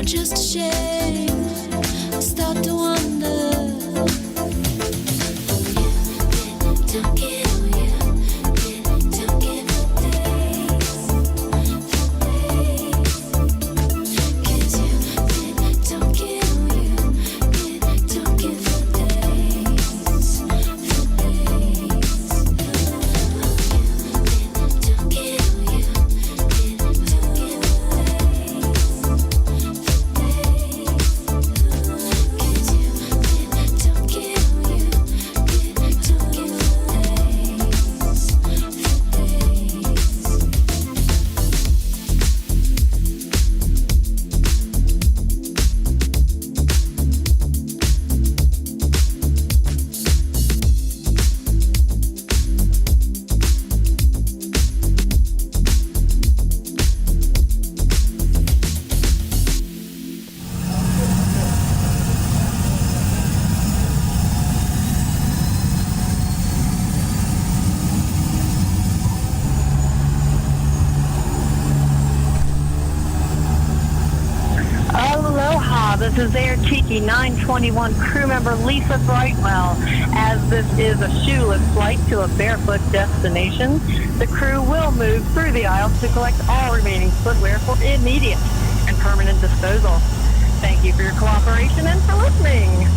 just a shame. I start to wonder. Don't get on you. Don't get for days. Cause you don't get on you. Don't get for days. Don't get on you. Don't get This is Air Tiki 921 crew member Lisa Brightwell. As this is a shoeless flight to a barefoot destination, the crew will move through the aisles to collect all remaining footwear for immediate and permanent disposal. Thank you for your cooperation and for listening.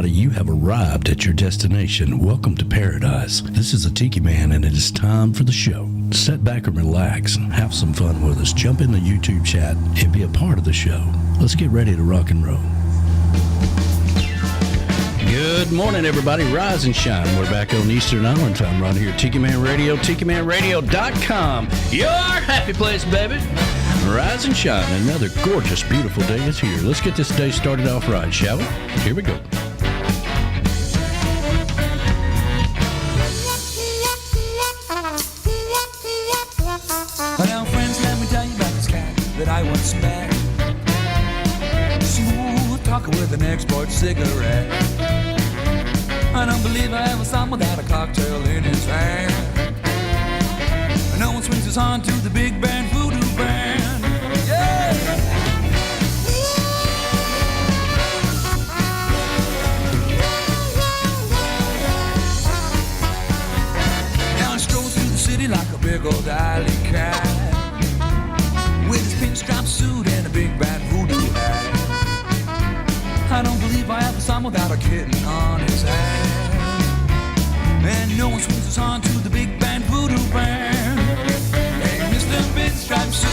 You have arrived at your destination. Welcome to paradise. This is the Tiki Man, and it is time for the show. Sit back and relax and have some fun with us. Jump in the YouTube chat and be a part of the show. Let's get ready to rock and roll. Good morning, everybody. Rise and shine. We're back on Eastern Island time right here at Tiki Man Radio, TikiManRadio.com. Your happy place, baby. Rise and shine. Another gorgeous, beautiful day is here. Let's get this day started off right, shall we? Here we go. Well, friends, let me tell you about this cat that I once met. Smooth talker with an export cigarette. I don't believe I ever saw him without a cocktail in his hand. No one swings his horn to the big band voodoo band. Yeah! switches on to the big band voodoo band. Hey, Mr. Pinstripe Sue.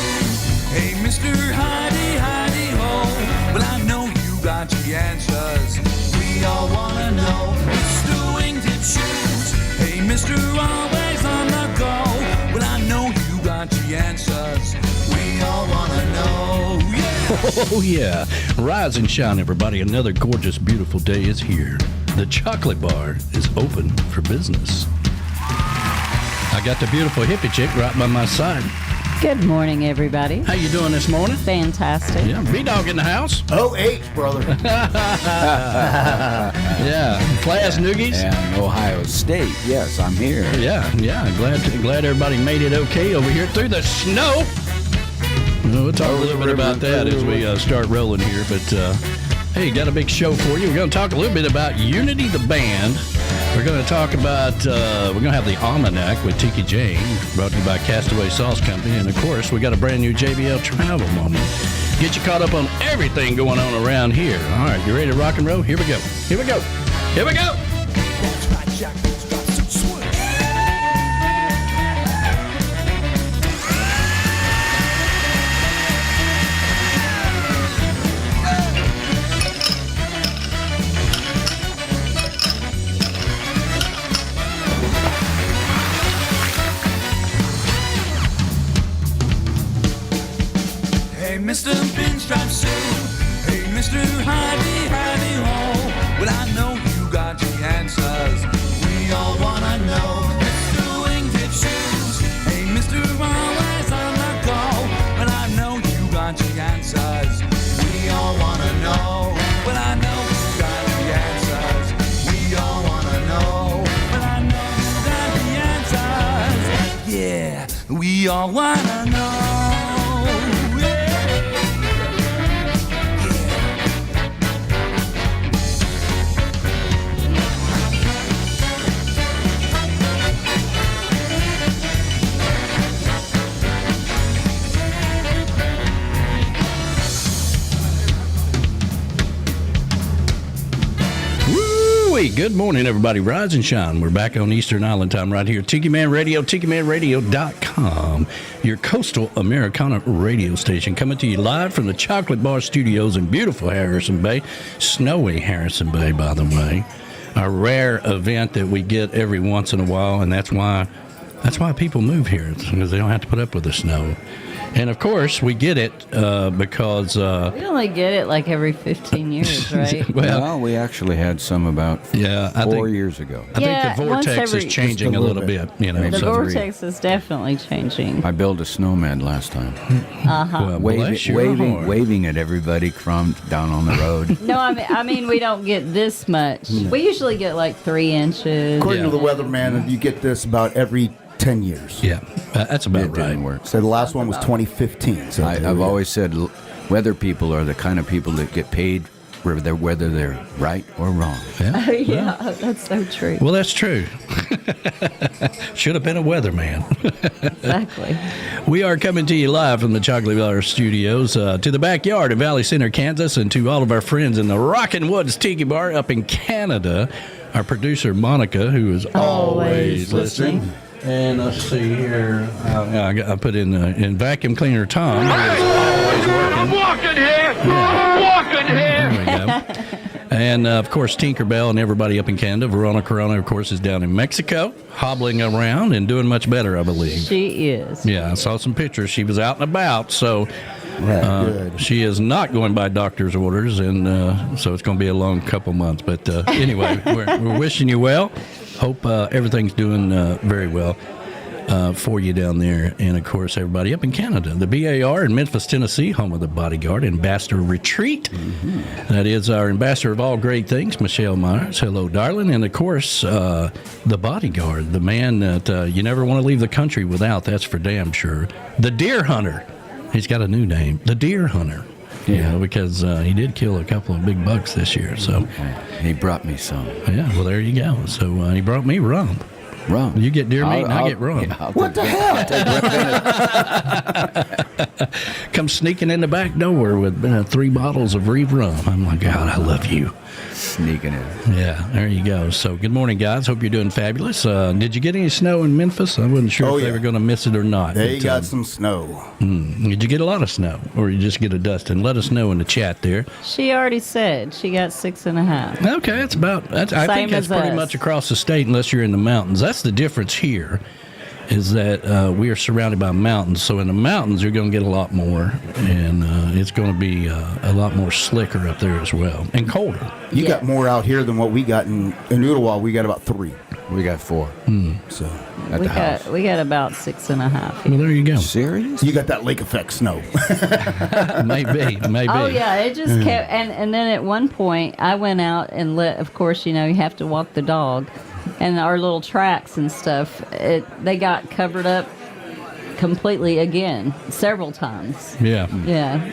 Hey, Mr. Heidi, Heidi, ho. Well, I know you got the answers. We all wanna know. Mr. Wingtip Shoes. Hey, Mr. Always on the go. Well, I know you got the answers. We all wanna know. Yeah. Oh, yeah. Rise and shine, everybody. Another gorgeous, beautiful day is here. The chocolate bar is open for business. I got the beautiful hippie chick right by my side. Good morning, everybody. How you doing this morning? Fantastic. Yeah, B-Dog in the house. OH, brother. Yeah, Flash Noogies. And Ohio State. Yes, I'm here. Yeah. Glad everybody made it okay over here through the snow. We'll talk a little bit about that as we start rolling here. But hey, got a big show for you. We're going to talk a little bit about Unity the band. We're going to talk about, we're going to have the Almanac with Tiki Jane, brought to you by Castaway Sauce Company. And, of course, we got a brand new JBL Travel Moment. Get you caught up on everything going on around here. All right, you ready to rock and roll? Here we go. Here we go. Here we go. That's right, Jack. Swing. Hey, Mr. Pinstripe Sue. Hey, Mr. Heidi, Heidi, ho. Well, I know you got the answers. We all wanna know. Mr. Wingtip Shoes. Hey, Mr. Always on the go. Well, I know you got the answers. We all wanna know. Well, I know you got the answers. We all wanna know. Well, I know you got the answers. Yeah, we all wanna know. Good morning, everybody. Rise and shine. We're back on Eastern Island time right here. Tiki Man Radio, TikiManRadio.com, your coastal Americana radio station, coming to you live from the Chocolate Bar Studios in beautiful Harrison Bay, snowy Harrison Bay, by the way. A rare event that we get every once in a while, and that's why people move here, because they don't have to put up with the snow. And, of course, we get it because... We only get it like every 15 years, right? Well, we actually had some about 4 years ago. I think the vortex is changing a little bit. You know, the vortex is definitely changing. I built a snowman last time. Uh-huh. Well, waving at everybody down on the road. No, I mean we don't get this much. We usually get like 3 inches. According to the weatherman, you get this about every 10 years. Yeah, that's about It right. didn't work. So the last one was 2015. So I've always said weather people are the kind of people that get paid whether they're right or wrong. Yeah, Yeah, that's so true. well, that's true. Should have been a weatherman. Exactly. We are coming to you live from the Chocolate Bar Studios to the backyard in Valley Center, Kansas, and to all of our friends in the Rockin' Woods Tiki Bar up in Canada. Our producer, Monica, who is always listening. And let's see here. I put in vacuum cleaner Tom. I'm walking here. I'm walking here. There we go. And, of course, Tinkerbell and everybody up in Canada. Verona Corona, of course, is down in Mexico, hobbling around and doing much better, I believe. She is. Yeah, I saw some pictures. She was out and about, so good. she is not going by doctor's orders, and so it's going to be a long couple months. But anyway, we're wishing you well. Hope everything's doing very well for you down there. And, of course, everybody up in Canada. The BAR in Memphis, Tennessee, home of the Bodyguard Ambassador Retreat. Mm-hmm. That is our ambassador of all great things, Michelle Myers. Hello, darling. And, of course, the Bodyguard, the man that you never want to leave the country without. That's for damn sure. The Deer Hunter. He's got a new name. The Deer Hunter. Yeah, because he did kill a couple of big bucks this year. So He brought me some. yeah, well, there you go. So he brought me rum. Rum. You get deer meat and I get rum. Yeah, What the hell? Come sneaking in the back door with 3 bottles of Reeve rum. I'm like, God, I love you. Sneaking in. Yeah, there you go. So good morning, guys. Hope you're doing fabulous. Did you get any snow in Memphis? I wasn't sure if they were going to miss it or not. They got some snow. Did you get a lot of snow, or you just get a dusting? Let us know in the chat there. She already said she got 6.5. Okay, that's about. I think that's pretty much across the state, unless you're in the mountains. That's the difference here. Is that we are surrounded by mountains. So in the mountains, you're going to get a lot more, and it's going to be a lot more slicker up there as well, and colder. You got more out here than what we got in Ottawa. We got about 3. We got 4. So We got about 6.5. Well, there you go. Serious? you got that lake effect snow. Maybe. Oh yeah, it just kept, and then at one point I went out and of course, you have to walk the dog, and our little tracks and stuff, they got covered up completely again several times. Yeah.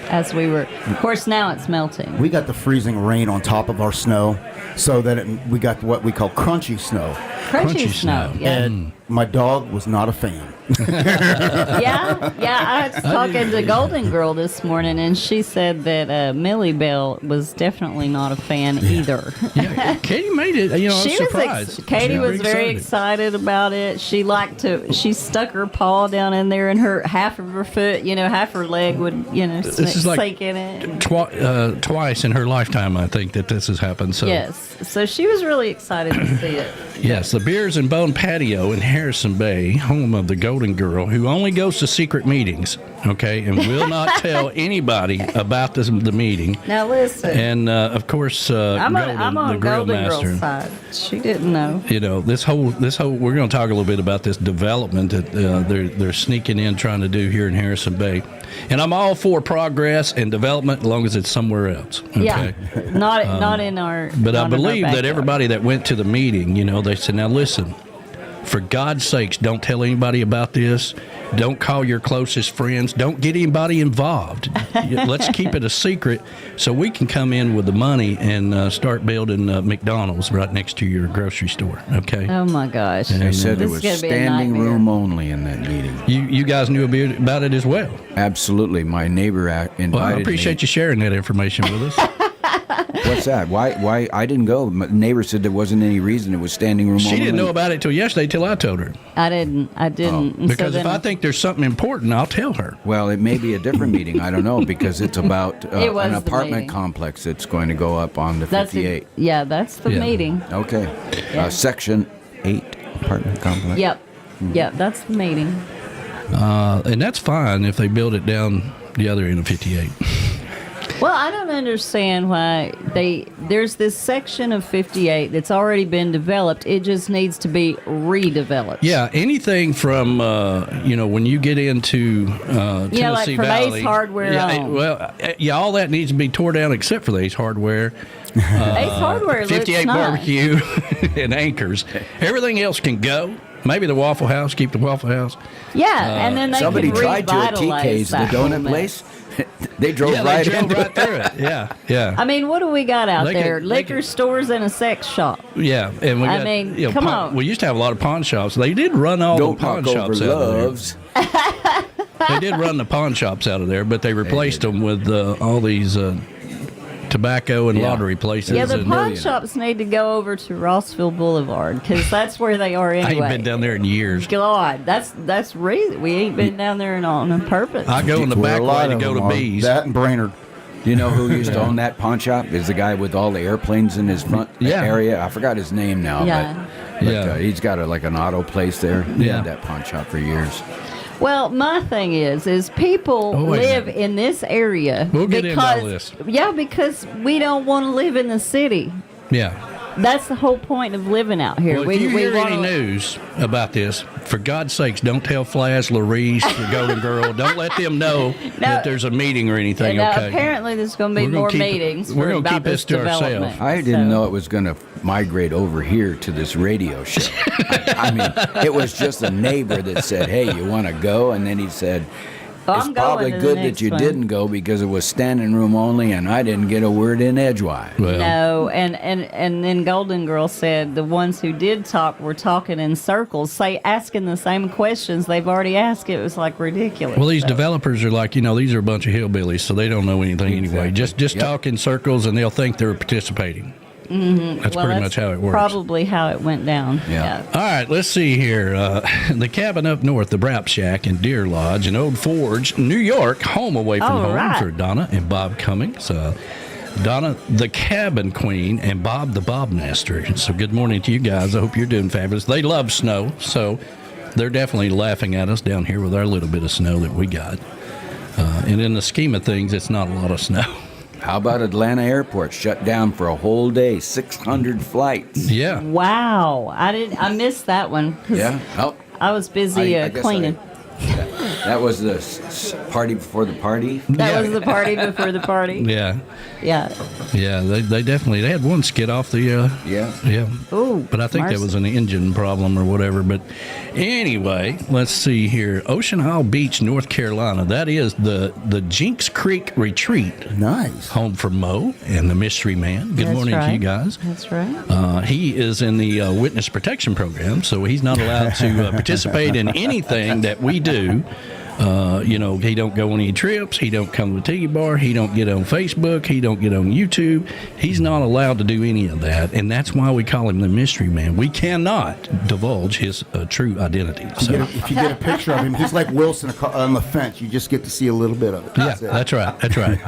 As we were, of course, now it's melting. We got the freezing rain on top of our snow, so that we got what we call crunchy snow. Crunchy snow. Yeah. And my dog was not a fan. Yeah. I was talking to Golden Girl this morning, and she said that Millie Bell was definitely not a fan either. Yeah, Katie made it. I was surprised. Katie was very excited about it. She she stuck her paw down in there, and half of her foot, half her leg would, sink in it. Twice in her lifetime, I think that this has happened. So yes, so she was really excited to see it. Yes, the Beers and Bone Patio in Harrison Bay, home of the Golden Girl, who only goes to secret meetings, okay, and will not tell anybody about the meeting. Now listen. And of course, I'm on the grill Golden master. Girl's side. She didn't know. This whole. We're going to talk a little bit about this development that they're sneaking in, trying to do here in Harrison Bay. And I'm all for progress and development, as long as it's somewhere else. Okay? Yeah, not in our. But I believe that backyard. everybody that went to the meeting, they said, now listen, for God's sakes, don't tell anybody about this. Don't call your closest friends. Don't get anybody involved. Let's keep it a secret so we can come in with the money and start building McDonald's right next to your grocery store. Okay. Oh my gosh! They said there This was is gonna be a standing nightmare. room only in that meeting. You guys knew about it as well. Absolutely. My neighbor invited Well, I appreciate me. you sharing that information with us. What's that? Why I didn't go? My neighbor said there wasn't any reason. It was standing room only. She didn't know about it till yesterday, till I told her. I didn't. And Because so if I think there's something important, I'll tell her. Well, it may be a different meeting. I don't know, because it's about It was an the apartment meeting. complex that's going to go up on the that's 58. that's the Yeah. meeting. Okay. Yeah. Section 8 apartment complex. Yep, that's the meeting. And that's fine if they build it down the other end of 58. Well, I don't understand why there's this section of 58 that's already been developed. It just needs to be redeveloped. Yeah, anything from when you get into Tennessee like from Valley, Ace Hardware on. all that needs to be tore down except for the Ace Hardware, Ace Hardware looks 58 nice. Barbecue, and Anchors. Everything else can go. Maybe the Waffle House. Keep the Waffle House. Yeah, and then they Somebody can tried to at revitalize TK's, the that whole donut mess. place. They drove Yeah, right they drove into right it. through it. Yeah. I mean, what do we got out They there? could- Liquor stores and a sex shop. Yeah, and we I got, mean, come on. We used to have a lot of pawn shops. They did run all Don't the pawn knock over shops out of there. loves. They did run the pawn shops out of there, but they replaced them with all these tobacco and Yeah. lottery places. Yeah, the and pawn shops need to go over to Rossville Boulevard because that's where they are I anyway. ain't been down there in years. God, that's reason we ain't been down there on purpose. I go in the Where back a lot way to of go them to are. Bees. That and Brainerd. Do you know who used to own that pawn shop? Is the guy with all the airplanes in his front Yeah. area. I forgot his name now. Yeah. But Yeah. he's got like an auto place there. He Yeah. had that pawn shop for years. Well, my thing is people Oh, wait a live minute. in this area We'll get into because all this. yeah, because we don't want to live in the city. Yeah. That's the whole point of living out here. Well, if you hear wanna- any news about this, for God's sakes, don't tell Flash, Larice, the Golden Girl. Don't let them know that there's a meeting or anything. And, Okay. apparently, there's going to be We're gonna more keep it- meetings we're for gonna about keep this this to ourselves. development. I didn't So- know it was going to migrate over here to this radio show. I mean, it was just a neighbor that said, "Hey, you want to go?" And then he said, I'm it's going probably to the good next that you one. didn't go because it was standing room only, and I didn't get a word in edgewise. Well, No, and then Golden Girl said the ones who did talk were talking in circles, asking the same questions they've already asked. It was like ridiculous. well, these developers are like, these are a bunch of hillbillies, so they don't know anything anyway. Just Yep. talk in circles, and they'll think they're participating. That's pretty much how it works. Probably how it went down. Yeah. All right, let's see here. The cabin up north, the Brap Shack in Deer Lodge in Old Forge, New York, home away from All home right. for Donna and Bob Cummings. Donna, the cabin queen, and Bob, the Bob Nester. So good morning to you guys. I hope you're doing fabulous. They love snow, so they're definitely laughing at us down here with our little bit of snow that we got. And in the scheme of things, it's not a lot of snow. How about Atlanta Airport shut down for a whole day, 600 flights? Yeah. Wow, I missed that one. 'Cause Yeah. Oh, I was busy I guess cleaning. that was the party before the party. That was the party before the party. Yeah. Yeah. Yeah, they definitely, they had one skid off the, Yeah. yeah. Ooh. But I think that mercy. was an engine problem or whatever. But anyway, let's see here. Ocean Isle Beach, North Carolina. That is the Jinx Creek Retreat. Nice. Home for Mo and the Mystery Man. Good That's morning to you right. guys. That's right. He is in the witness protection program, so he's not allowed to participate in anything that we do. He don't go on any trips. He don't come to the Tiki Bar. He don't get on Facebook. He don't get on YouTube. He's not allowed to do any of that, and that's why we call him the Mystery Man. We cannot divulge his true identity. So. If you get a picture of him, he's like Wilson on the fence. You just get to see a little bit of it. Yeah, that's right. That's right.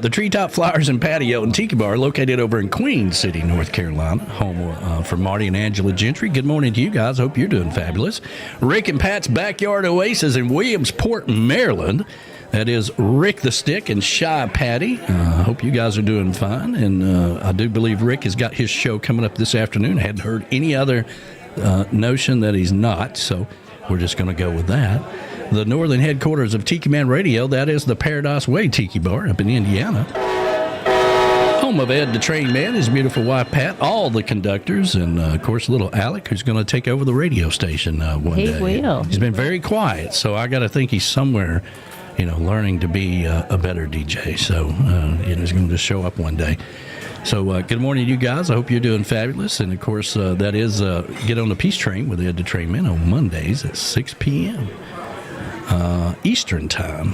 The Treetop Flowers and Patio and Tiki Bar, located over in Queen City, North Carolina, home for Marty and Angela Gentry. Good morning to you guys. Hope you're doing fabulous. Rick and Pat's Backyard Oasis in Williamsport, Maryland. That is Rick the Stick and Shy Patty. Hope you guys are doing fine. And I do believe Rick has got his show coming up this afternoon. I hadn't heard any other notion that he's not, so we're just going to go with that. The northern headquarters of Tiki Man Radio, that is the Paradise Way Tiki Bar up in Indiana. Home of Ed the Train Man, his beautiful wife Pat, all the conductors, and of course little Alec, who's going to take over the radio station one day. He will. He's been very quiet, so I got to think he's somewhere, learning to be a better DJ. So he's going to just show up one day. So good morning to you guys. I hope you're doing fabulous. And of course, that is Get on the Peace Train with Ed the Train Man on Mondays at 6 p.m. Eastern Time.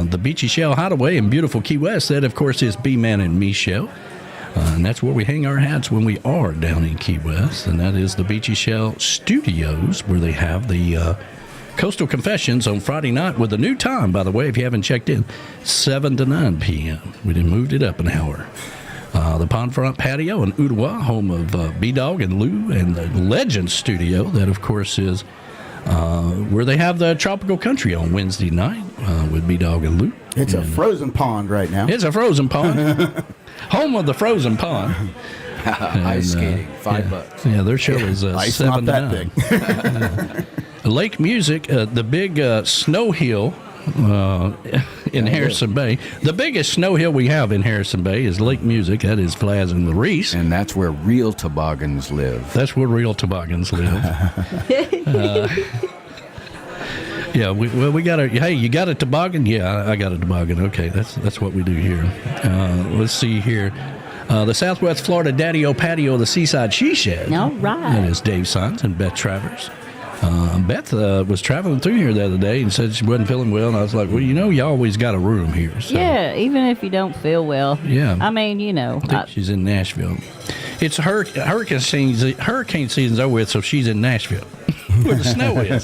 The Beachy Shell Hideaway in beautiful Key West, that of course is B-Man and Me Shell. And that's where we hang our hats when we are down in Key West. And that is the Beachy Shell Studios, where they have the Coastal Confessions on Friday night with a new time, by the way, if you haven't checked in, 7 to 9 p.m. We done moved it up an hour. The Pond Front Patio in Ottawa, home of B-Dog and Lou, and the Legend Studio, that of course is where they have the Tropical Country on Wednesday night with B-Dog and Lou. It's a frozen pond right now. It's a frozen pond. Home of the frozen pond. Ice skating, $5. Yeah, their show is Ice 7 not to that 9. big. Lake Music, the big snow hill in Harrison Bay. The biggest snow hill we have in Harrison Bay is Lake Music. That is Flaz and Maurice. And that's where real toboggans live. That's where real toboggans live. Yeah, we got a. Hey, you got a toboggan? Yeah, I got a toboggan. Okay, that's what we do here. Let's see here. The Southwest Florida Daddy-O Patio, the Seaside She Shed. All right. That is Dave Sines and Beth Travers. Beth was traveling through here the other day and said she wasn't feeling well, and I was like, well, you always got a room here. So. Yeah, even if you don't feel well. Yeah. I mean, I think she's in Nashville. It's hurricane season's over with, so she's in Nashville, where the snow is.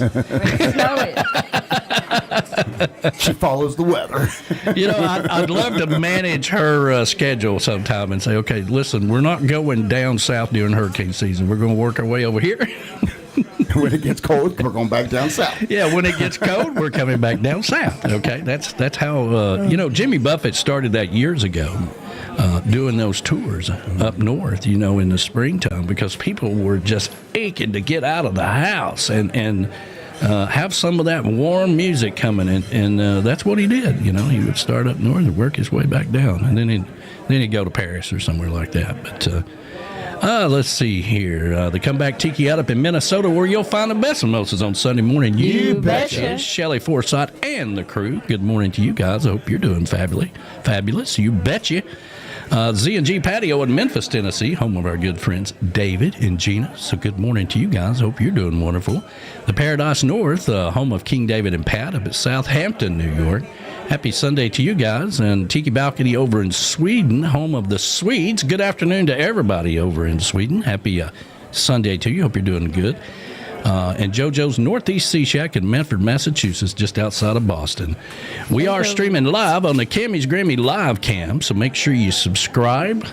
She follows the weather. I'd love to manage her schedule sometime and say, okay, listen, we're not going down south during hurricane season. We're going to work our way over here. When it gets cold, we're going back down south. Yeah, when it gets cold, we're coming back down south. Okay, that's how Jimmy Buffett started that years ago, doing those tours up north. In the springtime, because people were just aching to get out of the house and have some of that warm music coming in, and that's what he did. He would start up north and work his way back down, and then he'd go to Paris or somewhere like that. But Let's see here. The Comeback Tiki out up in Minnesota, where you'll find the best mimosas on Sunday morning. You betcha. Shelley Forsythe and the crew. Good morning to you guys. I hope you're doing fabulous. You betcha. Z&G Patio in Memphis, Tennessee, home of our good friends David and Gina. So good morning to you guys. Hope you're doing wonderful. The Paradise North, home of King David and Pat up at Southampton, New York. Happy Sunday to you guys. And Tiki Balcony over in Sweden, home of the Swedes. Good afternoon to everybody over in Sweden. Happy Sunday to you. Hope you're doing good. And JoJo's Northeast Sea Shack in Medford, Massachusetts, just outside of Boston. We are streaming live on the Camys Grammy live cam, so make sure you subscribe.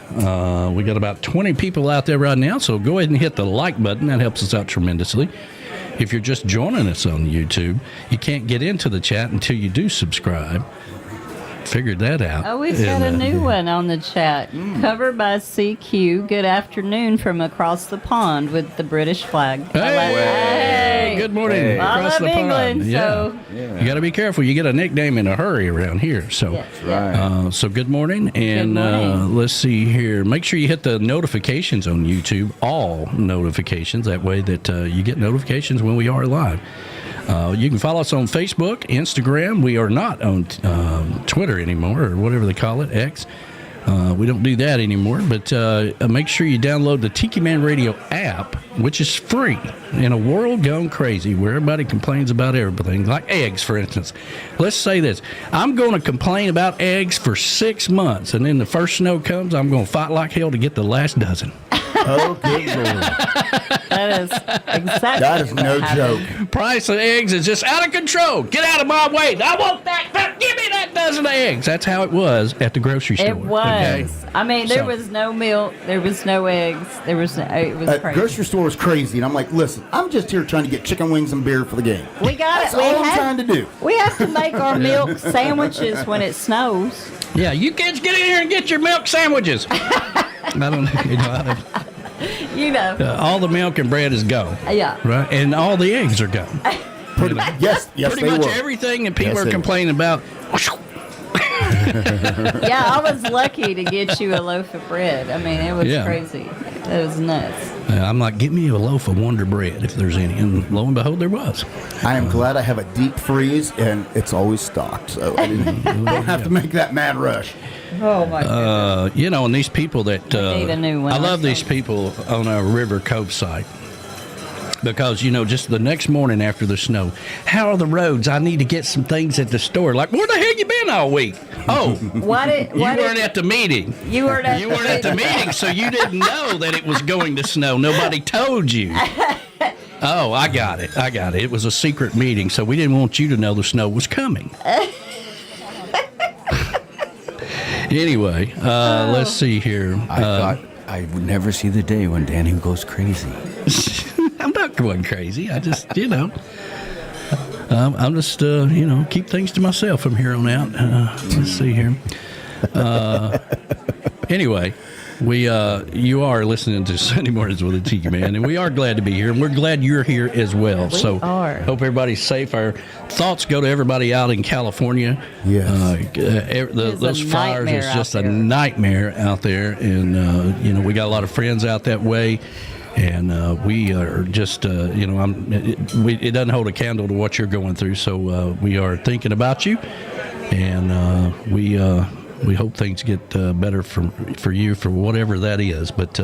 We got about 20 people out there right now, so go ahead and hit the like button. That helps us out tremendously. If you're just joining us on YouTube, you can't get into the chat until you do subscribe. Figured that out. Oh, we've got a new one on the chat. Covered by CQ. Good afternoon from across the pond with the British flag. Hey, good morning. I Across love the England, pond. so You got to be careful. You get a nickname in a hurry around here. So, Yes. Right. so good morning. And morning. let's see here. Make sure you hit the notifications on YouTube, all notifications. That way that you get notifications when we are live. You can follow us on Facebook, Instagram. We are not on Twitter anymore, or whatever they call it, X. We don't do that anymore, but make sure you download the Tiki Man Radio app, which is free. In a world gone crazy where everybody complains about everything, like eggs, for instance. Let's say this. I'm going to complain about eggs for 6 months, and then the first snow comes, I'm going to fight like hell to get the last dozen. Oh, good Lord. that is exactly That is no what happened. joke. Price of eggs is just out of control. Get out of my way. I want that. Give me that dozen of eggs. That's how it was at the grocery store. It was. Okay? I mean, there So- was no milk. There was no eggs. There was. It was That crazy. grocery store was crazy, and I'm like, listen, I'm just here trying to get chicken wings and beer for the game. We got That's it. We all I'm have, trying to do. We have to make our milk sandwiches when it snows. Yeah, you kids get in here and get your milk sandwiches. I don't know. You know. All the milk and bread is gone. Yeah. Right? And all the eggs are gone. Yes, Pretty they much were. everything that people Yes, are they complaining about. Yeah, I was lucky to get you a loaf of bread. I mean, it was Yeah. crazy. It was nuts. I'm like, get me a loaf of Wonder Bread if there's any. And lo and behold, there was. I am glad I have a deep freeze, and it's always stocked, so I don't have to make that mad rush. Oh my goodness. And these people that need a new one I love these ourselves. people on our River Cove site because just the next morning after the snow, how are the roads? I need to get some things at the store. Like, where the hell you been all week? Oh, you weren't at the meeting. You weren't at You weren't at the meeting, so you didn't know that it was going to snow. Nobody told you. Oh, I got it. It was a secret meeting, so we didn't want you to know the snow was coming. Anyway, let's see here. I thought I would never see the day when Danny goes crazy. I'm not going crazy. I just, I'm just, keep things to myself from here on out. Let's see here. Anyway, you are listening to Sunday Mornings with the Tiki Man, and we are glad to be here, and we're glad you're here as well. We are. Hope everybody's safe. Our thoughts go to everybody out in California. Yes. Those a fires nightmare is just out a there. nightmare out there, and we got a lot of friends out that way. And we are just, it doesn't hold a candle to what you're going through. So we are thinking about you, and we hope things get better for you for whatever that is. But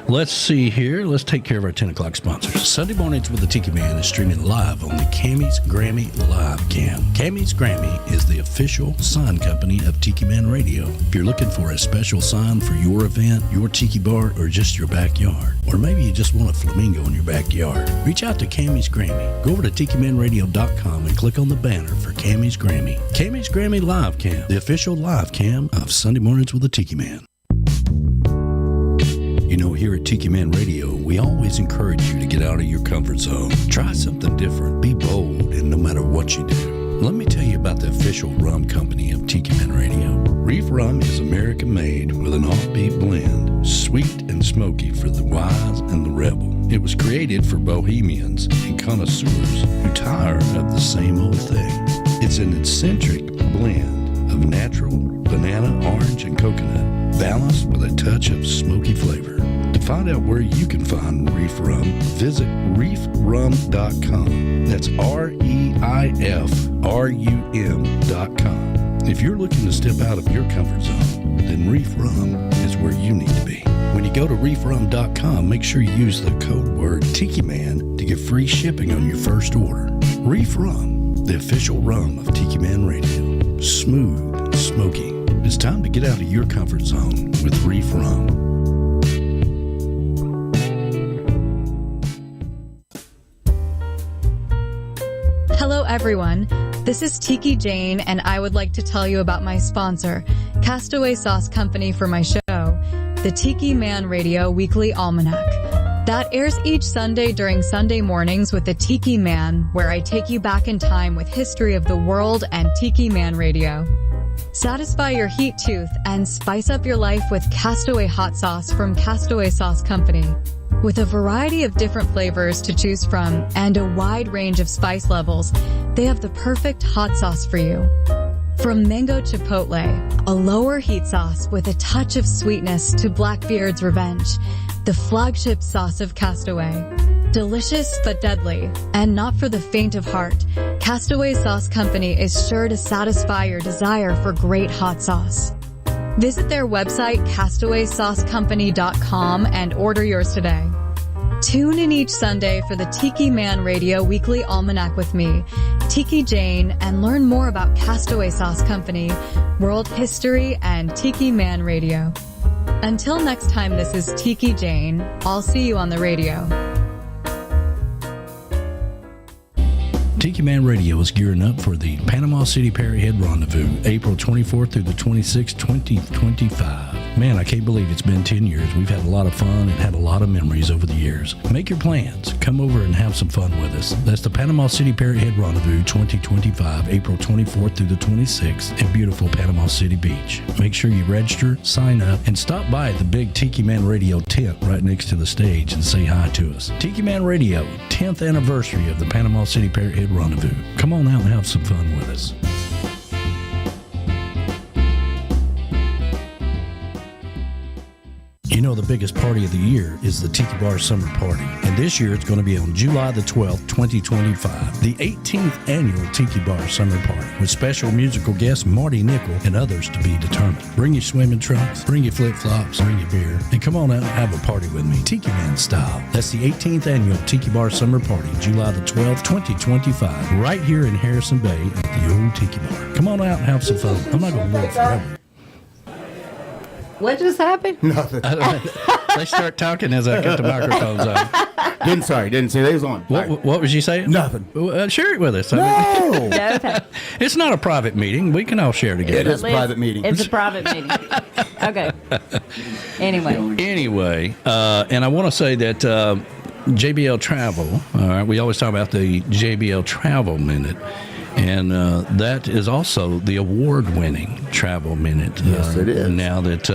let's see here. Let's take care of our 10 o'clock sponsors. Sunday Mornings with the Tiki Man is streaming live on the Camys Grammy live cam. Camys Grammy is the official sign company of Tiki Man Radio. If you're looking for a special sign for your event, your tiki bar, or just your backyard, or maybe you just want a flamingo in your backyard, reach out to Camys Grammy. Go over to TikiManRadio.com and click on the banner for Camys Grammy. Camys Grammy live cam, the official live cam of Sunday Mornings with the Tiki Man. Here at Tiki Man Radio, we always encourage you to get out of your comfort zone. Try something different. Be bold, and no matter what you do. Let me tell you about the official rum company of Tiki Man Radio. Reef Rum is American-made with an offbeat blend, sweet and smoky for the wise and the rebel. It was created for bohemians and connoisseurs who tire of the same old thing. It's an eccentric blend of natural banana, orange, and coconut, balanced with a touch of smoky flavor. The find out where you can find Reef Rum, visit reefrum.com. That's REIFRUM.com. If you're looking to step out of your comfort zone, then Reef Rum is where you need to be. When you go to reefrum.com, make sure you use the code word Tiki Man to get free shipping on your first order. Reef Rum, the official rum of Tiki Man Radio. Smooth and smoky. It's time to get out of your comfort zone with Reef Rum. Hello, everyone. This is Tiki Jane, and I would like to tell you about my sponsor, Castaway Sauce Company, for my show, the Tiki Man Radio Weekly Almanac. That airs each Sunday during Sunday mornings with the Tiki Man, where I take you back in time with history of the world and Tiki Man Radio. Satisfy your heat tooth and spice up your life with Castaway Hot Sauce from Castaway Sauce Company. With a variety of different flavors to choose from and a wide range of spice levels, they have the perfect hot sauce for you. From mango chipotle, a lower heat sauce with a touch of sweetness, to Blackbeard's Revenge, the flagship sauce of Castaway. Delicious but deadly, and not for the faint of heart, Castaway Sauce Company is sure to satisfy your desire for great hot sauce. Visit their website, castawaysaucecompany.com, and order yours today. Tune in each Sunday for the Tiki Man Radio Weekly Almanac with me, Tiki Jane, and learn more about Castaway Sauce Company, world history, and Tiki Man Radio. Until next time, this is Tiki Jane. I'll see you on the radio. Tiki Man Radio is gearing up for the Panama City Parrot Head Rendezvous, April 24th through the 26th, 2025. Man, I can't believe it's been 10 years. We've had a lot of fun and had a lot of memories over the years. Make your plans. Come over and have some fun with us. That's the Panama City Parrot Head Rendezvous 2025, April 24th through the 26th in beautiful Panama City Beach. Make sure you register, sign up, and stop by the big Tiki Man Radio tent right next to the stage and say hi to us. Tiki Man Radio, 10th anniversary of the Panama City Parrot Head Rendezvous. Come on out and have some fun with us. You know, the biggest party of the year is the Tiki Bar Summer Party. And this year it's going to be on July the 12th, 2025. The 18th annual Tiki Bar Summer Party with special musical guest Marty Nickel and others to be determined. Bring your swimming trunks, bring your flip-flops, bring your beer, and come on out and have a party with me, Tiki Man style. That's the 18th annual Tiki Bar Summer Party, July the 12th, 2025, right here in Harrison Bay at the old Tiki Bar. Come on out and have some fun. I'm not going to live forever. What just happened? Nothing. They start talking as I get the microphones on. Didn't say they was on. What was you saying? Nothing. Share it with us. No. It's not a private meeting. We can all share together. It is a private meeting. It's a private meeting. Okay. Anyway, and I want to say that JBL Travel, all right, we always talk about the JBL Travel Minute. And that is also the award-winning Travel Minute. Yes, it is. Now that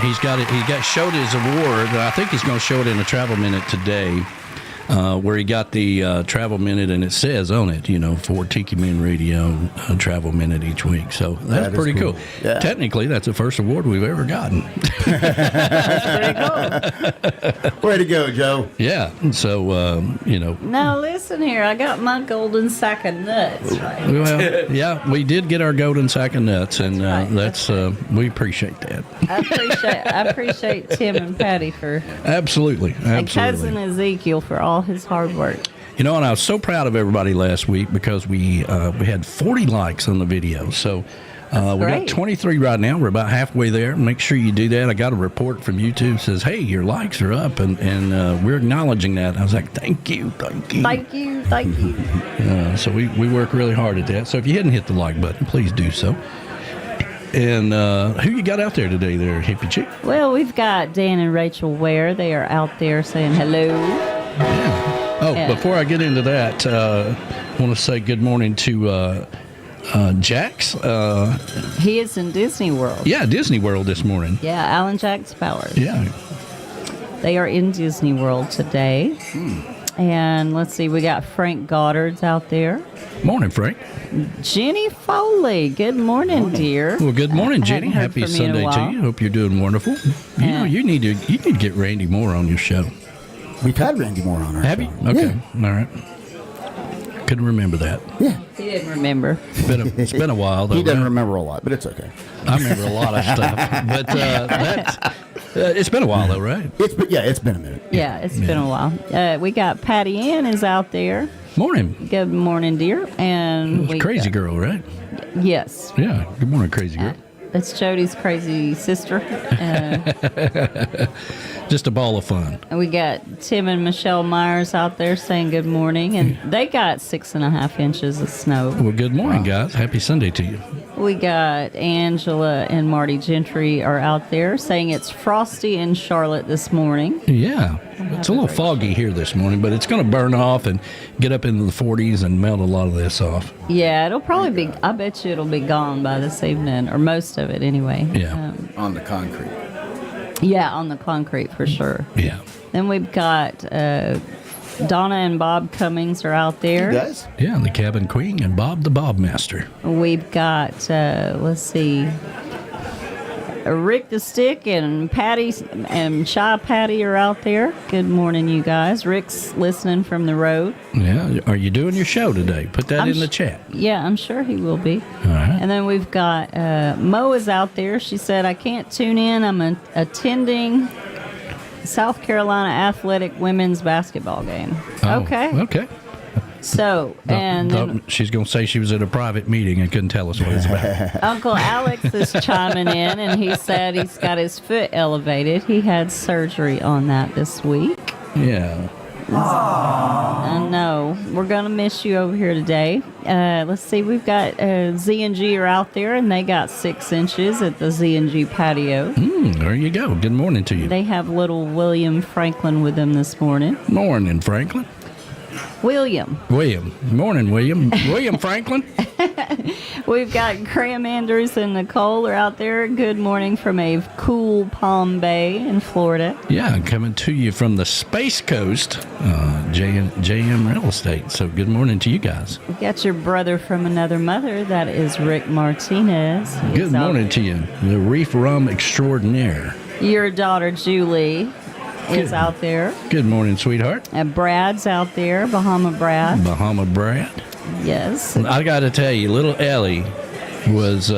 he's got it, he showed his award. I think he's going to show it in the Travel Minute today, where he got the Travel Minute, and it says on it, for Tiki Man Radio Travel Minute each week. So that's pretty cool. Yeah. Technically, that's the first award we've ever gotten. That's pretty cool. Way to go, Joe. Yeah. So, Now, listen here. I got my golden sack of nuts, right? Well, yeah, we did get our golden sack of nuts, and that's we appreciate that. I appreciate Tim and Patty for Absolutely. and cousin Ezekiel for all his hard work. And I was so proud of everybody last week because we had 40 likes on the video. So we got 23 right now. We're about halfway there. Make sure you do that. I got a report from YouTube that says, hey, your likes are up, and we're acknowledging that. I was like, thank you. So we work really hard at that. So if you hadn't hit the like button, please do so. And who you got out there today there, Hippie Chick? Well, we've got Dan and Rachel Ware. They are out there saying hello. Yeah. Oh, before I get into that, I want to say good morning to Jax. He is in Disney World. Yeah, Disney World this morning. Yeah, Alan Jax Bowers. Yeah. They are in Disney World today. And let's see, we got Frank Goddard's out there. Morning, Frank. Jenny Foley. Good morning, dear. Well, good morning, Jenny. Hadn't heard Happy from you in a Sunday to while. you. Hope you're doing wonderful. You know, you need to get Randy Moore on your show. We've had Randy Moore on our Have show. you? Okay. Yeah. All right. Couldn't remember that. Yeah. He didn't remember. It's been a while, though. He doesn't right? remember a lot, but it's okay. I remember a lot of stuff. But it's been a while, though, right? It's been a minute. Yeah, it's been a while. We got Patty Ann is out there. Morning. Good morning, dear. And we Crazy got- girl, right? Yes. Yeah. Good morning, crazy girl. That's Jody's crazy sister. Just a ball of fun. And we got Tim and Michelle Myers out there saying good morning, and they got 6.5 inches of snow. Well, good morning, guys. Happy Sunday to you. We got Angela and Marty Gentry are out there saying it's frosty in Charlotte this morning. Yeah. It's a little foggy here this morning, but it's going to burn off and get up into the 40s and melt a lot of this off. Yeah, it'll probably be, I bet you it'll be gone by this evening, or most of it anyway. Yeah. On the concrete. Yeah, on the concrete for sure. Yeah. Then we've got Donna and Bob Cummings are out there. You guys? Yeah, the Cabin Queen and Bob the Bob Master. We've got, let's see, Rick the Stick and Patty and Shy Patty are out there. Good morning, you guys. Rick's listening from the road. Yeah. Are you doing your show today? Put that in the chat. Yeah, I'm sure he will be. All right. And then we've got Mo is out there. She said, I can't tune in. I'm attending South Carolina Athletic women's basketball game. Oh, Okay. Okay. So, and then She's going to say she was at a private meeting and couldn't tell us what it's about. Uncle Alex is chiming in, and he said he's got his foot elevated. He had surgery on that this week. Yeah. I know. We're going to miss you over here today. Let's see. We've got Z&G are out there, and they got 6 inches at the Z&G patio. There you go. Good morning to you. They have little William Franklin with them this morning. Morning, Franklin. William. Morning, William. William Franklin. We've got Graham Andrews and Nicole are out there. Good morning from a cool Palm Bay in Florida. Yeah, coming to you from the Space Coast, JM Real Estate. So good morning to you guys. We got your brother from another mother. That is Rick Martinez. He's Good out morning to you, the Reef Rum Extraordinaire. Your daughter Julie is out there. Good morning, sweetheart. And Brad's out there, Bahama Brad. Bahama Brad. Yes. I got to tell you, little Ellie was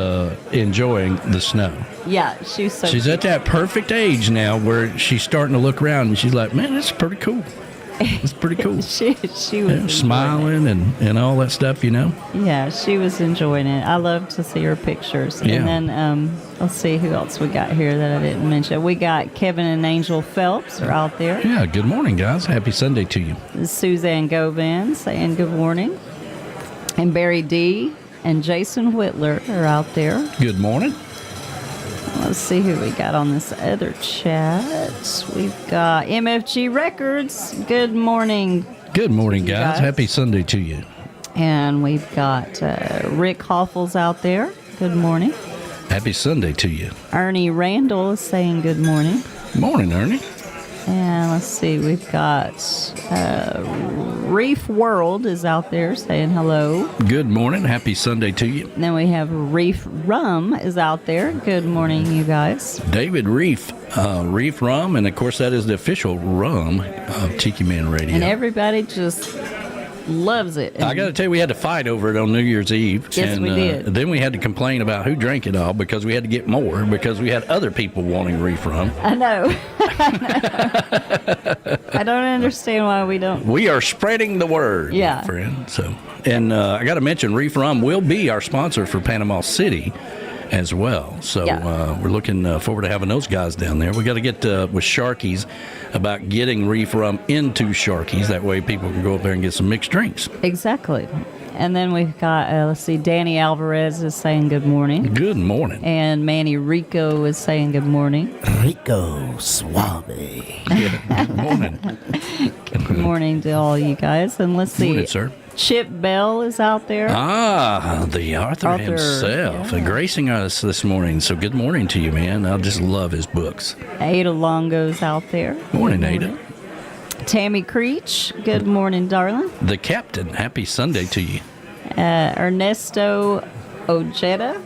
enjoying the snow. Yeah, she's so She's at that perfect age now where she's starting to look around and she's like, man, this is pretty cool. It's pretty cool. she was Yeah, smiling and all that stuff, you know. Yeah, she was enjoying it. I love to see her pictures. Yeah. And then let's see who else we got here that I didn't mention. We got Kevin and Angel Phelps are out there. Yeah, good morning, guys. Happy Sunday to you. Suzanne Govan saying good morning. And Barry D and Jason Whitler are out there. Good morning. Let's see who we got on this other chat. We've got MFG Records. Good morning. Good morning, guys. guys. Happy Sunday to you. And we've got Rick Hoffels out there. Good morning. Happy Sunday to you. Ernie Randall is saying good morning. Morning, Ernie. And let's see, we've got Reef World is out there saying hello. Good morning. Happy Sunday to you. And then we have Reef Rum is out there. Good morning, you guys. David Reef, Reef Rum, and of course that is the official rum of Tiki Man Radio. And everybody just loves it. I got to tell you, we had to fight over it on New Year's Eve. Yes, and, we did. Then we had to complain about who drank it all because we had to get more because we had other people wanting Reef Rum. I know. I don't understand why we don't. We are spreading the word, Yeah. my friend. So, and I got to mention, Reef Rum will be our sponsor for Panama City as well. So Yeah. we're looking forward to having those guys down there. We got to get with Sharky's about getting Reef Rum into Sharky's. That way people can go up there and get some mixed drinks. Exactly. And then we've got, let's see, Danny Alvarez is saying good morning. Good morning. And Manny Rico is saying good morning. Rico Suave. Yeah, good morning. Good morning to all you guys. And let's see. Morning, sir. Chip Bell is out there. The Arthur himself, yeah. gracing us this morning. So good morning to you, man. I just love his books. Ada Longo's out there. Morning, Ada. Tammy Creech, good morning, darling. The captain, happy Sunday to you. Ernesto Ojeda,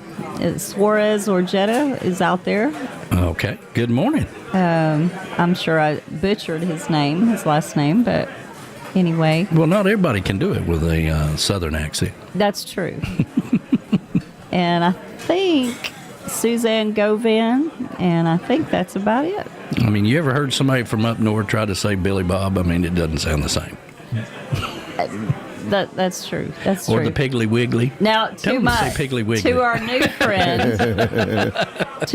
Suarez Ojeda is out there. Okay, good morning. I'm sure I butchered his last name, but anyway. Well, not everybody can do it with a southern accent. That's true. And I think Suzanne Govan, and I think that's about it. I mean, you ever heard somebody from up north try to say Billy Bob? I mean, it doesn't sound the same. That's true. That's or true. the Piggly Wiggly. Now, Tell them to say Piggly Wiggly. to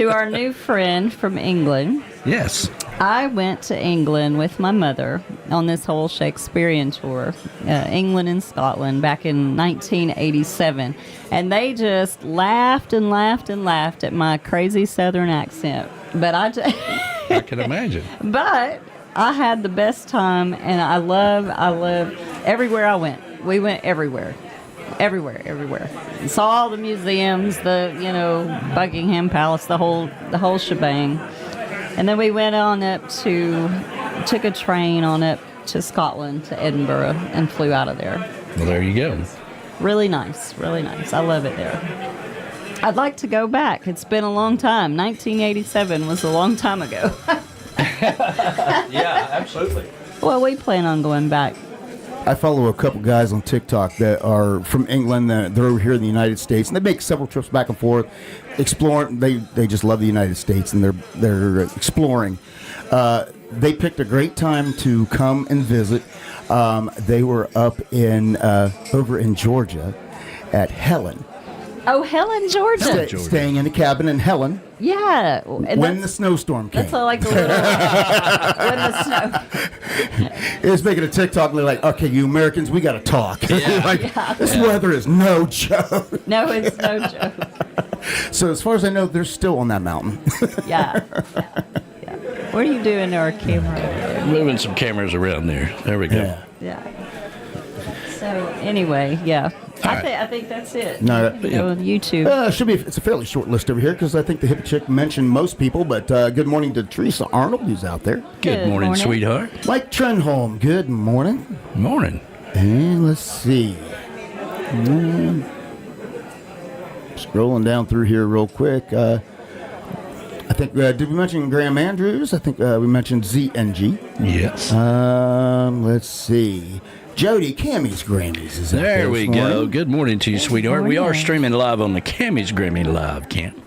our new friend from England. Yes. I went to England with my mother on this whole Shakespearean tour, England and Scotland, back in 1987. And they just laughed and laughed and laughed at my crazy southern accent. But I can imagine. But I had the best time, and I love everywhere I went. We went everywhere. Saw all the museums, Buckingham Palace, the whole shebang. And then we went took a train on up to Scotland, to Edinburgh, and flew out of there. Well, there you go. Really nice. I love it there. I'd like to go back. It's been a long time. 1987 was a long time ago. Yeah, absolutely. Well, we plan on going back. I follow a couple guys on TikTok that are from England. They're over here in the United States, and they make several trips back and forth, exploring. They just love the United States, and they're exploring. They picked a great time to come and visit. They were up over in Georgia at Helen. Oh, Helen, Georgia. Staying in a cabin in Helen. Yeah. When the snowstorm came. That's all like the little, when the snow. It was making a TikTok, and they're like, okay, you Americans, we got to talk. This weather is no joke. No, it's no joke. So as far as I know, they're still on that mountain. Yeah. What are you doing to our camera? Moving some cameras around there. There we go. Yeah. So anyway, yeah. I think that's it. No, go on YouTube. It's a fairly short list over here because I think the hippie chick mentioned most people. But good morning to Teresa Arnold, who's out there. Good morning, sweetheart. Mike Trenholm, good morning. Morning. And let's see. Scrolling down through here real quick. I think, did we mention Graham Andrews? I think we mentioned ZNG. Yes. Let's see. Jody, Camys Grammys is out there we go. morning. Good morning to you, sweetheart. We are streaming live on the Camys Grammy Live, Kent.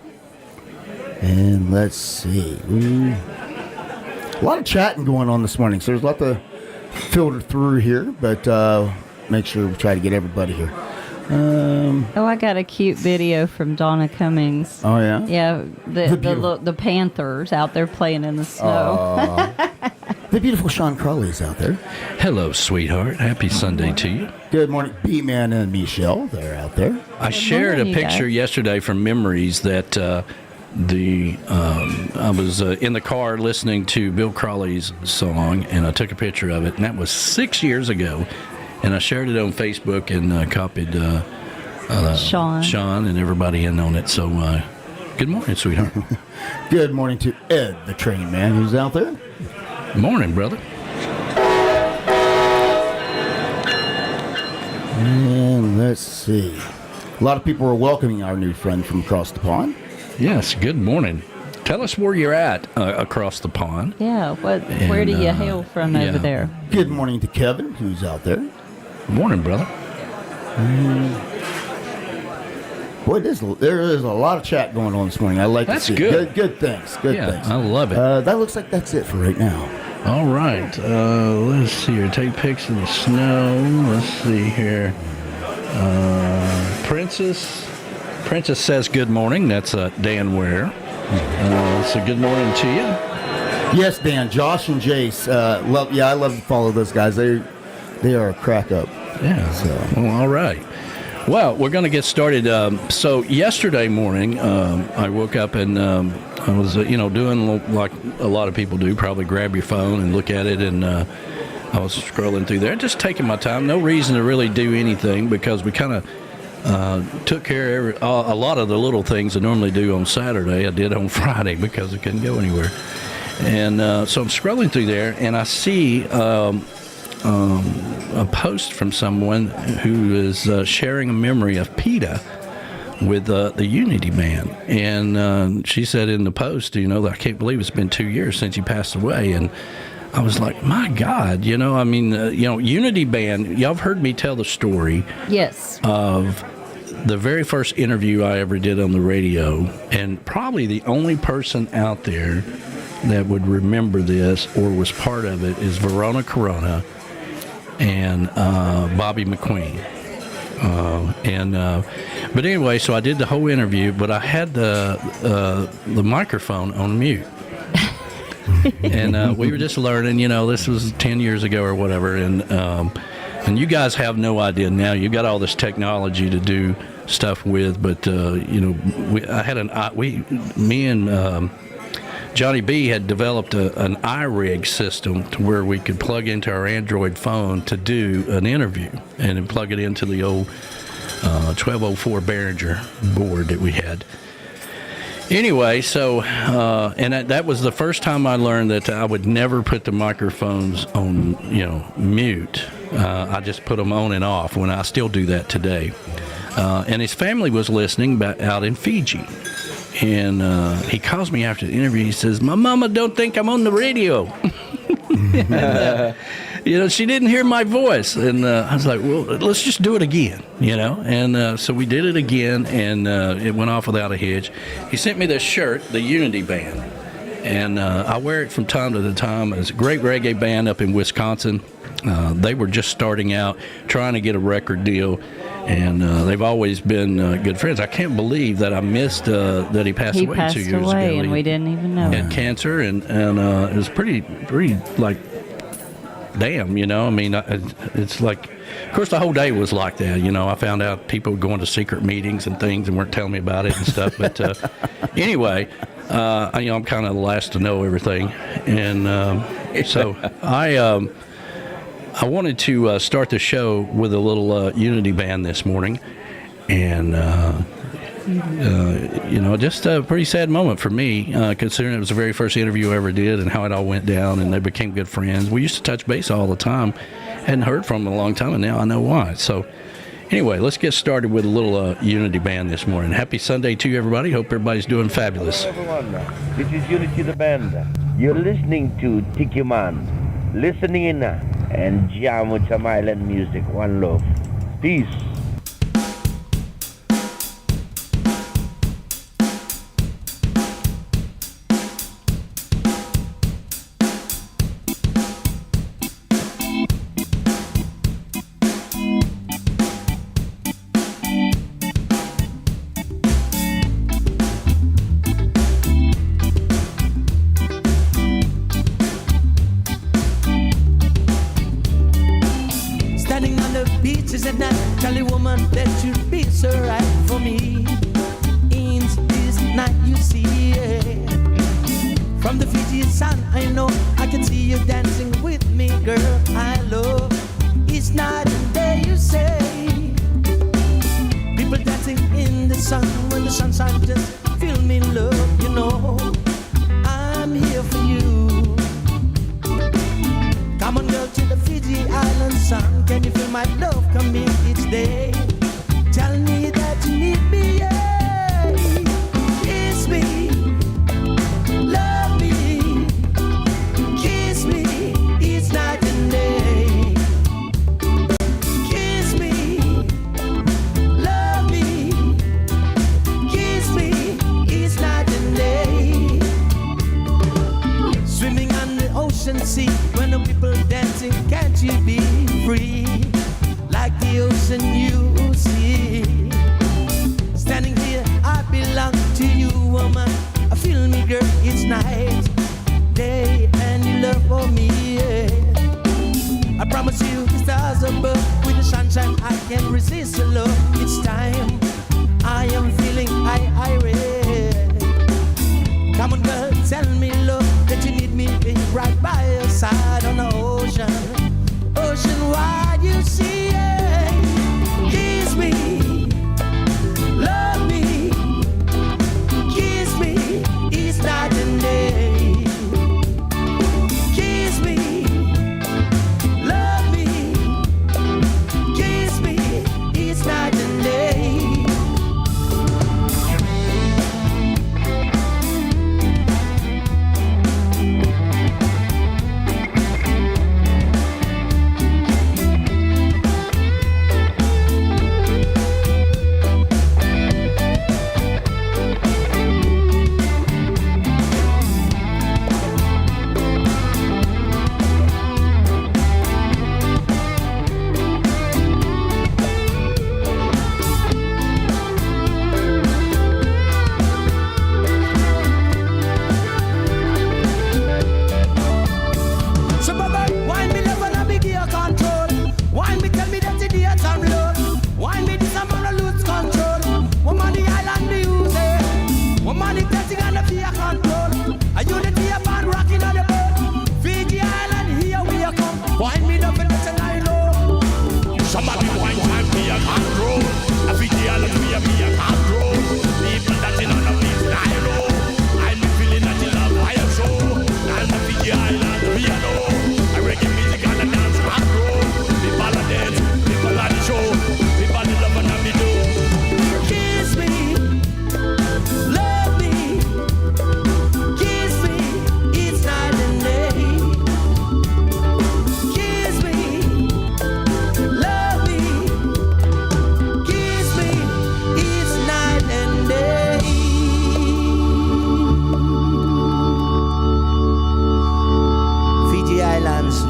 And let's see. A lot of chatting going on this morning, so there's a lot to filter through here, but make sure we try to get everybody here. I got a cute video from Donna Cummings. Oh, yeah? Yeah, the Panthers out there playing in the snow. The beautiful Sean Crawley's out there. Hello, sweetheart. Happy Sunday to you. Good morning, B-Man and Michelle. They're out there. I shared a picture yesterday from Memories that I was in the car listening to Bill Crawley's song, and I took a picture of it, and that was 6 years ago. And I shared it on Facebook and copied Sean and everybody in on it. So good morning, sweetheart. Good morning to Ed, the train man, who's out there. Morning, brother. And let's see. A lot of people are welcoming our new friend from across the pond. Yes, good morning. Tell us where you're at across the pond. Yeah, where do you hail from over there? Good morning to Kevin, who's out there. Morning, brother. Boy, there is a lot of chat going on this morning. I like that's to see good. Good things. Good things. I love it. That looks like that's it for right now. All right. Let's see here. Take pics of the snow. Let's see here. Princess says good morning. That's Dan Ware. So good morning to you. Yes, Dan. Josh and Jace. I love to follow those guys. They are a crack up. Yeah. So. Well, all right. Well, we're going to get started. So yesterday morning, I woke up and I was, doing like a lot of people do, probably grab your phone and look at it. And I was scrolling through there, just taking my time. No reason to really do anything because we kind of took care of a lot of the little things I normally do on Saturday. I did on Friday because I couldn't go anywhere. And so I'm scrolling through there, and I see a post from someone who is sharing a memory of PETA with the Unity Band. And she said in the post, I can't believe it's been 2 years since he passed away. And I was like, my God, Unity Band, y'all have heard me tell the story. Yes. Of the very first interview I ever did on the radio, and probably the only person out there that would remember this or was part of it is Verona Corona and Bobby McQueen. But anyway, so I did the whole interview, but I had the microphone on mute. And we were just learning, this was 10 years ago or whatever, and you guys have no idea now. You've got all this technology to do stuff with, but me and Johnny B had developed an iRig system to where we could plug into our Android phone to do an interview, and then plug it into the old 1204 Behringer board that we had. Anyway, so that was the first time I learned that I would never put the microphones on, mute. I just put them on and off. When I still do that today. And his family was listening out in Fiji, and he calls me after the interview. He says, "My mama don't think I'm on the radio." And, she didn't hear my voice, and I was like, well, let's just do it again, and so we did it again, and it went off without a hitch. He sent me this shirt, the Unity Band, and I wear it from time to time. It's a great reggae band up in Wisconsin. They were just starting out, trying to get a record deal, and they've always been good friends. I can't believe that I missed that he passed away 2 years ago. He passed away, and we didn't even know. He had cancer, and it was pretty like, damn, it's like, of course, the whole day was like that. I found out people were going to secret meetings and things and weren't telling me about it and stuff. But anyway, I'm kind of the last to know everything, and so I wanted to start the show with a little Unity Band this morning, and just a pretty sad moment for me, considering it was the very first interview I ever did and how it all went down, and they became good friends. We used to touch base all the time. Hadn't heard from them in a long time, and now I know why. So anyway, let's get started with a little Unity Band this morning. Happy Sunday to you, everybody. Hope everybody's doing fabulous. Hello, everyone. This is Unity the Band. You're listening to Tiki Man. Listen in and jam with some island music. One love. Peace.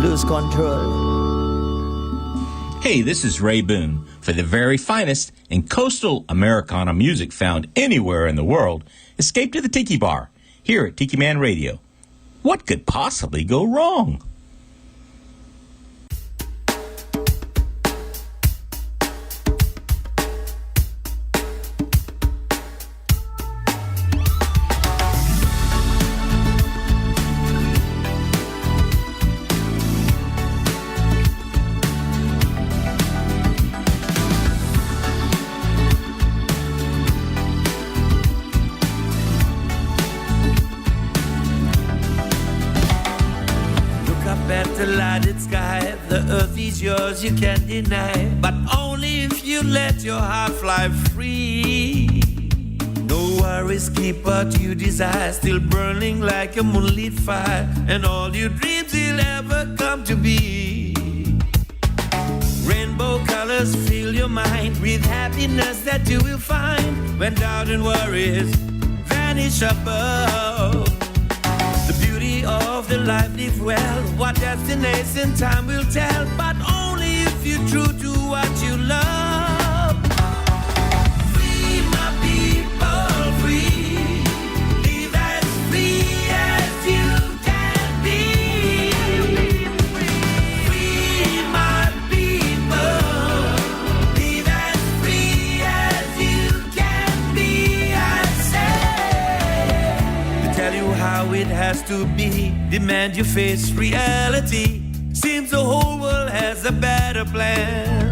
lose control. Hey, this is Ray Boone. For the very finest in coastal Americana music found anywhere in the world, escape to the Tiki Bar, here at Tiki Man Radio. What could possibly go wrong? Yours you can't deny, but only if you let your heart fly free. No worries, keep what you desire still burning like a moonlit fire, and all your dreams will ever come to be. Rainbow colors fill your mind with happiness that you will find when doubt and worries vanish above. The beauty of the life lived well, what destination time will tell, but only if you're true to what you love. Free, my people, free. Live as free as you can be. Free, my people. Live as free as you can be, I say. To tell you how it has to be, demand you face reality. Seems the whole world has a better plan.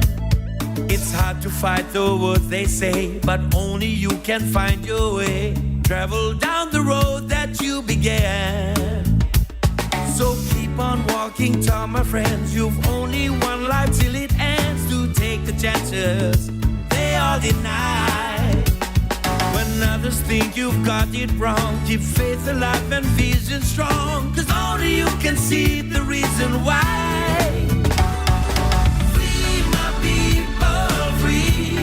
It's hard to fight the words they say, but only you can find your way. Travel down the road that you began. So keep on walking, tell my friends, you've only one life till it ends. To take the chances they all deny. When others think you've got it wrong, keep faith alive and vision strong, 'cause only you can see the reason why. Free, my people, free.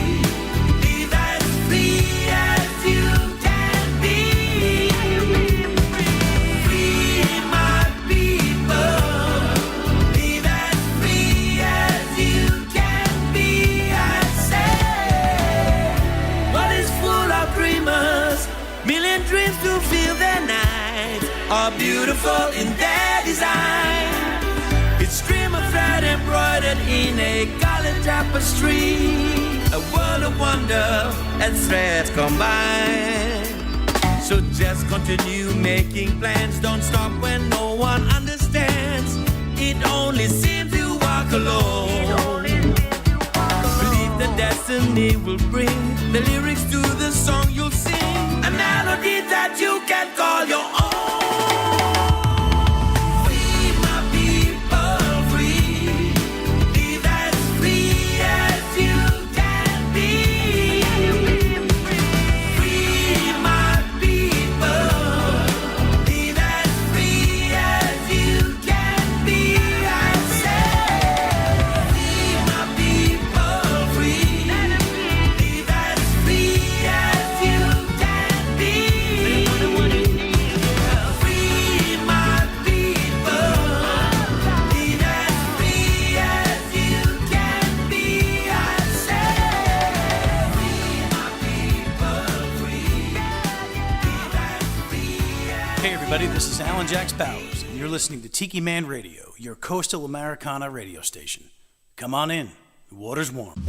Live as free as you can be. Free, my people. Live as free as you can be, I say. What is full of dreamers, million dreams to fill their nights, are beautiful in their design. It's dream of thread embroidered in a colored tapestry, a world of wonder and threads combined. So just continue making plans, don't stop when no one understands. It only seems you walk alone. Believe the destiny will bring the lyrics to the song you'll sing, a melody that you can call your own. Free, my people, free. Live as free as you can be. Free, my people. Live as free as you can be, I say. Free, my people, free. Live as free as you can be. Free, my people. Live as free as you can be, I say. Free, my people, free. Live as free as. Hey everybody, this is Alan Jax Bowers, and you're listening to Tiki Man Radio, your coastal Americana radio station. Come on in, the water's warm.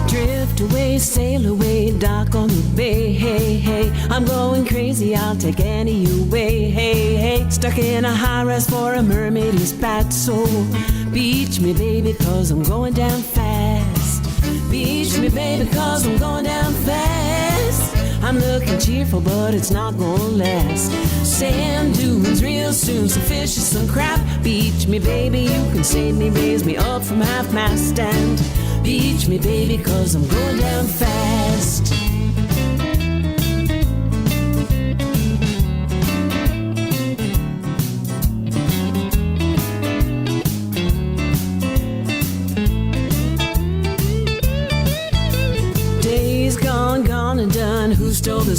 Drift away, sail away, dock on the bay, hey, hey. I'm going crazy, I'll take any way, hey, hey. Stuck in a high-rise for a mermaid who's bad, so beach me, baby, 'cause I'm going down fast. Beach me, baby, 'cause I'm going down fast. I'm looking cheerful, but it's not gonna last. Sand dunes real soon, some fishes, some crap. Beach me, baby, you can save me, raise me up from half-mast. And beach me, baby, 'cause I'm going down fast.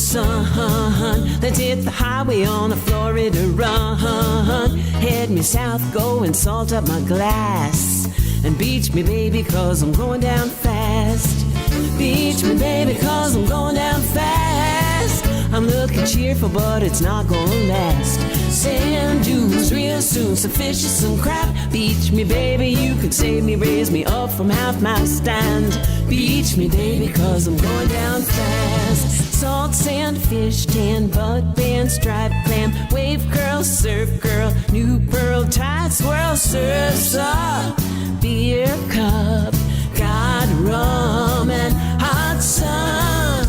sun. Let's hit the highway on a Florida run. Head me south, go and salt up my glass. And beach me, baby, 'cause I'm going down fast. Beach me, baby, 'cause I'm going down fast. I'm looking cheerful, but it's not gonna last. Sand dunes real soon, some fish and some crab. Beach me, baby, you can save me, raise me up from half my stand. Beach me, baby, 'cause I'm going down fast. Salt, sand, fish, tan, bud, band, striped clam, wave girl, surf girl, new pearl, tide swirl, surfs up, beer cup, got rum and hot sun.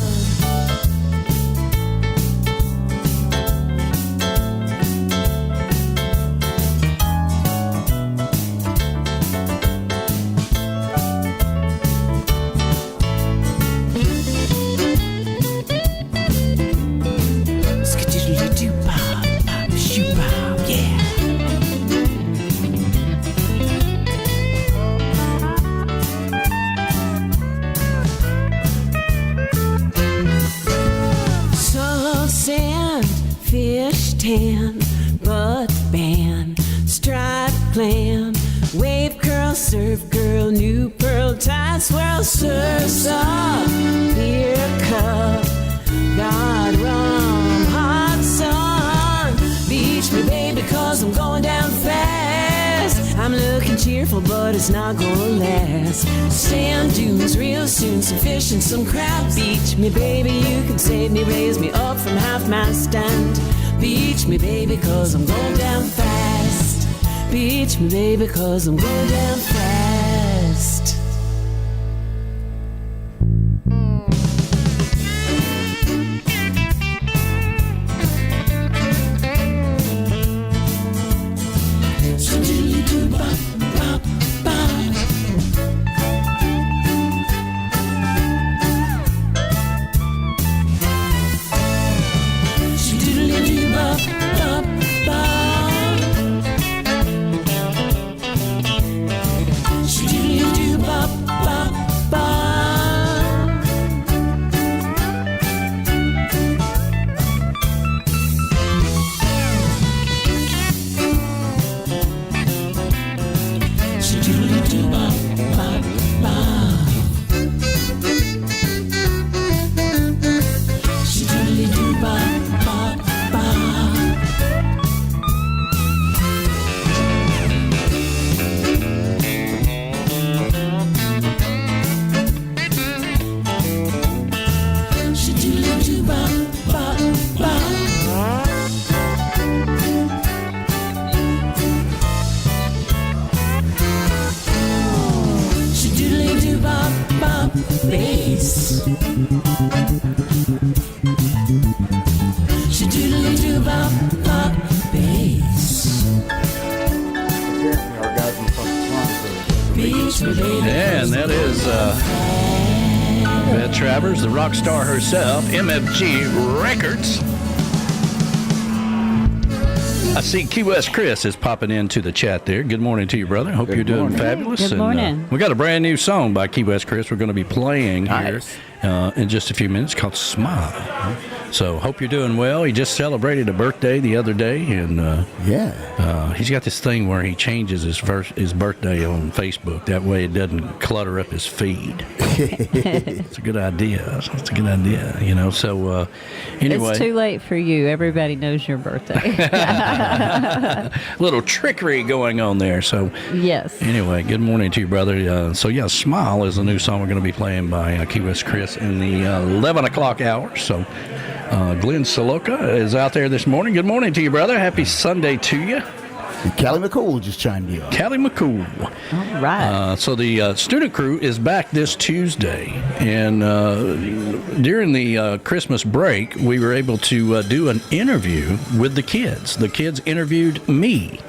Fish tan, butt band, striped clam, wave curl, surf girl, new pearl, tide swirl, surfs up, beer cup, got rum, hot sun. Beach me, baby, 'cause I'm going down fast. I'm looking cheerful, but it's not gonna last. Sand dunes real soon, some fish and some crab. Beach me, baby, you can save me, raise me up from half my stand. Beach me, baby, 'cause I'm going down fast. Beach me, baby, 'cause I'm going down fast. And that is Beth Travers, the rock star herself, MFG Records. I see Key West Chris is popping into the chat there. Good morning to you, brother. Hope you're doing fabulous. Good morning. And, we got a brand new song by Key West Chris we're going to be playing here in just a few minutes called Smile. So hope you're doing well. He just celebrated a birthday the other day, and he's got this thing where he changes his birthday on Facebook. That way it doesn't clutter up his feed. It's a good idea. It's a good idea, you know. So anyway, it's too late for you. Everybody knows your birthday. Little trickery going on there. So yes. Anyway, good morning to you, brother. Smile is the new song we're going to be playing by Key West Chris in the 11 o'clock hour. So. Glenn Saloka is out there this morning. Good morning to you, brother. Happy Sunday to you. And Callie McCool just chimed in. Callie McCool. All right. So the student crew is back this Tuesday. And during the Christmas break, we were able to do an interview with the kids. The kids interviewed me.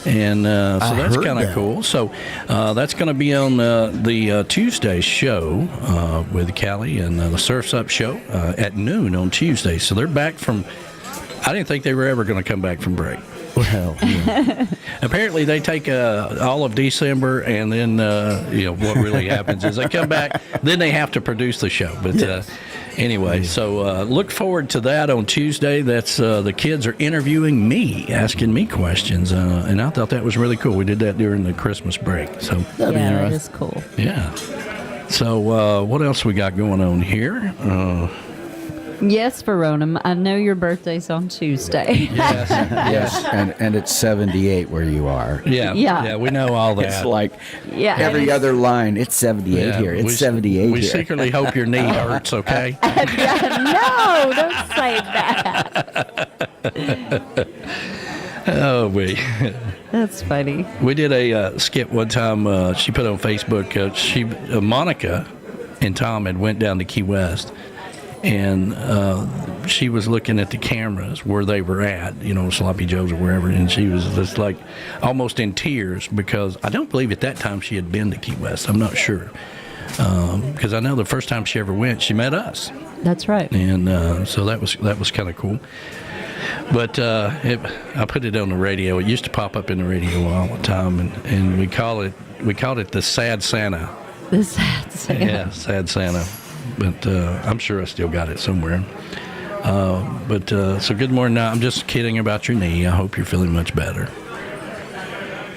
And so that's kind of cool. So that's going to be on the Tuesday show with Callie and the Surf's Up show at noon on Tuesday. So they're back from, I didn't think they were ever going to come back from break. Well, yeah. Apparently, they take all of December, and then what really happens is they come back. Then they have to produce the show. But anyway, so look forward to that on Tuesday. That's the kids are interviewing me, asking me questions, and I thought that was really cool. We did that during the Christmas break. So that is cool. Yeah. So what else we got going on here? Yes, Verona, I know your birthday's on Tuesday. Yes, and it's 78 where you are. Yeah, we know all that. It's like every other line. It's 78 here. It's 78 we here. secretly hope your knee hurts, okay? No, don't say that. Oh, wait. That's funny. We did a skit one time. She put on Facebook. Monica and Tom had went down to Key West, and she was looking at the cameras where they were at, Sloppy Joe's or wherever, and she was just like almost in tears because I don't believe at that time she had been to Key West. I'm not sure because I know the first time she ever went, she met us. That's right. And so that was kind of cool. But I put it on the radio. It used to pop up in the radio all the time, and we called it the Sad Santa. The Sad Santa. Yeah, Sad Santa. But I'm sure I still got it somewhere. So good morning. I'm just kidding about your knee. I hope you're feeling much better.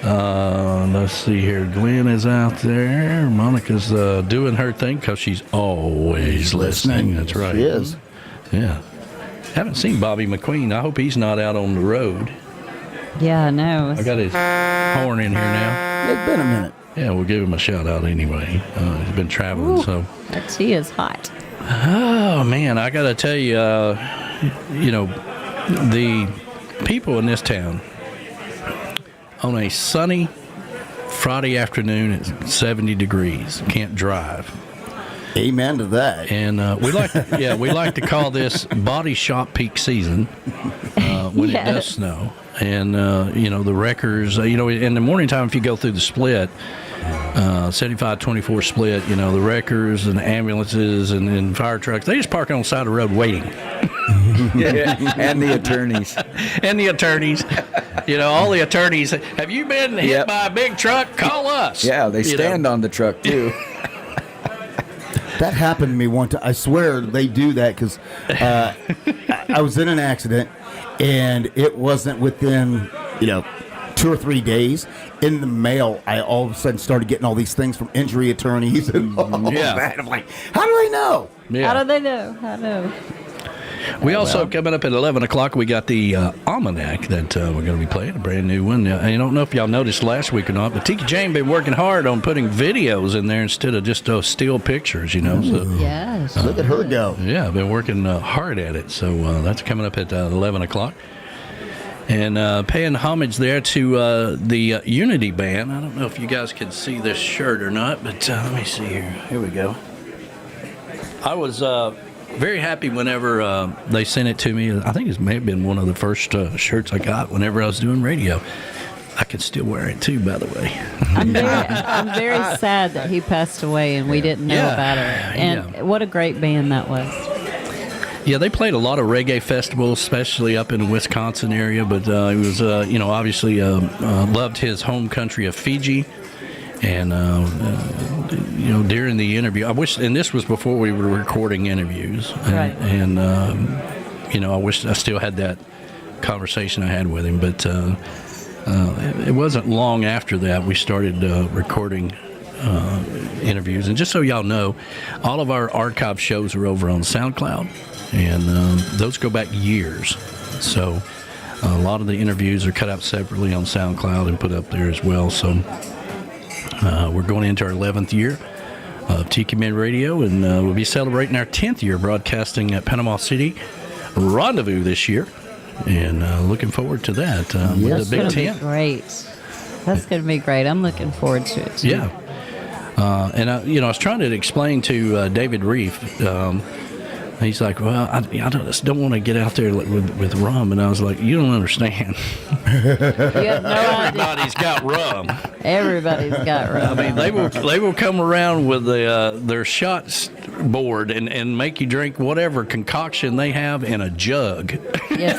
Let's see here. Glenn is out there. Monica's doing her thing because she's always listening. That's right. She is. Yeah. Haven't seen Bobby McQueen. I hope he's not out on the road. Yeah, I know. I got his horn in here now. It's been a minute. Yeah, we'll give him a shout out anyway. He's been traveling, so. That tea is hot. Oh man, I got to tell you, the people in this town on a sunny Friday afternoon at 70 degrees can't drive. Amen to that. And we like to call this body shop peak season when it does snow. And the wreckers, in the morning time, if you go through the split, 75-24 split, the wreckers and the ambulances and fire trucks, they just park on the side of the road waiting. And the attorneys. And the attorneys. All the attorneys. Have you been hit by a big truck? Call us. Yeah, they stand on the truck, too. That happened to me one time. I swear they do that because I was in an accident, and it wasn't within, 2 or 3 days. In the mail, I all of a sudden started getting all these things from injury attorneys and all that. I'm like, how do they know? Yeah. How do they know? I know. We also, coming up at 11 o'clock, we got the Almanac that we're going to be playing, a brand new one. I don't know if y'all noticed last week or not, but Tiki Jane been working hard on putting videos in there instead of just still pictures, So, yes. Look at her go. Yeah, I've been working hard at it. So that's coming up at 11 o'clock. And paying homage there to the Unity Band. I don't know if you guys can see this shirt or not, but let me see here. Here we go. I was very happy whenever they sent it to me. I think it may have been one of the first shirts I got whenever I was doing radio. I could still wear it too, by the way. I'm very sad that he passed away and we didn't know about it. And what a great band that was. Yeah, they played a lot of reggae festivals, especially up in the Wisconsin area. But he was, obviously loved his home country of Fiji. And, during the interview, and this was before we were recording interviews. Right. And I wish I still had that conversation I had with him. But it wasn't long after that we started recording interviews. And just so y'all know, all of our archive shows are over on SoundCloud. And those go back years. So a lot of the interviews are cut out separately on SoundCloud and put up there as well. So we're going into our 11th year of Tiki Man Radio, and we'll be celebrating our 10th year broadcasting at Panama City Rendezvous this year. And looking forward to that. That's the Big going to Ten. be great. That's going to be great. I'm looking forward to it, too. Yeah. And I was trying to explain to David Reef He's like, well, I just don't want to get out there with rum. And I was like, you don't understand. You have no Everybody's got rum. Everybody's got rum. I mean, they will come around with their shots board and make you drink whatever concoction they have in a jug. Yes,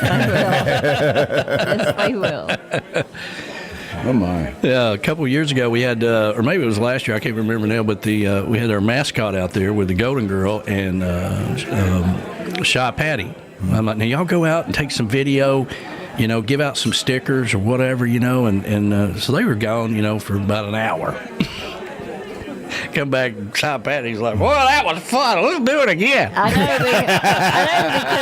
they will. Yes, they will. Oh my! Yeah, a couple of years ago we had, or maybe it was last year, I can't remember now. But we had our mascot out there with the Golden Girl and Shy Patty. I'm like, now y'all go out and take some video, give out some stickers or whatever, and so they were gone, for about an hour. Come back, Shy Patty's like, well, that was fun. Let's do it again. I know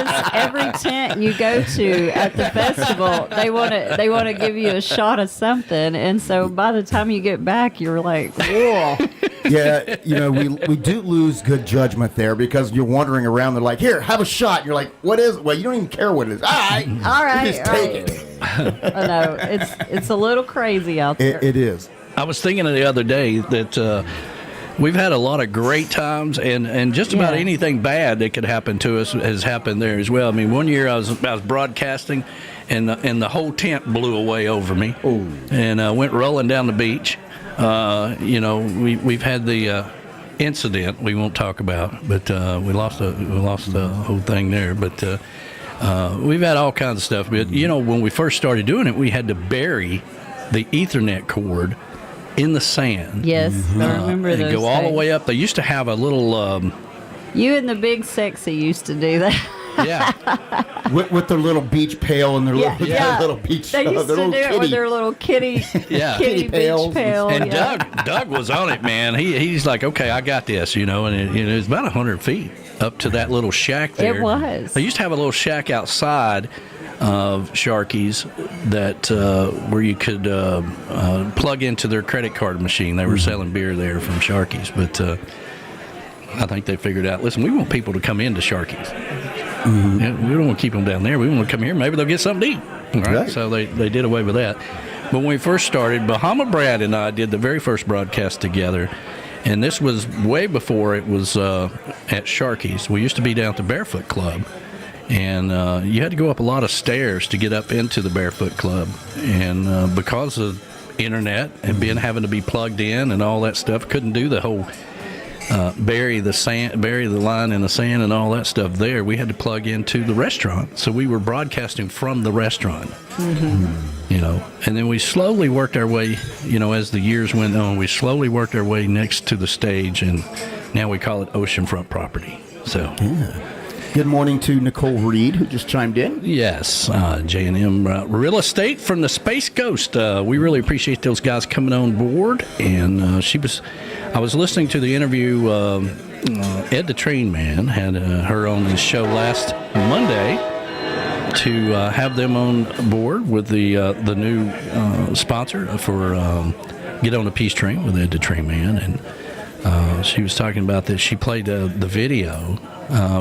because every tent you go to at the festival, they want to give you a shot of something, and so by the time you get back, you're like, whoa. Yeah, we do lose good judgment there because you're wandering around. They're like, here, have a shot. And you're like, what is it? Well, you don't even care what it is. All right. Just take it. I know it's a little crazy out there. It is. I was thinking the other day that we've had a lot of great times, and just about anything bad that could happen to us has happened there as well. I mean, one year I was broadcasting, and the whole tent blew away over me. Ooh. And went rolling down the beach. We've had the incident we won't talk about, but we lost the whole thing there. But we've had all kinds of stuff. But when we first started doing it, we had to bury the Ethernet cord in the sand. Yes, I remember those. And go all the way up. They used to have a little. You and the Big Sexy used to do that. Yeah. with their little beach pail and their little beach. They used to do it with their little kitty kitty pails. Beach pail. And Doug was on it, man. He's like, okay, I got this, and it was about 100 feet up to that little shack there. It was. They used to have a little shack outside of Sharky's that where you could plug into their credit card machine. They were selling beer there from Sharky's, but I think they figured out, listen, we want people to come into Sharky's. Mm-hmm. We don't want to keep them down there. We want to come here. Maybe they'll get something to eat. Right? So they did away with that. But when we first started, Bahama Brad and I did the very first broadcast together. And this was way before it was at Sharky's. We used to be down at the Barefoot Club. And you had to go up a lot of stairs to get up into the Barefoot Club. And because of internet and having to be plugged in and all that stuff, couldn't do the whole bury the line in the sand and all that stuff there. We had to plug into the restaurant. So we were broadcasting from the restaurant. Mm-hmm. And then we slowly worked our way, as the years went on, we slowly worked our way next to the stage, and now we call it oceanfront property. So, yeah. Good morning to Nicole Reed, who just chimed in. Yes, J&M Real Estate from the Space Coast. We really appreciate those guys coming on board. And I was listening to the interview. Ed the Train Man had her on his show last Monday to have them on board with the new sponsor for Get on the Peace Train with Ed the Train Man. And she was talking about that. She played the video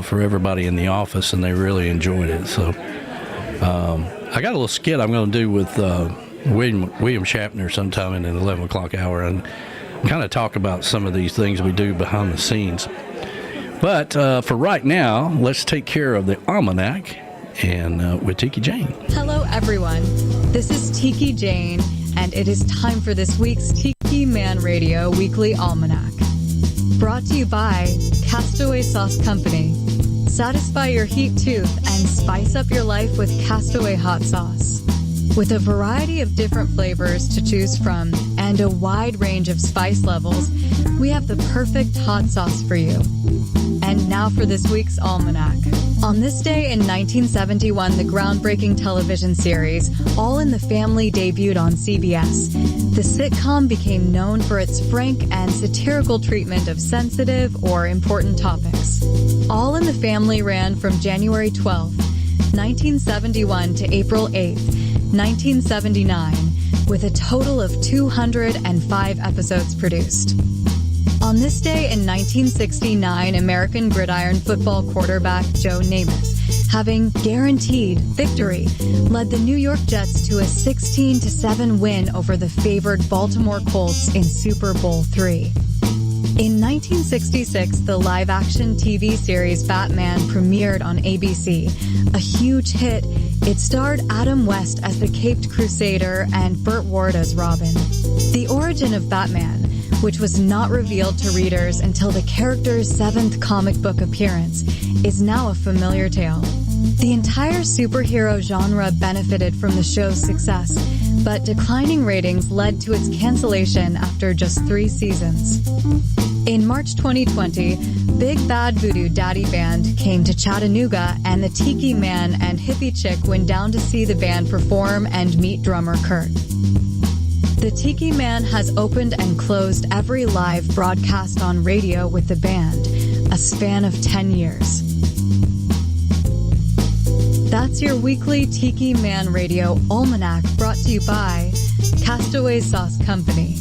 for everybody in the office, and they really enjoyed it. So I got a little skit I'm going to do with William Shatner sometime in the 11 o'clock hour and kind of talk about some of these things we do behind the scenes. But for right now, let's take care of the Almanac and with Tiki Jane. Hello, everyone. This is Tiki Jane, and it is time for this week's Tiki Man Radio Weekly Almanac. Brought to you by Castaway Sauce Company. Satisfy your heat tooth and spice up your life with Castaway Hot Sauce. With a variety of different flavors to choose from and a wide range of spice levels, we have the perfect hot sauce for you. And now for this week's Almanac. On this day in 1971, the groundbreaking television series All in the Family debuted on CBS. The sitcom became known for its frank and satirical treatment of sensitive or important topics. All in the Family ran from January 12, 1971 to April 8, 1979, with a total of 205 episodes produced. On this day in 1969, American gridiron football quarterback Joe Namath, having guaranteed victory, led the New York Jets to a 16-7 win over the favored Baltimore Colts in Super Bowl III. In 1966, the live-action TV series Batman premiered on ABC. A huge hit, it starred Adam West as the Caped Crusader and Burt Ward as Robin. The origin of Batman, which was not revealed to readers until the character's 7th comic book appearance, is now a familiar tale. The entire superhero genre benefited from the show's success, but declining ratings led to its cancellation after just 3 seasons. In March 2020, Big Bad Voodoo Daddy Band came to Chattanooga, and the Tiki Man and Hippie Chick went down to see the band perform and meet drummer Kurt. The Tiki Man has opened and closed every live broadcast on radio with the band, a span of 10 years. That's your weekly Tiki Man Radio Almanac, brought to you by Castaway Sauce Company.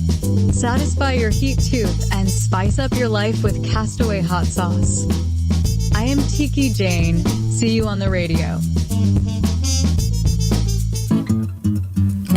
Satisfy your heat tooth and spice up your life with Castaway hot sauce. I am Tiki Jane. See you on the radio.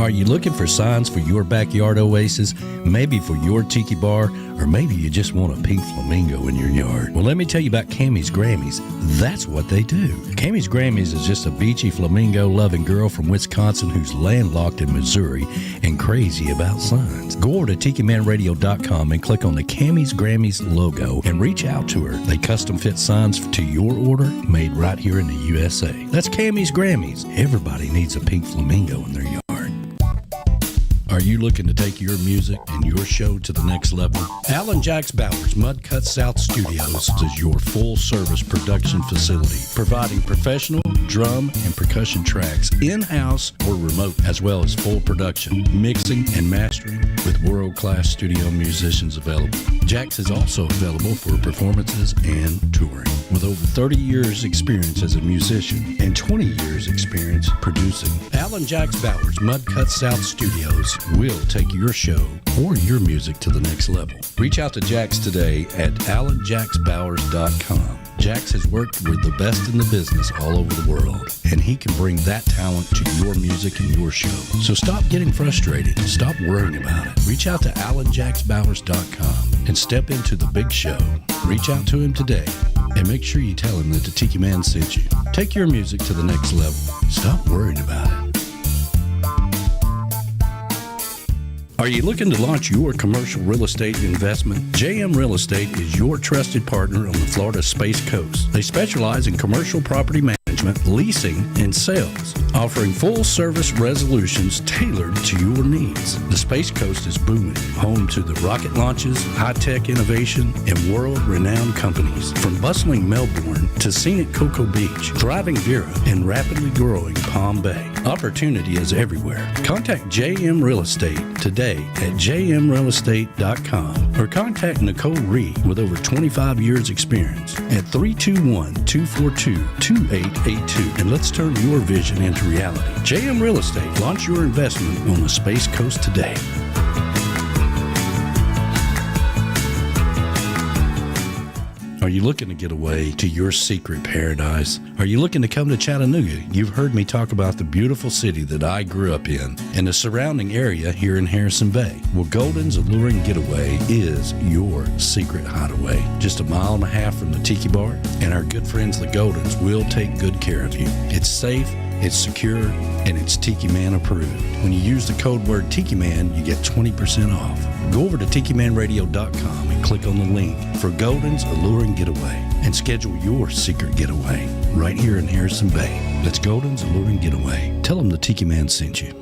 Are you looking for signs for your backyard oasis? Maybe for your tiki bar, or maybe you just want a pink flamingo in your yard. Well, let me tell you about Camys Grammys. That's what they do. Camys Grammys is just a beachy flamingo-loving girl from Wisconsin who's landlocked in Missouri and crazy about signs. Go over to TikiManRadio.com and click on the Camys Grammys logo and reach out to her. They custom fit signs to your order, made right here in the USA. That's Camys Grammys. Everybody needs a pink flamingo in their yard. Are you looking to take your music and your show to the next level? Jax Bowers, Mudcut South Studios is your full-service production facility, providing professional drum and percussion tracks in-house or remote, as well as full production, mixing and mastering with world-class studio musicians available. Jax is also available for performances and touring. With over 30 years experience as a musician and 20 years experience producing, Jax Bowers, Mudcut South Studios will take your show or your music to the next level. Reach out to Jax today at alanjaxbowers.com. Jax has worked with the best in the business all over the world, and he can bring that talent to your music and your show. So stop getting frustrated. Stop worrying about it. Reach out to alanjaxbowers.com and step into the big show. Reach out to him today and make sure you tell him that the Tiki Man sent you. Take your music to the next level. Stop worrying about it. Are you looking to launch your commercial real estate investment? JM Real Estate is your trusted partner on the Florida Space Coast. They specialize in commercial property management, leasing, and sales, offering full-service resolutions tailored to your needs. The Space Coast is booming, home to the rocket launches, high-tech innovation, and world-renowned companies. From bustling Melbourne to scenic Cocoa Beach, thriving Vera, and rapidly growing Palm Bay. Opportunity is everywhere. Contact JM Real Estate today at jmrealestate.com or contact Nicole Reed with over 25 years experience at 321-242-2882, and let's turn your vision into reality. JM Real Estate. Launch your investment on the Space Coast today. Are you looking to get away to your secret paradise? Are you looking to come to Chattanooga? You've heard me talk about the beautiful city that I grew up in and the surrounding area here in Harrison Bay. Well, Golden's A-lure-ing Getaway is your secret hideaway. Just a mile and a half from the Tiki Bar, and our good friends the Goldens will take good care of you. It's safe, it's secure, and it's Tiki Man approved. When you use the code word Tiki Man, you get 20% off. Go over to TikiManRadio.com and click on the link for Golden's A-lure-ing Getaway and schedule your secret getaway right here in Harrison Bay. That's Golden's A-lure-ing Getaway. Tell them the Tiki Man sent you.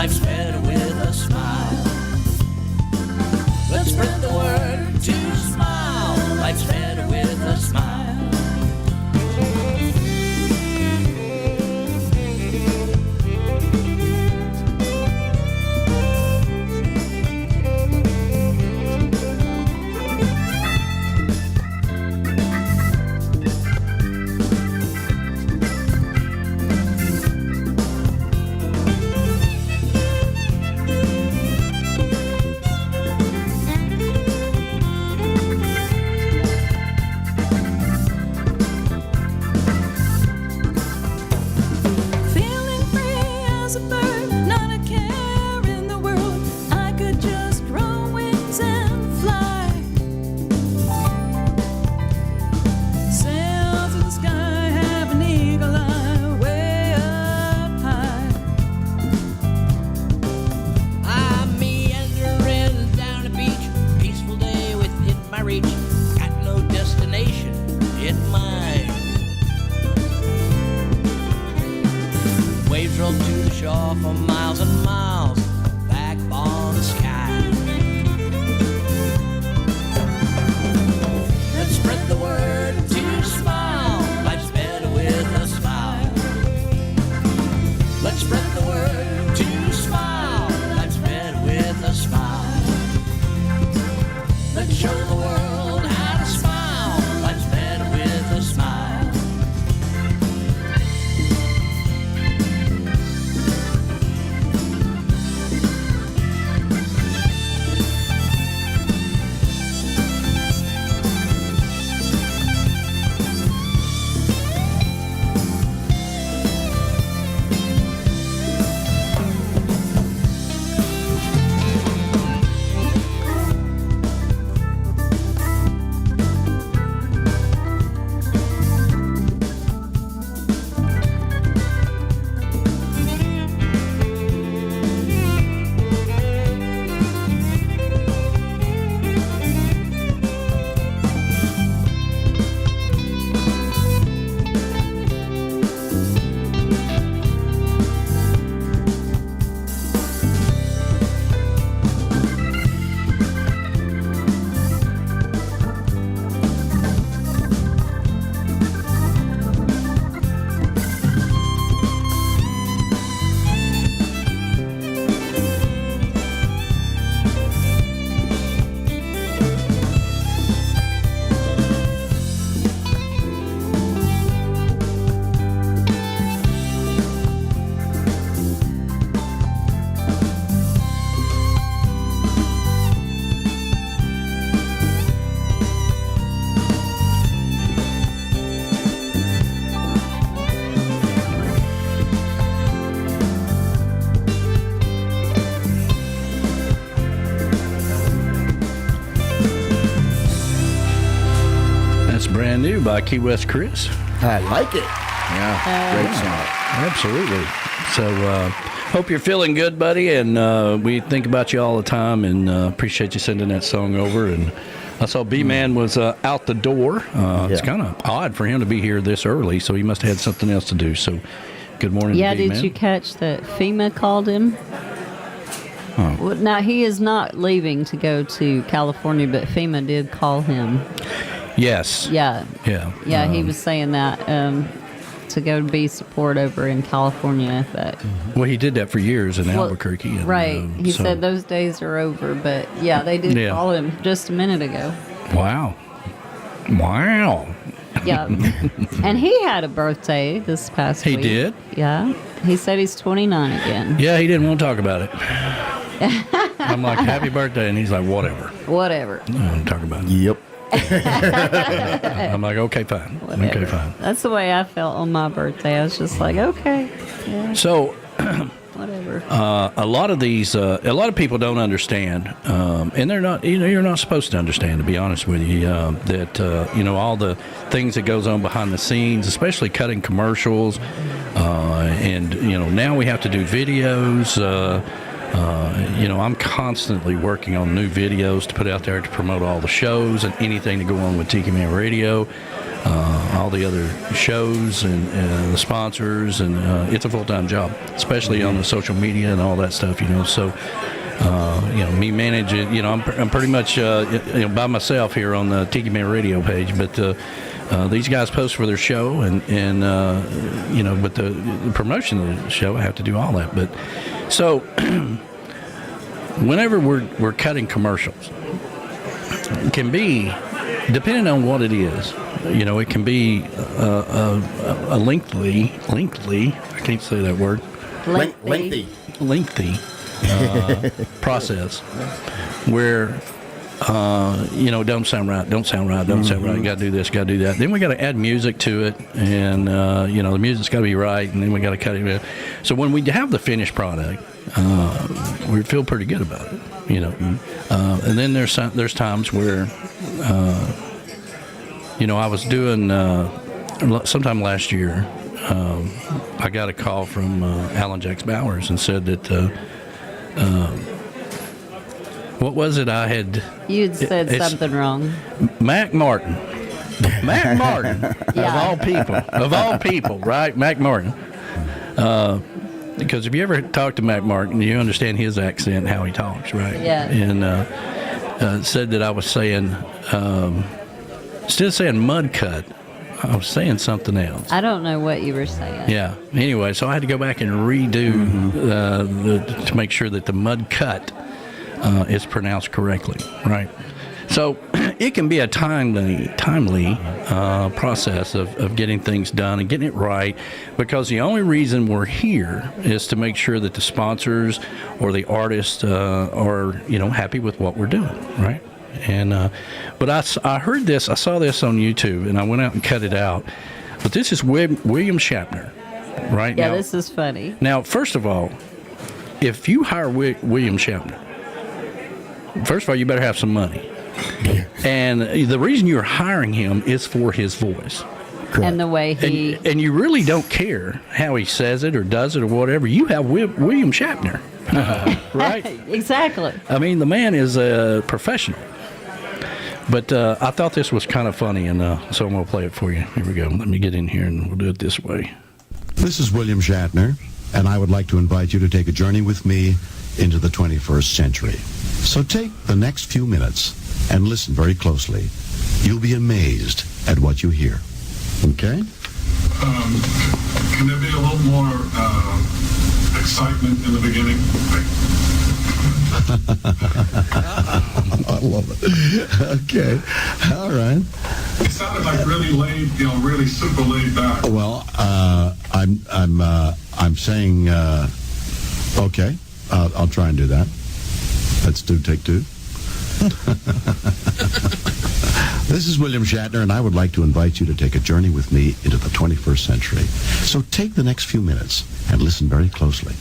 Life's better with a smile. Let's spread the word to smile. Life's better with a smile. Brand new by Key West Chris. I like it. Yeah, great song. Absolutely. So, hope you're feeling good, buddy, and we think about you all the time, and appreciate you sending that song over. And I saw B-Man was out the door. It's kind of odd for him to be here this early, so he must have had something else to do. So, good morning, yeah, B-Man. did you catch that FEMA called him? Oh. Well, now, he is not leaving to go to California, but FEMA did call him. Yes. Yeah. Yeah. He was saying that to go be support over in California. But well, he did that for years in Albuquerque. And, right. He said those days are over. But, yeah, they did call him just a minute ago. Wow. Yeah. And he had a birthday this past week. He did? Yeah. He said he's 29 again. Yeah, he didn't want to talk about it. I'm like, happy birthday. And he's like, whatever. I don't want to talk about it. Yep. I'm like, okay, fine. Whatever. Okay, fine. That's the way I felt on my birthday. I was just like, okay. Yeah. So, whatever. A lot of these, a lot of people don't understand, and they're not. You're not supposed to understand, to be honest with you. That all the things that goes on behind the scenes, especially cutting commercials, and now we have to do videos. I'm constantly working on new videos to put out there to promote all the shows and anything to go on with Tiki Man Radio, all the other shows and the sponsors, and it's a full-time job, especially on the social media and all that stuff. So me managing. I'm pretty much by myself here on the Tiki Man Radio page, but these guys post for their show, and but the promotion of the show, I have to do all that. But so whenever we're cutting commercials, it can be, depending on what it is, it can be a lengthy. I can't say that word. Lengthy. Process where don't sound right, you gotta do this, gotta do that. Then we gotta add music to it, and the music's gotta be right, and then we gotta cut it. So when we have the finished product, we feel pretty good about it, and then there's times where I was doing sometime last year, I got a call from Jax Bowers and said that what was it I had? You'd said something wrong. Mac Martin, yeah. of all people, right? Mac Martin. Because if you ever talk to Mac Martin, you understand his accent, how he talks, right? Yeah. And said that I was saying, instead of saying mud cut, I was saying something else. I don't know what you were saying. Yeah. Anyway, so I had to go back and redo to make sure that the mud cut is pronounced correctly, right? So it can be a timely process of getting things done and getting it right, because the only reason we're here is to make sure that the sponsors or the artists are happy with what we're doing, right? And but I heard this, I saw this on YouTube, and I went out and cut it out. But this is William Shatner, right? Yeah, now, this is funny. Now, first of all, if you hire William Shatner, first of all, you better have some money. And the reason you're hiring him is for his voice. Correct. And the way he... And you really don't care how he says it or does it or whatever. You have William Shatner, right? Exactly. I mean, the man is a professional. But I thought this was kind of funny, and so I'm going to play it for you. Here we go. Let me get in here, and we'll do it this way. This is William Shatner, and I would like to invite you to take a journey with me into the 21st century. So take the next few minutes and listen very closely. You'll be amazed at what you hear. Okay? Can there be a little more excitement in the beginning? I love it. Okay. All right. It sounded like really laid, really super laid back. Well, I'm saying, okay, I'll try and do that. Let's take two. This is William Shatner, and I would like to invite you to take a journey with me into the 21st century. So take the next few minutes and listen very closely.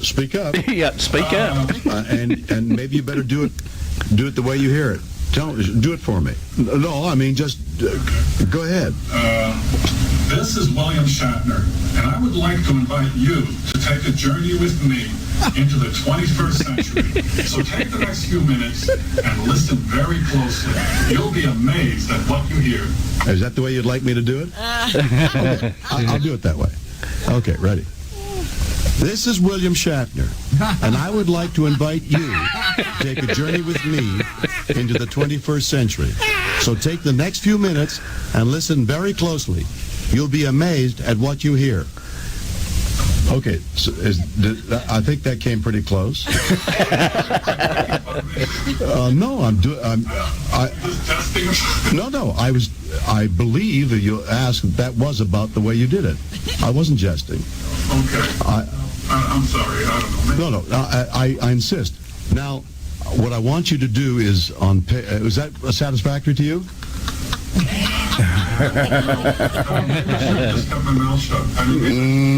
Speak up. Yeah, speak up. And maybe you better do it the way you hear it. Do it for me. No, I mean, just go ahead. This is William Shatner, and I would like to invite you to take a journey with me into the 21st century. So take the next few minutes and listen very closely. You'll be amazed at what you hear. Is that the way you'd like me to do it? Okay. I'll do it that way. Okay, ready. This is William Shatner, and I would like to invite you to take a journey with me into the 21st century. So take the next few minutes and listen very closely. You'll be amazed at what you hear. Okay, so I think that came pretty close. I believe that you asked that was about the way you did it. I wasn't jesting. Okay. I'm sorry. I don't know. No. I insist. Now, what I want you to do is is that satisfactory to you?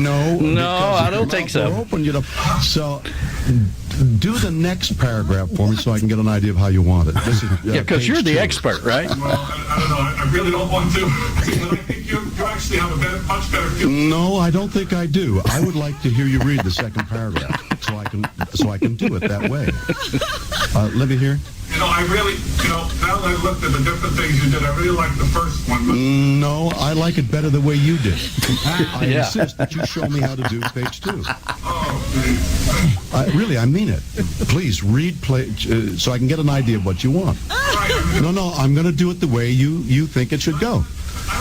No, I don't think so. So Do the next paragraph for me so I can get an idea of how you want it. This is, because you're the expert, right? Well, I don't know. I really don't want to. I think you actually have a much better feel. No, I don't think I do. I would like to hear you read the second paragraph so I can do it that way. Let me hear. I really, now that I looked at the different things you did, I really like the first one. But no, I like it better the way you did. I insist that you show me how to do page 2. Oh, please. Really, I mean it. Please read so I can get an idea of what you want. No, I'm going to do it the way you think it should go.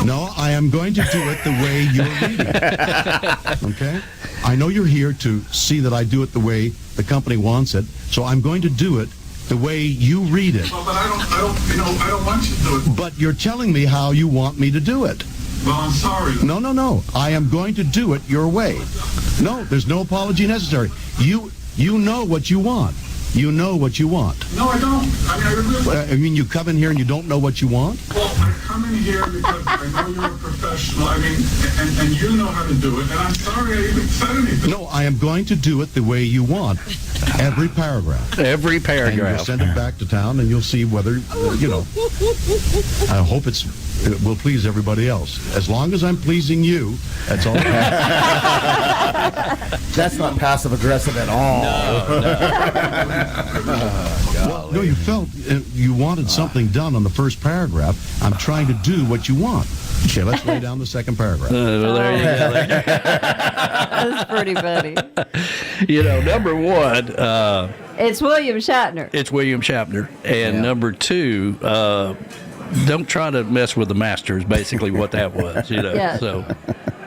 No, I am going to do it the way you're reading. Okay? I know you're here to see that I do it the way the company wants it, so I'm going to do it the way you read it. Well, but I don't want you to do it. But you're telling me how you want me to do it. Well, I'm sorry. No. I am going to do it your way. No, there's no apology necessary. You know what you want. You know what you want. No, I don't. I mean, you come in here and you don't know what you want? Well, I come in here because I know you're a professional. I mean, and you know how to do it. And I'm sorry I even said anything. No, I am going to do it the way you want. Every paragraph. Every paragraph. And you'll send it back to town, and you'll see whether, I hope it will please everybody else. As long as I'm pleasing you, that's all. That's not passive-aggressive at all. Well, no, you felt you wanted something done on the first paragraph. I'm trying to do what you want. Okay, let's lay down the second paragraph. Well, there you go. That's pretty funny. Number one. It's William Shatner. It's William Shatner. And number 2, don't try to mess with the master is basically what that was, Yeah. So.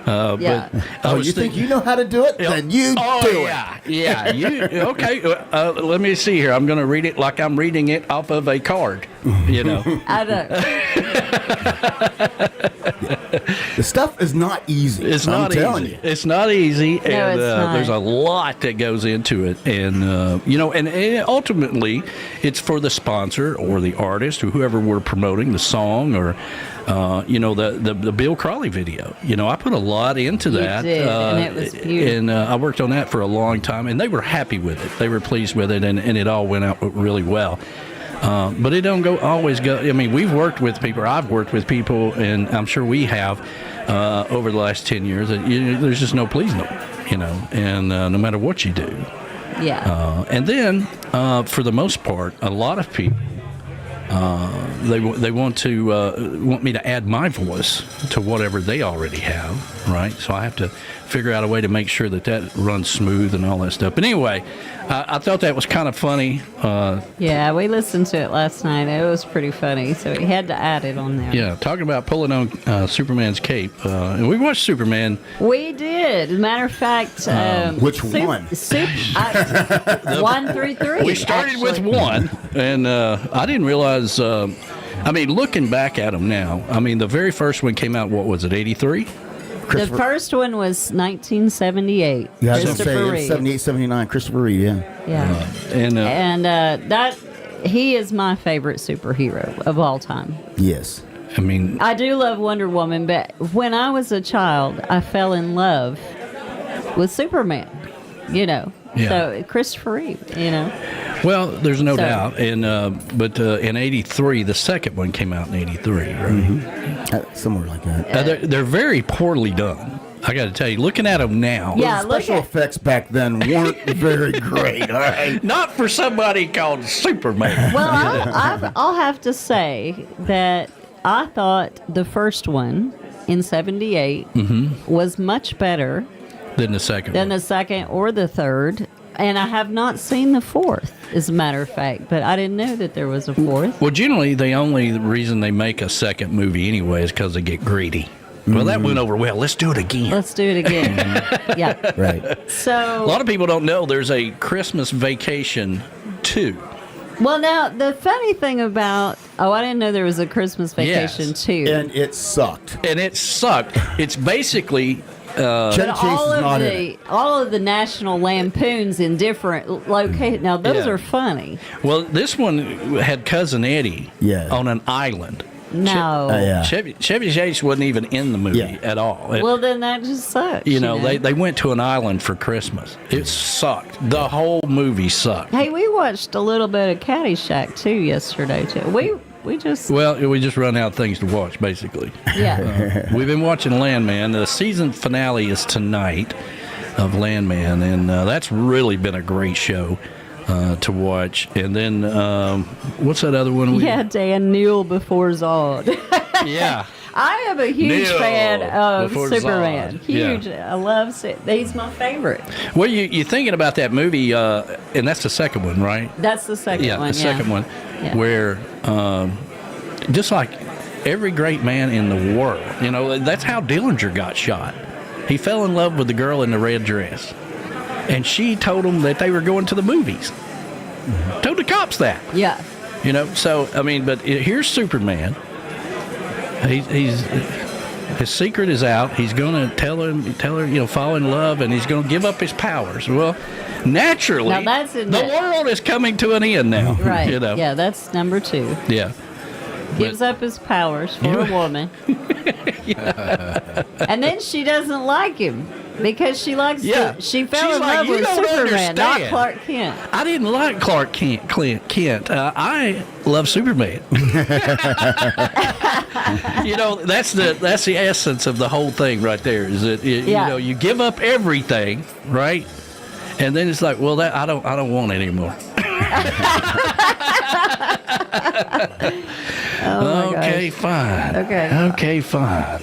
But you think you know how to do it? Then you do it. Yeah. Okay. Let me see here. I'm going to read it like I'm reading it off of a card. I know. The stuff is not easy. It's not easy. It's not easy, and it's not. There's a lot that goes into it, and and ultimately, it's for the sponsor or the artist or whoever we're promoting the song or. The Bill Crawley video. I put a lot into that. You did, and it was beautiful. And I worked on that for a long time, and they were happy with it. They were pleased with it, and it all went out really well. But it don't always go. I mean, we've worked with people. I've worked with people, and I'm sure we have over the last 10 years. There's just no pleasing them, and no matter what you do. Yeah. And then, for the most part, a lot of people. They want me to add my voice to whatever they already have, right? So I have to figure out a way to make sure that runs smooth and all that stuff. But anyway, I thought that was kind of funny. Yeah, we listened to it last night. It was pretty funny, so we had to add it on there. Yeah, talking about pulling on Superman's cape. And we watched Superman. We did. As a matter of fact, which one? 1 through 3. We started with 1, and I didn't realize. Looking back at them now, the very first one came out. What was it? 83. The first one was 1978. Yeah, I was going to Christopher say Reeve. 78, 79. Christopher Reeve, Yeah. And that he is my favorite superhero of all time. Yes. I do love Wonder Woman, but when I was a child, I fell in love with Superman. Yeah. So Christopher Reeve. Well, there's no doubt, and but in '83, the second one came out in '83, right? Mm-hmm. Somewhere like that. They're very poorly done. I got to tell you, looking at them now, special effects back then weren't very great. All right, not for somebody called Superman. Well, I'll have to say that I thought the first one in '78 was much better than the second or the third. And I have not seen the fourth, as a matter of fact, but I didn't know that there was a fourth. Well, generally, the only reason they make a second movie anyway is because they get greedy. Well, that went over well. Let's do it again. Yeah. Right. So a lot of people don't know there's a Christmas Vacation 2. Well, now, the funny thing about... I didn't know there was a Christmas Vacation 2. And it sucked. It's basically... but all of the National Lampoons in different locations. Now, those are funny. Well, this one had Cousin Eddie on an island. No. Chevy Chase wasn't even in the movie at all. Well, then that just sucks. You know, they went to an island for Christmas. It sucked. The whole movie sucked. Hey, we watched a little bit of Caddyshack too yesterday too. We just run out of things to watch, basically. Yeah. We've been watching Landman. The season finale is tonight of Landman, and that's really been a great show to watch. And then what's that other one? Dan Neal before Zod. Yeah. I am a huge fan of Superman. Zod. Huge. I love it. He's my favorite. Well, you're thinking about that movie, and that's the second one, right? That's the second one. Yeah, the second one, where just like every great man in the world, you know, that's how Dillinger got shot. He fell in love with the girl in the red dress, and she told him that they were going to the movies. Told the cops that. Yeah. You know, so I mean, but here's Superman. He's his secret is out. He's going to tell her, you know, fall in love, and he's going to give up his powers. Well, naturally, now that's the world is coming to an end now. Right. You know? Yeah, that's number 2. Yeah. Gives up his powers for a woman. And then she doesn't like him because she likes she fell in love with Superman, not Clark Kent. I didn't like Clark Kent. I love Superman. You know, that's the essence of the whole thing right there. Is that you know, you give up everything, right? And then it's like, well, that I don't want it anymore. Okay, fine. Okay, fine.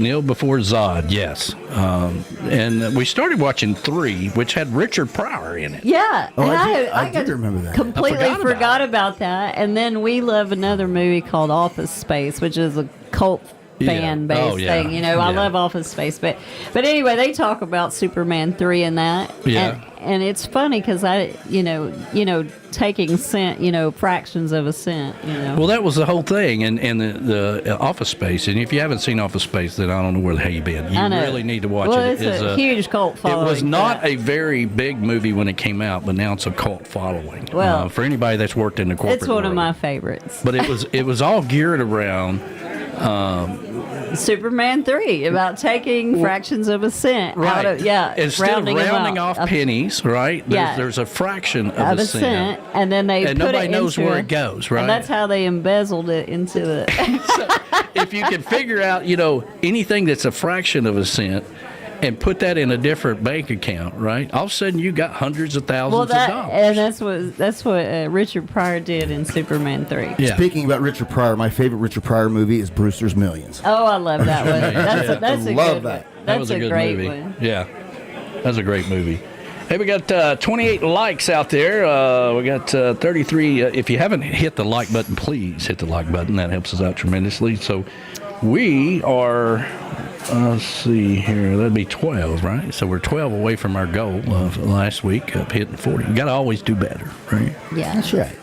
Neil before Zod, yes. And we started watching 3, which had Richard Pryor in it. Yeah. Oh, and I did remember that. Completely forgot about that. And then we love another movie called Office Space, which is a cult fan-based thing. You know, I love Office Space. But anyway, they talk about Superman 3 and that. Yeah. And it's funny because you know, taking cent, you know, fractions of a cent, you know. Well, that was the whole thing, and the Office Space. And if you haven't seen Office Space, then I don't know where the hell you've been. You really need to watch it. Well, it's a huge cult following. It was not a very big movie when it came out, but now it's a cult following. Well, for anybody that's worked in the corporate it's one world. of my favorites. But it was all geared around Superman 3, about taking fractions of a cent out of instead of rounding off pennies, right? There's a fraction of a cent, and then they and put nobody it knows into where it goes, right? And that's how they embezzled it into the. So if you can figure out, you know, anything that's a fraction of a cent, and put that in a different bank account, right? All of a sudden, you got hundreds of thousands of dollars. And that's what Richard Pryor did in Superman 3. Yeah. Speaking about Richard Pryor, my favorite Richard Pryor movie is Brewster's Millions. Oh, I love that one. That's a love good that. one. That That's was a good great movie. one. Yeah, that's a great movie. Hey, we got 28 likes out there. We got 33. If you haven't hit the like button, please hit the like button. That helps us out tremendously. So we are, let's see here, that'd be 12, right? So we're 12 away from our goal of last week of hitting 40. You got to always do better, right? Yeah. That's right.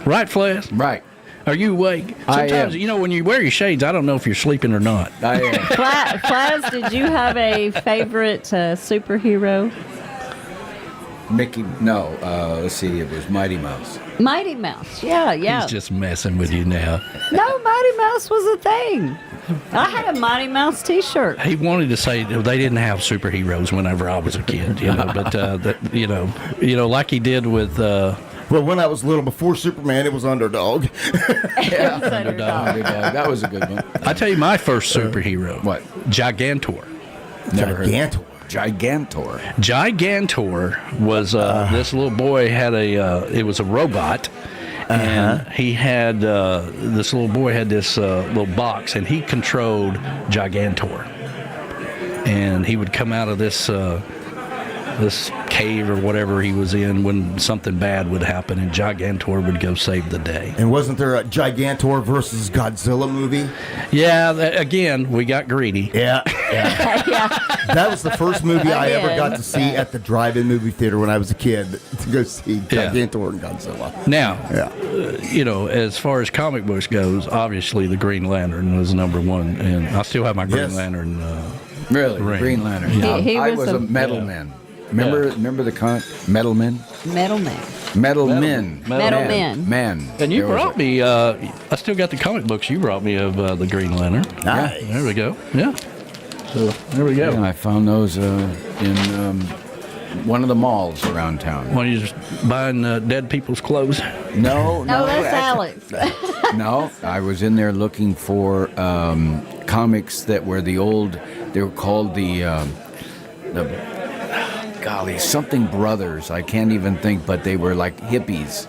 Right, Flash? Right. Are you awake? Sometimes, you know, when you wear your shades, I don't know if you're sleeping or not. I am. Flash, did you have a favorite superhero? Mickey, no. Let's see, it was Mighty Mouse. Mighty Mouse, yeah. He's just messing with you now. No, Mighty Mouse was a thing. I had a Mighty Mouse T-shirt. He wanted to say they didn't have superheroes whenever I was a kid, you know, but you know, like he did with. Well, when I was little, before Superman, it was Underdog. Yeah, Underdog. That was a good one. I tell you, my first superhero. What? Gigantor. Gigantor. Gigantor was this little boy had it was a robot, and he had this little boy had this little box, and he controlled Gigantor, and he would come out of this cave or whatever he was in when something bad would happen, and Gigantor would go save the day. And wasn't there a Gigantor versus Godzilla movie? Yeah, again, we got greedy. Yeah. That was the first movie I ever got to see at the drive-in movie theater when I was a kid, to go see Gigantor and Godzilla. Now, you know, as far as comic books goes, obviously the Green Lantern was number one, and I still have my Green Lantern Really? ring. Green Lantern. He I was was a metal man. Remember the Metal Men? Metal Man. Metal Men. Men. And you brought me, I still got the comic books you brought me of the Green Lantern. Nice. Yeah, there we go. Yeah. So there we go. Yeah, I found those in one of the malls around town. When you just buying dead people's clothes? No, that's Alex. No, I was in there looking for comics that were the old. They were called the golly, something brothers. I can't even think, but they were like hippies.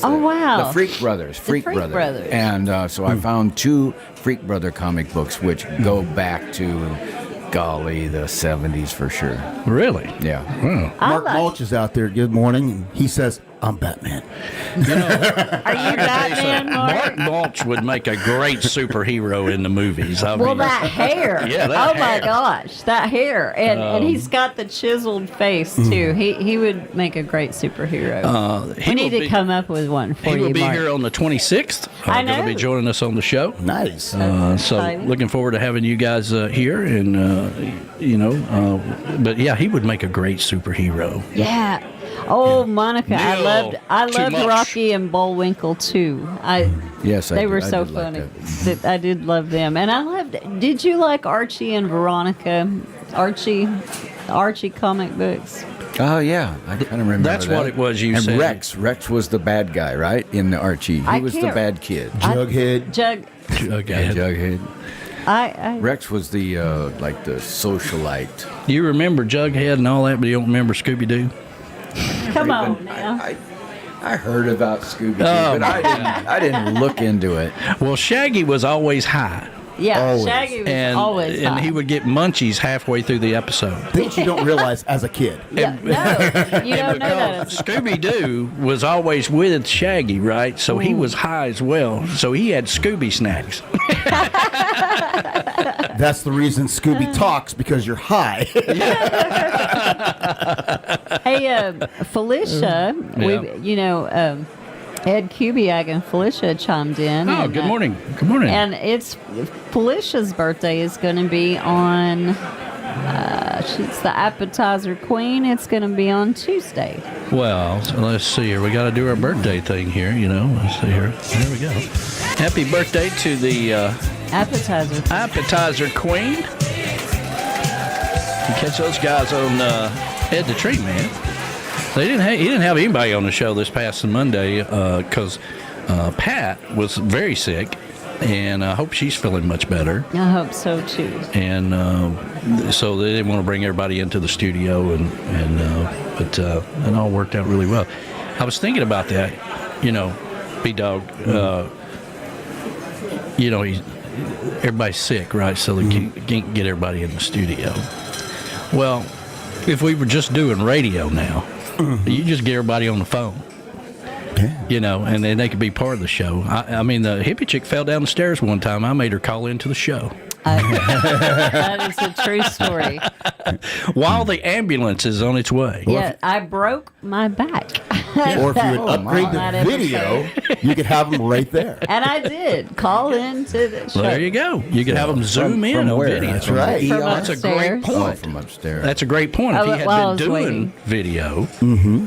Wow. The Freak Brothers. Freak Brothers. And so I found 2 Freak Brother comic books, which go back to, golly, the 70s for sure. Really? Yeah. Wow. Mark Mulch is out there. Good morning. And he says, I'm Batman. Are you Batman, Mark Mulch would make a great superhero in the movies. I mean, that hair. Yeah, my gosh, that hair. And he's got the chiseled face, too. He would make a great superhero. We need to come up with one for you, He will be Mark. here on the 26th. I know. Going to be joining us on the show. Nice. So looking forward to having you guys here. And, but yeah, he would make a great superhero. Yeah. Oh, Monica, I loved much. Rocky and Bullwinkle too. They were so funny. I did love them, and I loved. Did you like Archie and Veronica? Archie comic books. Oh yeah, I kind of remember. That's that. what it was. You and said Rex was the bad guy, right? In the Archie, he was the bad kid. Jughead. Jughead. Rex was the like the socialite. You remember Jughead and all that, but you don't remember Scooby Doo? Come on now. I heard about Scooby Doo, but I didn't look into it. Well, Shaggy was always high. Yeah, always. Shaggy was always high. And he would get munchies halfway through the episode. Things you don't realize as a kid. Yeah, no, you don't know that. Scooby Doo was always with Shaggy, right? So he was high as well. So he had Scooby snacks. That's the reason Scooby talks, because you're high. Hey, Felicia, Ed Kubiak and Felicia chimed in. Oh, good morning. Good morning. And Felicia's birthday is going to be on, she's the appetizer queen. It's going to be on Tuesday. Well, so let's see here. We got to do our birthday thing here, Let's see here. There we go. Happy birthday to the appetizer queen. You catch those guys on Ed the Tree Man. He didn't have anybody on the show this past Monday because Pat was very sick, and I hope she's feeling much better. I hope so too. And so they didn't want to bring everybody into the studio, but it all worked out really well. I was thinking about that, B-Dog. Everybody's sick, right? So they can't get everybody in the studio. Well, if we were just doing radio now, you just get everybody on the phone. Yeah. And then they could be part of the show. I mean, the hippie chick fell down the stairs one time. I made her call into the show. That is a true story. While the ambulance is on its way. Yeah, I broke my back. Or if you would upgrade the video, you could have them right there. And I did. Call into the show. Well, there you go. You could have them zoom in on video. That's right. That's a great point. From upstairs. That's a great point. If he had been doing video,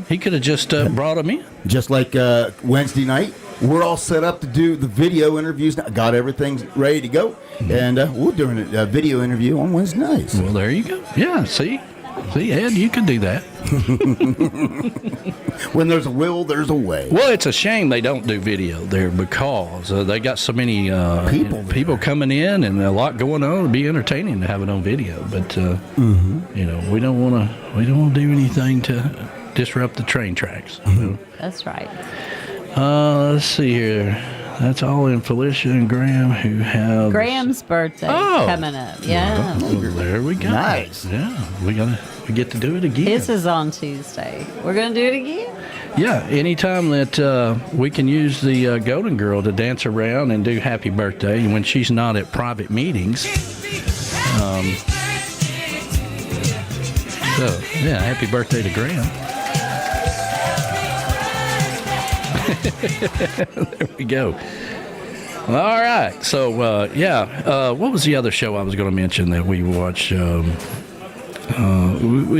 he could have just brought them in. Just like Wednesday night, we're all set up to do the video interviews. Got everything ready to go. And we're doing a video interview on Wednesday nights. Well, there you go. Yeah, see, Ed, you can do that. When there's a will, there's a way. Well, it's a shame they don't do video there because they got so many people coming in and a lot going on. It'd be entertaining to have it on video, but we don't want to do anything to disrupt the train tracks. That's right. Let's see here. That's all in Felicia and Graham, who have Graham's birthday coming up. Yeah. Well, there we go. Nice. Yeah, we get to do it again. His is on Tuesday. We're gonna do it again. Yeah, anytime that we can use the Golden Girl to dance around and do happy birthday when she's not at private meetings. So yeah, happy birthday to Graham. There we go. All right. So, what was the other show I was going to mention that we watched? We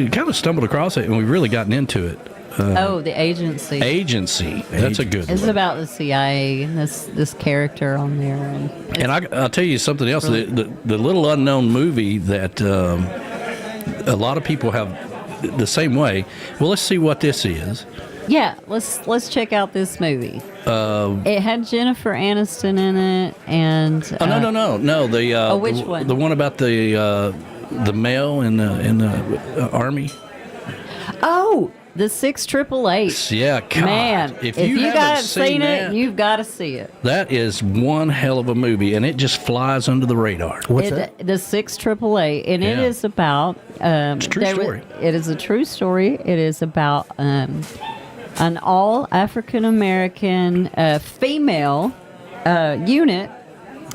kind of stumbled across it, and we've really gotten into it. The Agency. Agency. That's a good It's one. about the CIA and this character on there. And I'll tell you something else. Really? The little unknown movie that a lot of people have the same way. Well, let's see what this is. Yeah, let's check out this movie. It had Jennifer Aniston in it, and no. The which one? The one about the male in the army. Oh, the 6888. Yeah, God. Man, if you haven't seen it, you've got to see it. That is one hell of a movie, and it just flies under the radar. What's that? The 6888, and it is about. It's a true story. It is a true story. It is about an all African American female unit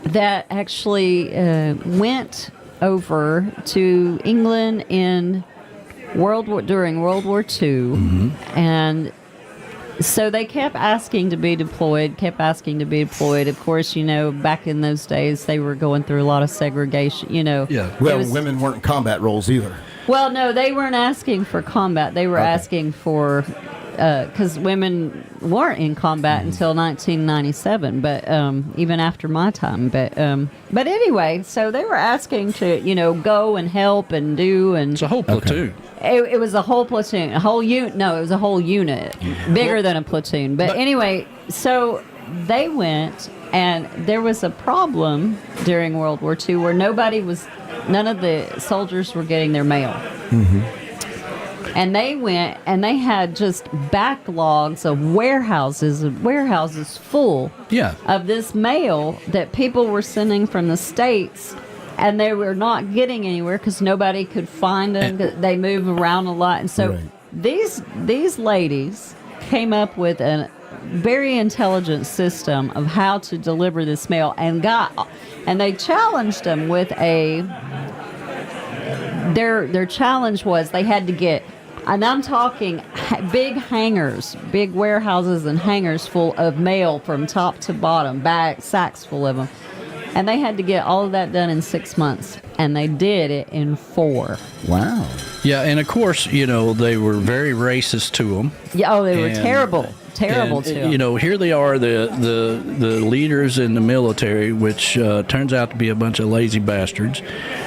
that actually went over to England in during World War II, and so they kept asking to be deployed. Of course, back in those days, they were going through a lot of segregation. Yeah. Well, women weren't in combat roles either. Well, no, they weren't asking for combat. They were asking for because women weren't in combat until 1997, but even after my time. But anyway, so they were asking to go and help and do, and it's a whole platoon. It was a whole platoon, a whole unit. No, it was a whole unit, bigger than a platoon. But anyway, so they went, and there was a problem during World War II where none of the soldiers were getting their mail. Mm-hmm. And they went, and they had just backlogs of warehouses full of this mail that people were sending from the States, and they were not getting anywhere because nobody could find them. They move around a lot. And so these ladies came up with a very intelligent system of how to deliver this mail, and they challenged them with their challenge was they had to get, and I'm talking big hangars, big warehouses and hangars full of mail from top to bottom, sacks full of them. And they had to get all of that done in 6 months. And they did it in 4. Wow. Yeah, and of course, they were very racist to them. Yeah, they were terrible to them. Here they are, the leaders in the military, which turns out to be a bunch of lazy bastards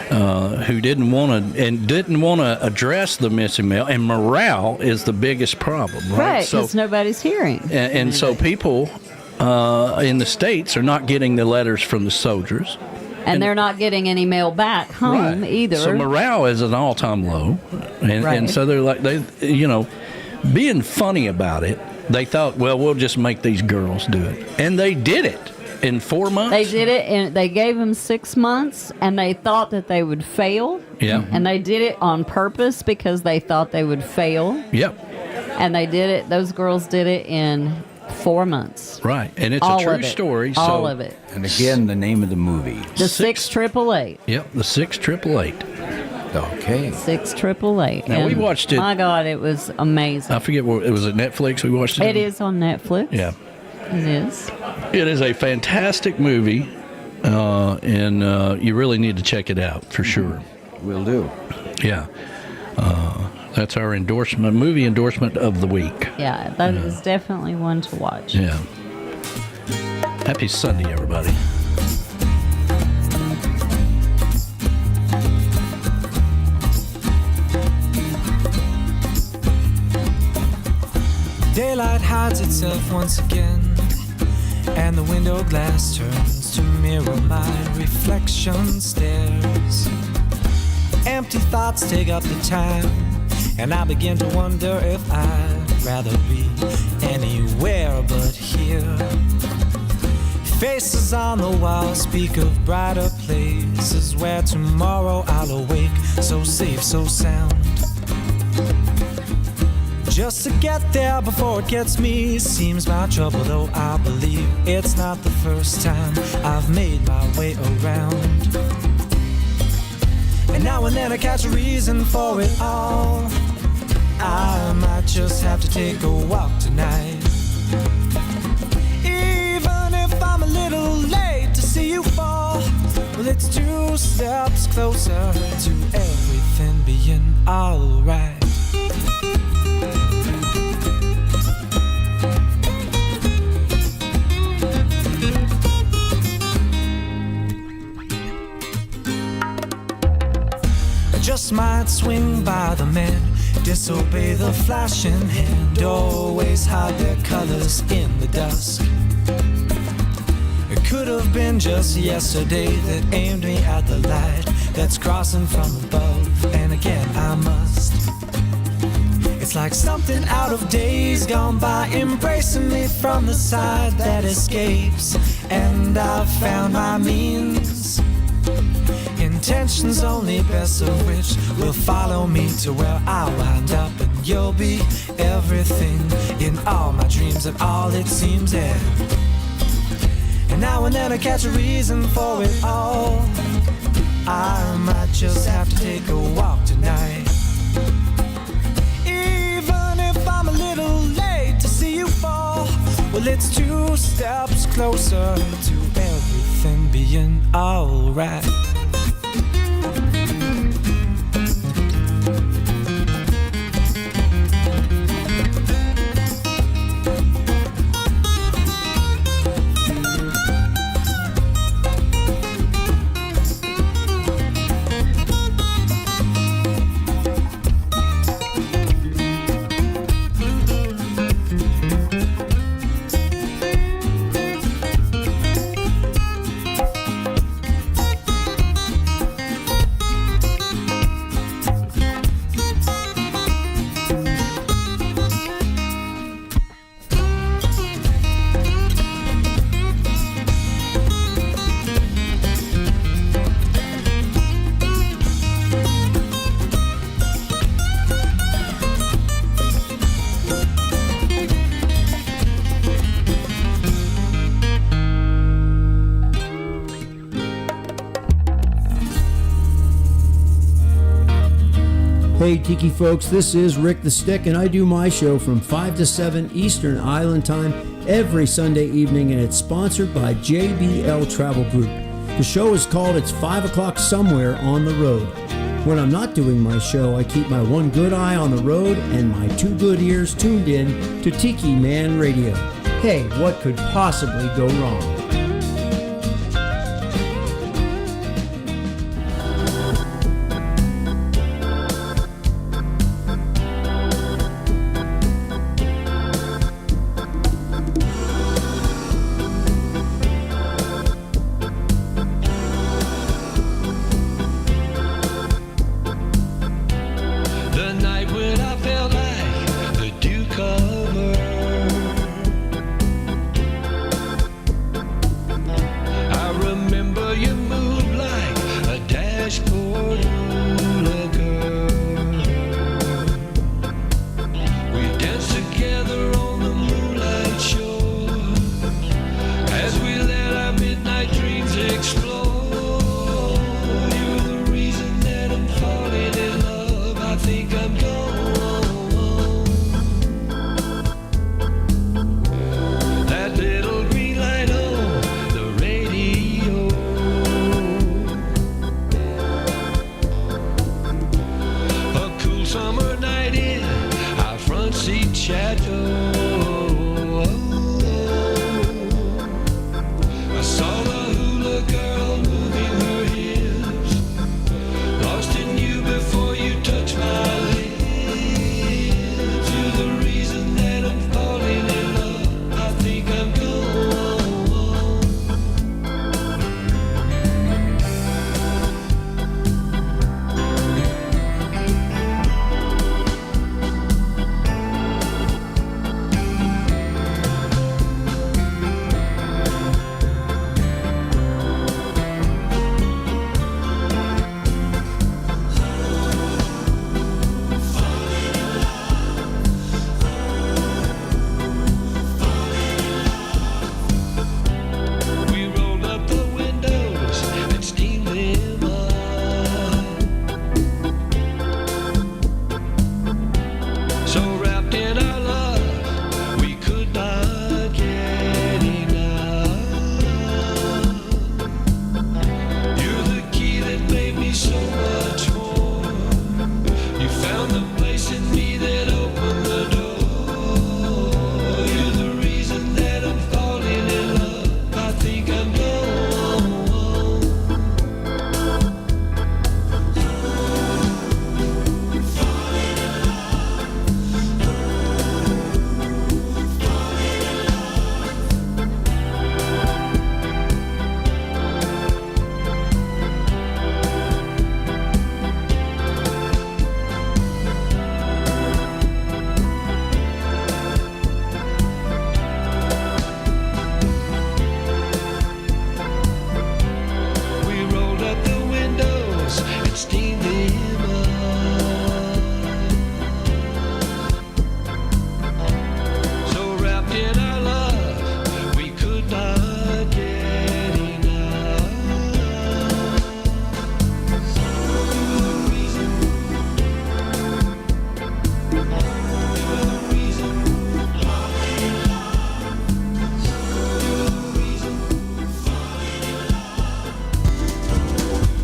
who didn't want to address the missing mail. And morale is the biggest problem, right? Right, because nobody's hearing. And so people in the States are not getting the letters from the soldiers. And they're not getting any mail back home either. So morale is an all-time low. And so they're like, being funny about it, they thought, well, we'll just make these girls do it. And they did it in 4 months. They did it, and they gave them 6 months, and they thought that they would fail. Yeah. And they did it on purpose because they thought they would fail. Yep. And they did it, those girls did it in 4 months. Right, and it's a true story. All of it. And again, the name of the movie. The 6888. Yep, the 6888. Okay. 6888. Now, we watched it. My God, it was amazing. I forget what it was. At Netflix we watched it. It is on Netflix. Yeah. It is. It is a fantastic movie, and you really need to check it out for sure. Will do. Yeah. That's our movie endorsement of the week. Yeah, that is definitely one to watch. Yeah. Happy Sunday, everybody. Daylight hides itself once again, and the window glass turns to mirror my reflection stares. Empty thoughts take up the time, and I begin to wonder if I'd rather be anywhere but here. Faces on the wall speak of brighter places where tomorrow I'll awake, so safe, so sound. Just to get there before it gets me seems my trouble, though I believe it's not the first time I've made my way around. And now and then I catch a reason for it all. I might just have to take a walk tonight. Even if I'm a little late to see you fall, well, it's 2 steps closer to everything being alright. just might swing by the man, disobey the flashing hand, always hide their colors in the dusk. It could have been just yesterday that aimed me at the light that's crossing from above, and again I must. It's like something out of days gone by, embracing me from the side that escapes, and I've found my means. Intentions only best of which will follow me to where I'll wind up, and you'll be everything in all my dreams and all it seems there. And now and then I catch a reason for it all. I might just have to take a walk tonight. Even if I'm a little late to see you fall, well, it's 2 steps closer to everything being alright. Hey Tiki folks, this is Rick the Stick, and I do my show from 5 to 7 Eastern Island Time every Sunday evening, and it's sponsored by JBL Travel Group. The show is called It's 5 O'Clock Somewhere on the Road. When I'm not doing my show, I keep my one good eye on the road and my 2 good ears tuned in to Tiki Man Radio. Hey, what could possibly go wrong?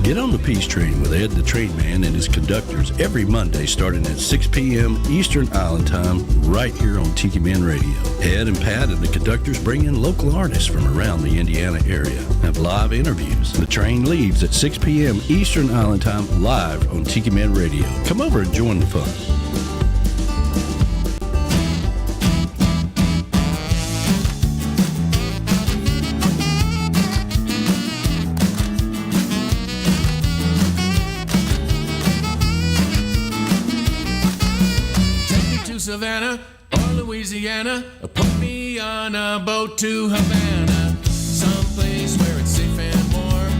Get on the Peace Train with Ed the Train Man and his conductors every Monday starting at 6 p.m. Eastern Island Time right here on Tiki Man Radio. Ed and Pat and the conductors bring in local artists from around the Indiana area, have live interviews. The train leaves at 6 p.m. Eastern Island Time live on Tiki Man Radio. Come over and join the fun. Savannah or Louisiana, put me on a boat to Havana, someplace where it's safe and warm,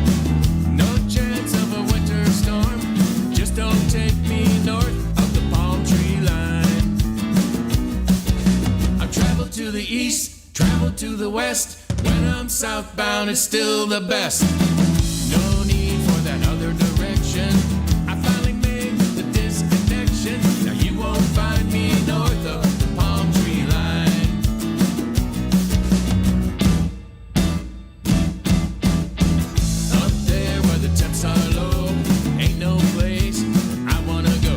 no chance of a winter storm, just don't take me north of the palm tree line. I've traveled to the east, traveled to the west, when I'm southbound it's still the best, no need for that other direction, I finally made the disconnection, now you won't find me north of the palm tree line. Up there where the temps are low, ain't no place I wanna go.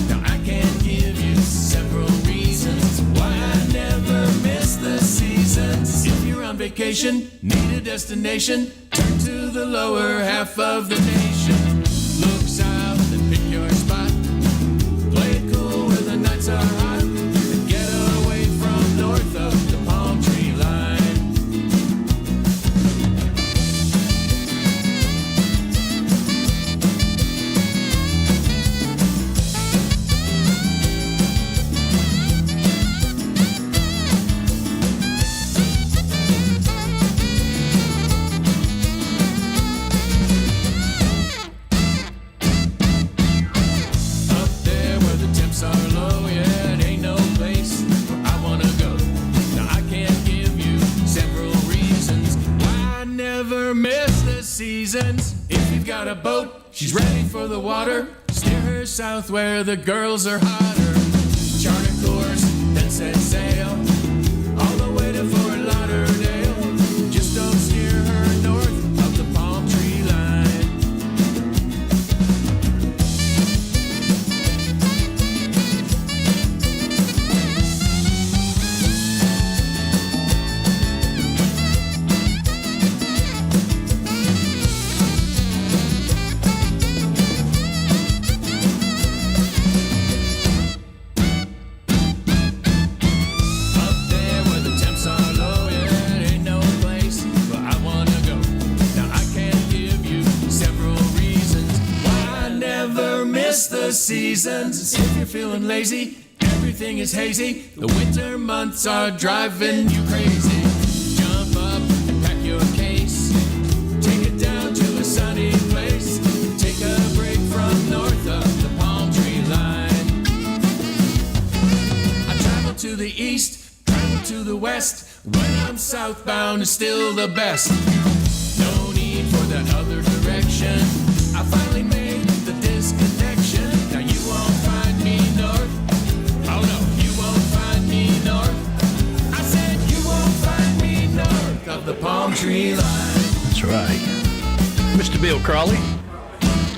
Now I can give you several reasons why I never miss the seasons. If you're on vacation, need a destination, turn to the lower half of the nation. Look south and pick your spot, play it cool where the nights are hot, and get away from north of the palm tree line. Up there where the temps are low, yeah, it ain't no place where I wanna go. Now I can't give you several reasons why I never miss the seasons. If you've got a boat, she's ready for the water, steer her south where the girls are hotter. Chart a course, then set sail, all the way to Fort Lauderdale. Just don't steer her north of the palm tree line. Up there where the temps are low, yeah, it ain't no place where I wanna go. Now I can give you several reasons why I never miss the seasons. If you're feeling lazy, everything is hazy, the winter months are driving you crazy. Jump up and pack your case, take it down to a sunny place, take a break from north of the palm tree line. I travel to the east, travel to the west, when I'm southbound it's still the best. No need for that other direction, I finally made the disconnection. Now you won't find me north, oh no, you won't find me north. I said you won't find me north of the palm tree line. That's right. Mr. Bill Crawley.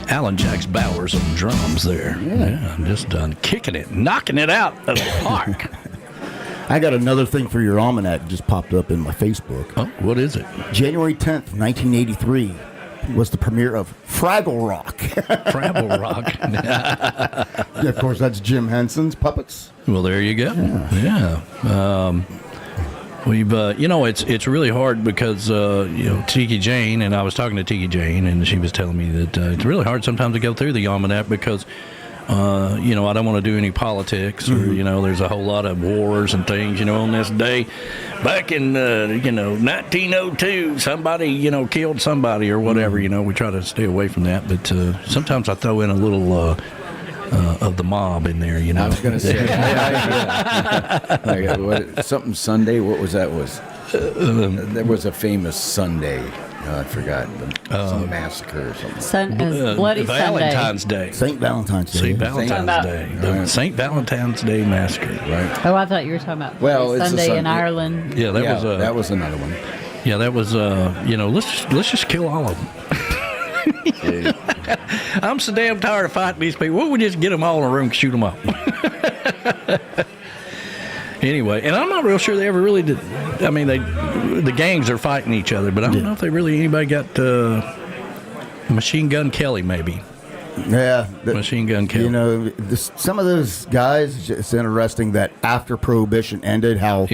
Alan Jax Bowers on drums there. Yeah, just done kicking it, knocking it out of the park. I got another thing for your almanac just popped up in my Facebook. Oh, what is it? January 10th, 1983 was the premiere of Fraggle Rock. Fraggle Rock. Yeah, of course, that's Jim Henson's Puppets. Well, there you go. Yeah. We've, it's really hard because, Tiki Jane, and I was talking to Tiki Jane, and she was telling me that it's really hard sometimes to go through the almanac because, I don't want to do any politics or, there's a whole lot of wars and things, on this day. Back in, 1902, somebody, killed somebody or whatever, we try to stay away from that. But sometimes I throw in a little of the mob in there, I was going to say, something Sunday. What was that? There was a famous Sunday. I forgot. Some massacre or something. Bloody Valentine's Day. St. Valentine's Day. St. Valentine's Day. The St. Valentine's Day massacre. Right. Oh, I thought you were talking about it's Sunday in Ireland. Yeah, that was another one. Yeah, that was let's just kill all of them. I'm so damn tired of fighting these people. Why don't we just get them all in a room and shoot them up? Anyway, and I'm not real sure they ever really did. I mean, the gangs are fighting each other, but I don't know if anybody got Machine Gun Kelly, maybe. Yeah. Machine Gun Kelly. You know, some of those guys, it's interesting that after Prohibition ended, how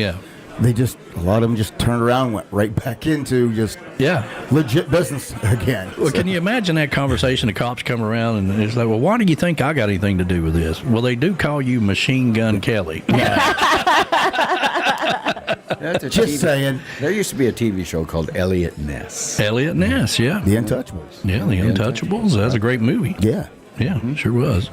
they just, a lot of them just turned around and went right back into just legit business again. Well, can you imagine that conversation? The cops come around and it's like, well, why do you think I got anything to do with this? Well, they do call you Machine Gun Kelly. That's Just saying. There used to be a TV show called Elliot Ness. Elliot Ness, yeah. The Untouchables. Yeah, The Untouchables. That's a great movie. Yeah. Yeah, sure was.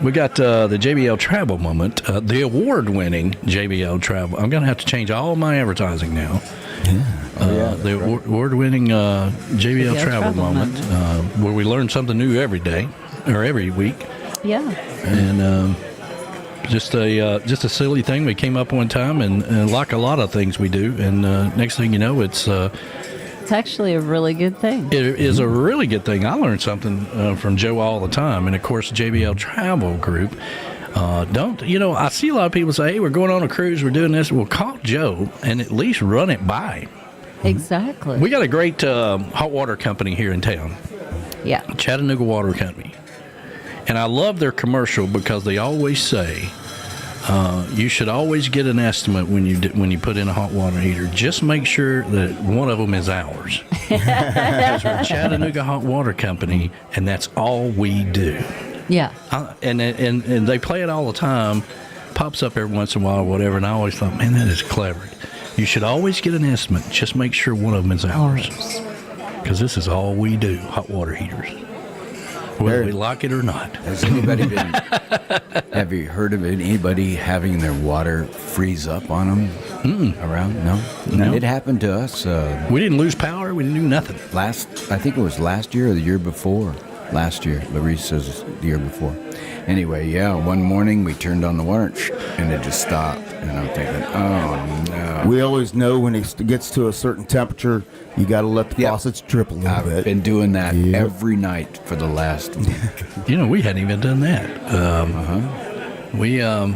We got the JBL Travel Moment, the award-winning JBL Travel. I'm going to have to change all my advertising now. The award-winning JBL Travel Moment, where we learn something new every day, or every week. Yeah. And just a silly thing we came up one time, and like a lot of things we do, and next thing you know, it's actually a really good thing. It is a really good thing. I learned something from Joe all the time, and of course, JBL Travel Group. I see a lot of people say, "Hey, we're going on a cruise. We're doing this." Well, call Joe and at least run it by. Exactly. We got a great hot water company here in town. Yeah. Chattanooga Water Company. And I love their commercial because they always say, you should always get an estimate when you put in a hot water heater. Just make sure that one of them is ours. Because we're Chattanooga Hot Water Company, and that's all we do. Yeah. And they play it all the time. Pops up every once in a while or whatever, and I always thought, man, that is clever. You should always get an estimate. Just make sure one of them is ours. Because this is all we do, hot water heaters. Whether we like it or not. Has anybody have you heard of anybody having their water freeze up on them around? No. It happened to us. We didn't lose power. We didn't do nothing. I think it was last year or the year before. Last year. Larry says the year before. Anyway, one morning we turned on the water and it just stopped. And I'm thinking, oh, no. We always know when it gets to a certain temperature, you got to let the faucets drip a little bit. I've been doing that every night for the last week. We hadn't even done that. We don't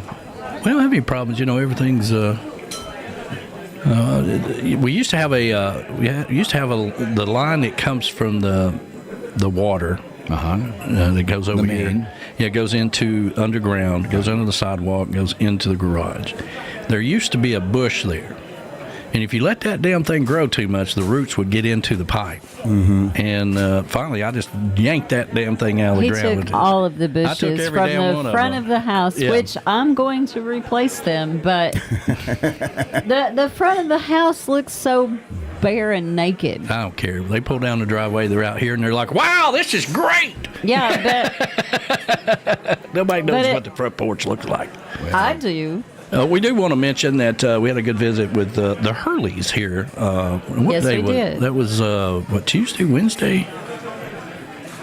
have any problems. Everything's. We used to have the line that comes from the water. That goes over here. Yeah, it goes into underground, goes under the sidewalk, goes into the garage. There used to be a bush there. And if you let that damn thing grow too much, the roots would get into the pipe. Mm-hmm. And finally, I just yanked that damn thing out of the ground. He took all of the bushes from the front of the house, which I'm going to replace them. But the front of the house looks so bare and naked. I don't care. They pull down the driveway, they're out here, and they're like, wow, this is great. Yeah, but nobody knows what the front porch looks like. Well, I do. We do want to mention that we had a good visit with the Hurleys here. Yes, we did. That was, Tuesday, Wednesday?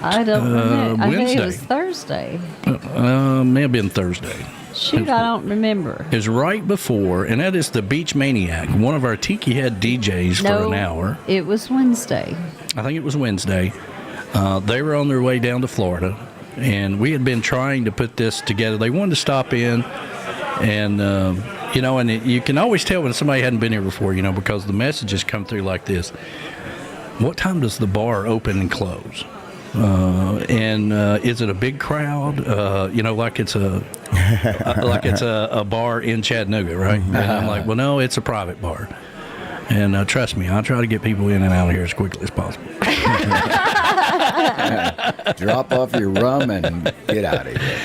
I don't know. I think it was Thursday. May have been Thursday. Shoot, I don't remember. It was right before, and that is the Beach Maniac, one of our Tiki Head DJs for an hour. It was Wednesday. I think it was Wednesday. They were on their way down to Florida, and we had been trying to put this together. They wanted to stop in, and you can always tell when somebody hadn't been here before, because the messages come through like this. What time does the bar open and close? And is it a big crowd? Like it's a bar in Chattanooga, right? And I'm like, well, no, it's a private bar. And trust me, I try to get people in and out of here as quickly as possible. Drop off your rum and get out of here.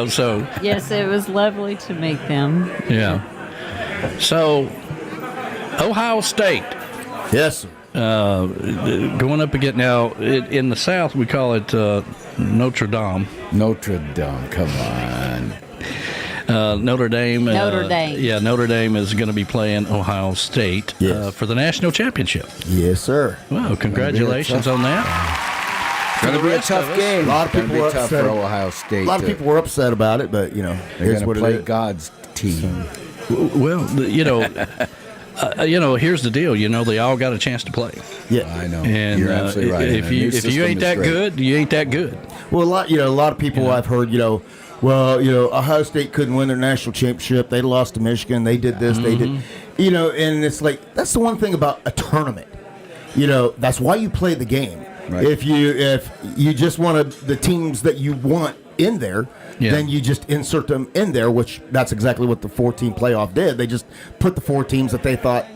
So. Yes, it was lovely to meet them. Yeah. So, Ohio State. Yes, sir. Going up again now in the South, we call it Notre Dame. Notre Dame, come on. Notre Dame. Notre Dame. Yeah, Notre Dame is going to be playing Ohio State for the national championship. Yes, sir. Well, congratulations on that. It's going to be a tough game. A lot of people were upset for Ohio State. A lot of people were upset about it, but they're going to play God's team. Well, here's the deal. They all got a chance to play. Yeah, I know. And you're absolutely right. If you ain't that good, you ain't that good. Well, a lot of people I've heard, Ohio State couldn't win their national championship. They lost to Michigan. They did this. They did, and it's like that's the one thing about a tournament. That's why you play the game. Right. If you just want the teams that you want in there, then you just insert them in there, which that's exactly what the 4-team playoff did. They just put the 4 teams that they thought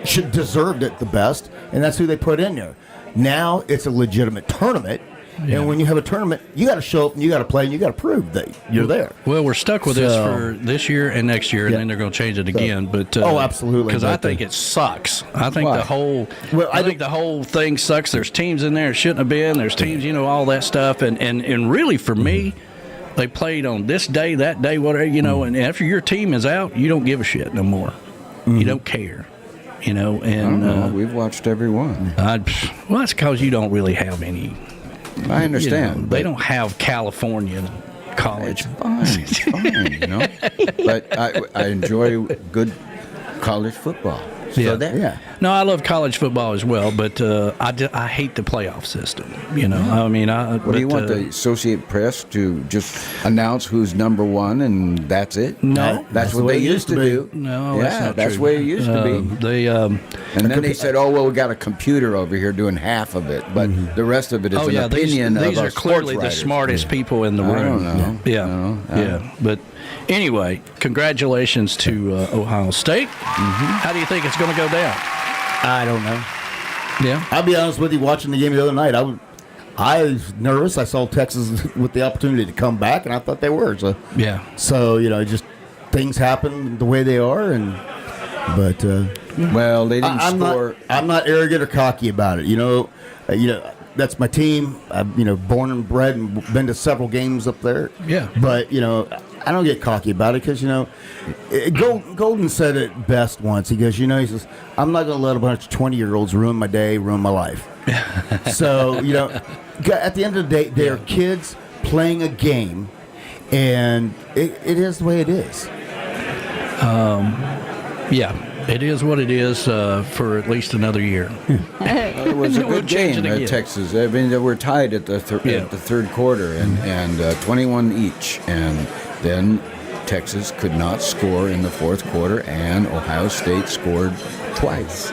deserved it the best, and that's who they put in there. Now it's a legitimate tournament. Yeah. And when you have a tournament, you got to show up and you got to play and you got to prove that you're there. Well, we're stuck with this for this year and next year, and then they're going to change it again. But absolutely, because I think it sucks. I think the whole the whole thing sucks. There's teams in there it shouldn't have been. There's teams, all that stuff, and really for me, they played on this day, that day, whatever, And after your team is out, you don't give a shit no more. You don't care. And I don't know. We've watched every one. Well, that's because you don't really have any. I understand. They don't have California college. It's fine, But I enjoy good college football. So No, I love college football as well, but I hate the playoff system. What do you want the Associated Press to just announce who's number one and that's it? No, that's what they used to do. No, that's not that's true. the way it used to be. And then they said, "Oh well, we got a computer over here doing half of it, but the rest of it is an opinion these of are clearly the smartest people in the room." I don't know. Yeah. But anyway, congratulations to Ohio State. How do you think it's going to go down? I don't know. Yeah, I'll be honest with you. Watching the game the other night, I was nervous. I saw Texas with the opportunity to come back, and I thought they were. So just things happen the way they are, but they didn't score. I'm not arrogant or cocky about it. That's my team. I'm born and bred and been to several games up there. Yeah, but I don't get cocky about it because, Golden said it best once. He goes, he says, I'm not going to let a bunch of 20-year-olds ruin my day, ruin my life. So, at the end of the day, they're kids playing a game, and it is the way it is. It is what it is for at least another year. It was a good game at Texas. I mean, they were tied at the third quarter and 21 each. And then Texas could not score in the fourth quarter, and Ohio State scored twice.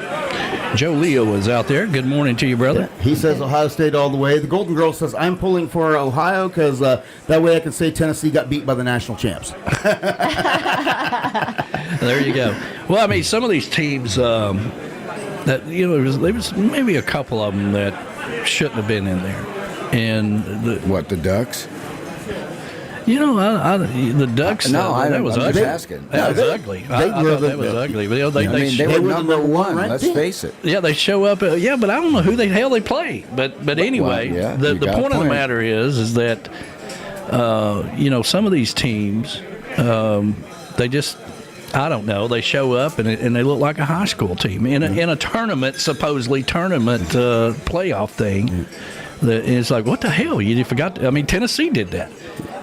Joe Leo was out there. Good morning to you, brother. Yeah, he says Ohio State all the way. The Golden Girl says, I'm pulling for Ohio because that way I can say Tennessee got beat by the national champs. There you go. Well, I mean, some of these teams that, there was maybe a couple of them that shouldn't have been in there. And the Ducks? The Ducks. That was ugly. Asking. That was ugly. I thought that was ugly. They were number one. Let's face it. Yeah, they show up. But I don't know who the hell they play. But anyway, the point of the matter is that some of these teams, they just. I don't know. They show up and they look like a high school team in a tournament, supposedly playoff thing. It's like, what the hell? You forgot? Tennessee did that.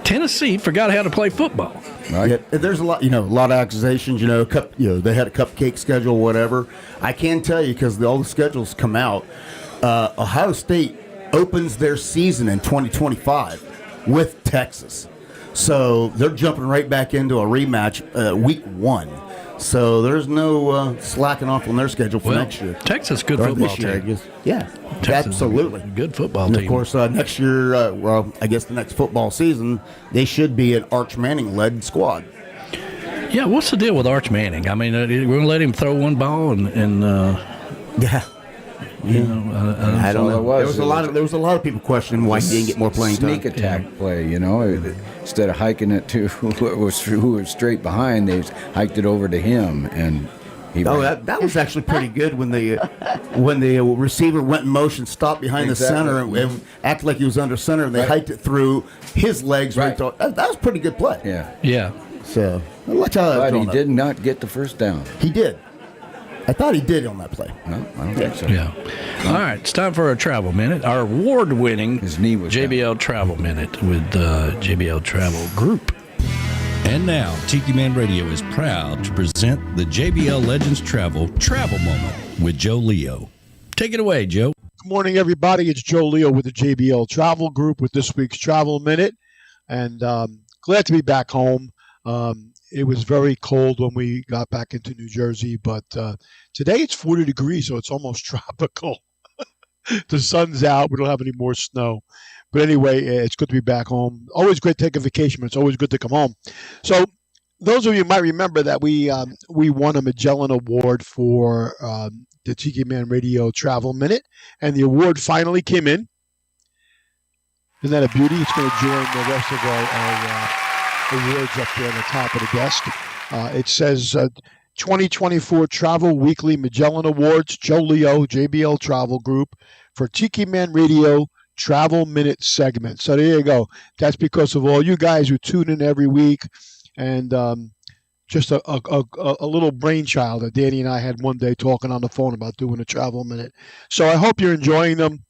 Tennessee forgot how to play football. Right. Yeah, there's a lot of accusations. They had a cupcake schedule, whatever. I can tell you because all the schedules come out. Ohio State opens their season in 2025 with Texas. So they're jumping right back into a rematch week 1. So there's no slacking off on their schedule for next year. Texas, good football team. I guess. Yeah, Texas absolutely. Good football and team. Of course, next year, I guess the next football season, they should be an Arch Manning-led squad. Yeah, what's the deal with Arch Manning? I mean, we're going to let him throw one ball and yeah. I don't know. There was a lot of people questioning why he didn't get more playing time. Sneak attack play, instead of hiking it to who was straight behind, they hiked it over to him, and that was actually pretty good when the receiver went in motion, stopped behind the center, and acted like he was under center, and they hiked it through his legs. Right. That was a pretty good play. Yeah. So watch how that. But he did not get the first down. He did. I thought he did on that play. No, I don't think so. Yeah. All right, it's time for our Travel Minute, our award-winning JBL Travel Minute with JBL Travel Group. And now, Tiki Man Radio is proud to present the JBL Legends Travel Moment with Joe Leo. Take it away, Joe. Good morning, everybody. It's Joe Leo with the JBL Travel Group with this week's Travel Minute. And glad to be back home. It was very cold when we got back into New Jersey, but today it's 40 degrees, so it's almost tropical. The sun's out. We don't have any more snow. But anyway, it's good to be back home. Always great to take a vacation, but it's always good to come home. So those of you might remember that we won a Magellan Award for the Tiki Man Radio Travel Minute, and the award finally came in. Isn't that a beauty? It's going to join the rest of our awards up there on the top of the desk. It says 2024 Travel Weekly Magellan Awards, Joe Leo, JBL Travel Group, for Tiki Man Radio Travel Minute segment. So there you go. That's because of all you guys who tune in every week, and just a little brainchild that Danny and I had one day talking on the phone about doing a Travel Minute. So I hope you're enjoying them,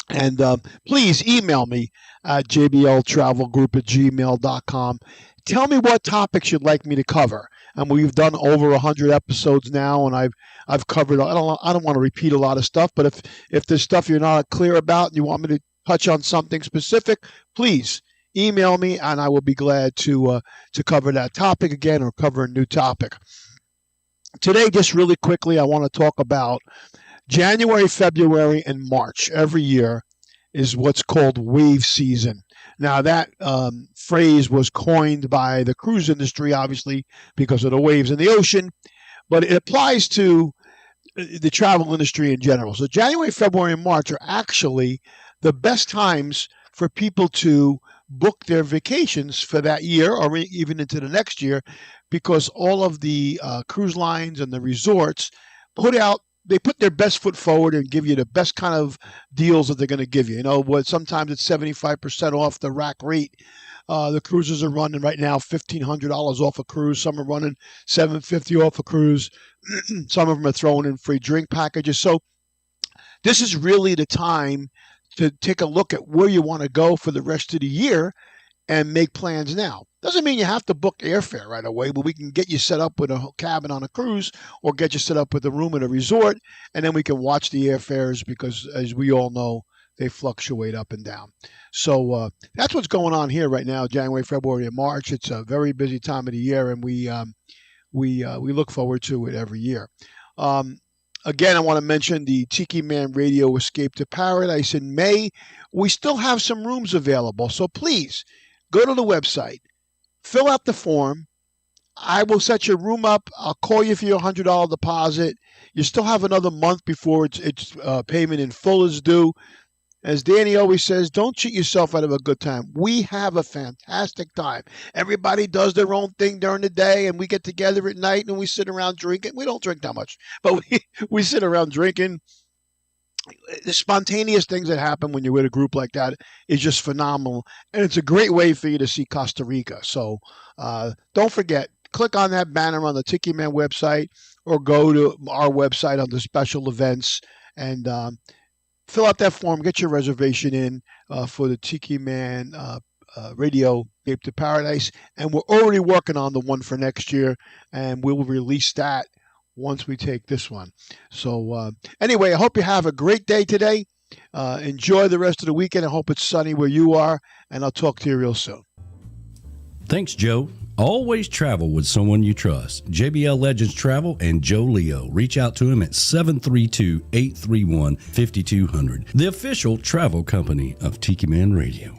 and please email me at jbltravelgroup@gmail.com. Tell me what topics you'd like me to cover. And we've done over 100 episodes now, and I've covered. I don't want to repeat a lot of stuff, but if there's stuff you're not clear about and you want me to touch on something specific, please email me, and I will be glad to cover that topic again or cover a new topic. Today, just really quickly, I want to talk about January, February, and March every year is what's called wave season. Now, that phrase was coined by the cruise industry, obviously, because of the waves in the ocean, but it applies to the travel industry in general. So January, February, and March are actually the best times for people to book their vacations for that year or even into the next year, because all of the cruise lines and the resorts put their best foot forward and give you the best kind of deals that they're going to give you. You know, sometimes it's 75% off the rack rate. The cruises are running right now $1,500 off a cruise. Some are running $750 off a cruise. Some of them are throwing in free drink packages. So this is really the time to take a look at where you want to go for the rest of the year and make plans now. Doesn't mean you have to book airfare right away, but we can get you set up with a cabin on a cruise or get you set up with a room at a resort, and then we can watch the airfares because, as we all know, they fluctuate up and down. So that's what's going on here right now, January, February, and March. It's a very busy time of the year, and we look forward to it every year. Again, I want to mention the Tiki Man Radio Escape to Paradise in May. We still have some rooms available, so please go to the website, fill out the form. I will set your room up. I'll call you for your $100 deposit. You still have another month before its payment in full is due. As Danny always says, don't cheat yourself out of a good time. We have a fantastic time. Everybody does their own thing during the day, and we get together at night and we sit around drinking. We don't drink that much, but we sit around drinking. The spontaneous things that happen when you're with a group like that is just phenomenal, and it's a great way for you to see Costa Rica. So don't forget, click on that banner on the Tiki Man website or go to our website under special events and fill out that form, get your reservation in for the Tiki Man Radio Escape to Paradise. And we're already working on the one for next year, and we'll release that once we take this one. So anyway, I hope you have a great day today. Enjoy the rest of the weekend. I hope it's sunny where you are, and I'll talk to you real soon. Thanks, Joe. Always travel with someone you trust. JBL Legends Travel and Joe Leo. Reach out to him at 732-831-5200. The official travel company of Tiki Man Radio.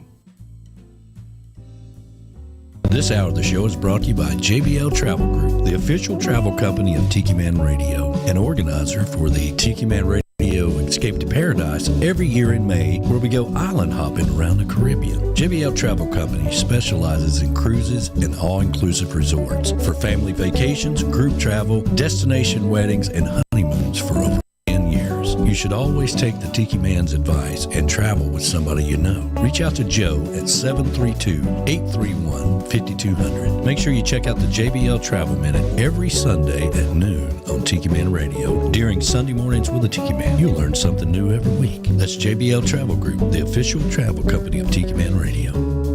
This hour of the show is brought to you by JBL Travel Group, the official travel company of Tiki Man Radio, an organizer for the Tiki Man Radio Escape to Paradise every year in May, where we go island hopping around the Caribbean. JBL Travel Company specializes in cruises and all-inclusive resorts for family vacations, group travel, destination weddings, and honeymoons for over 10 years. You should always take the Tiki Man's advice and travel with somebody you know. Reach out to Joe at 732-831-5200. Make sure you check out the JBL Travel Minute every Sunday at noon on Tiki Man Radio. During Sunday mornings with the Tiki Man, you'll learn something new every week. That's JBL Travel Group, the official travel company of Tiki Man Radio.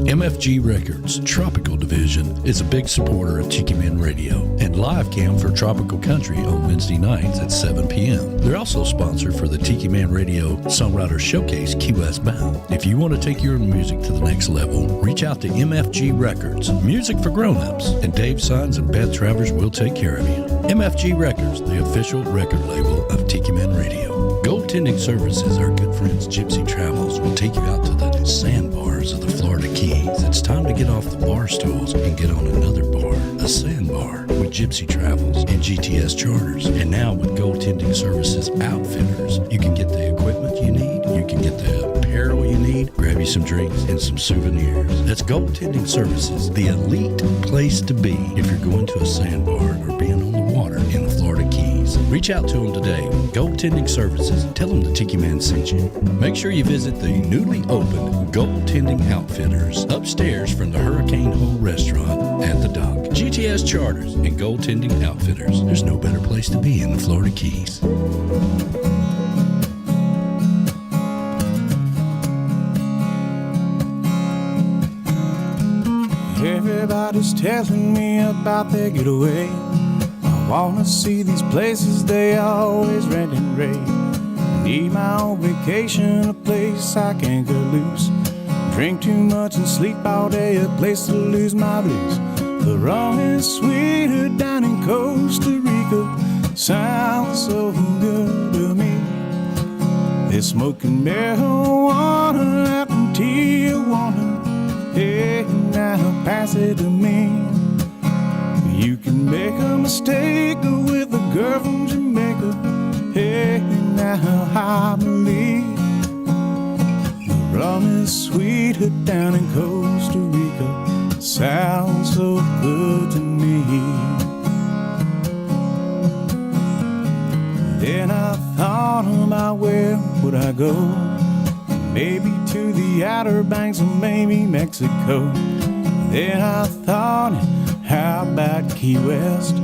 MFG Records Tropical Division is a big supporter of Tiki Man Radio and live cam for Tropical Country on Wednesday nights at 7 p.m. They're also sponsor for the Tiki Man Radio Songwriter Showcase Key West Bound. If you want to take your music to the next level, reach out to MFG Records, Music for Grownups, and Dave Sons and Beth Travers will take care of you. MFG Records, the official record label of Tiki Man Radio. Goaltending services, our good friends Gypsy Travels will take you out to the sandbars of the Florida Keys. It's time to get off the bar stools and get on another bar, a sandbar, with Gypsy Travels and GTS Charters. And now with Goaltending Services Outfitters, you can get the equipment you need, you can get the apparel you need, grab you some drinks and some souvenirs. That's Goaltending Services, the elite place to be if you're going to a sandbar or being on the water in the Florida Keys. Reach out to them today. Goaltending Services. Tell them the Tiki Man sent you. Make sure you visit the newly opened Goaltending Outfitters upstairs from the Hurricane Hole Restaurant at the dock. GTS Charters and Goaltending Outfitters. There's no better place to be in the Florida Keys. Everybody's telling me about their getaway. I wanna see these places they always rent and rate. I need my own vacation, a place I can't get loose. Drink too much and sleep all day, a place to lose my blues. The rum is sweeter down in Costa Rica. Sounds so good to me. They're smoking marijuana out in Tijuana. Hey, now pass it to me. You can make a mistake with a girl from Jamaica. Hey, now I believe the rum is sweeter down in Costa Rica. Sounds so good to me. Then I thought about where would I go. Maybe to the Outer Banks or maybe Mexico. Then I thought, how about Key West?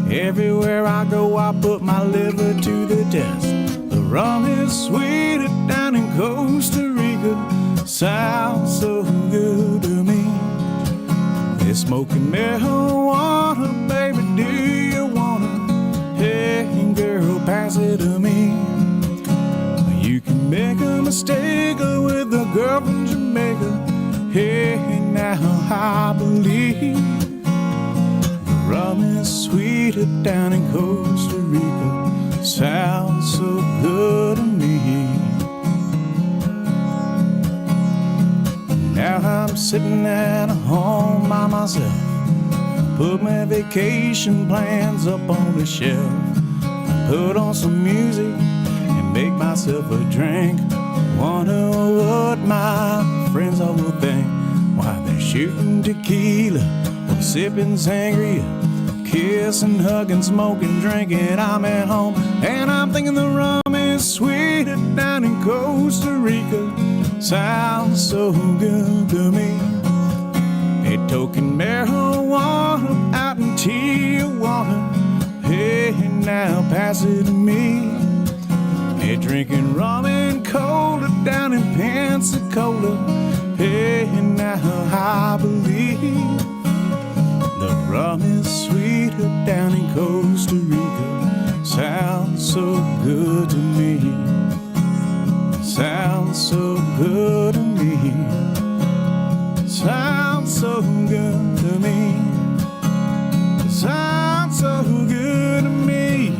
Everywhere I go, I put my liver to the test. The rum is sweeter down in Costa Rica. Sounds so good to me. They're smoking marijuana, baby, do you wanna? Hey, girl, pass it to me. You can make a mistake with a girl from Jamaica. Hey, now I believe the rum is sweeter down in Costa Rica. Sounds so good to me. Now I'm sitting at home by myself. Put my vacation plans up on the shelf. Put on some music and make myself a drink. Wonder what my friends all will think. Why they're shooting tequila or sipping sangria, kissing, hugging, smoking, drinking. I'm at home and I'm thinking the rum is sweeter down in Costa Rica. Sounds so good to me. Hey, toking marijuana out in Tijuana. Hey, now pass it to me. Hey, drinking rum and cola down in Pensacola. Hey, now I believe the rum is sweeter down in Costa Rica. Sounds so good to me. Sounds so good to me. Sounds so good to me. Sounds so good to me.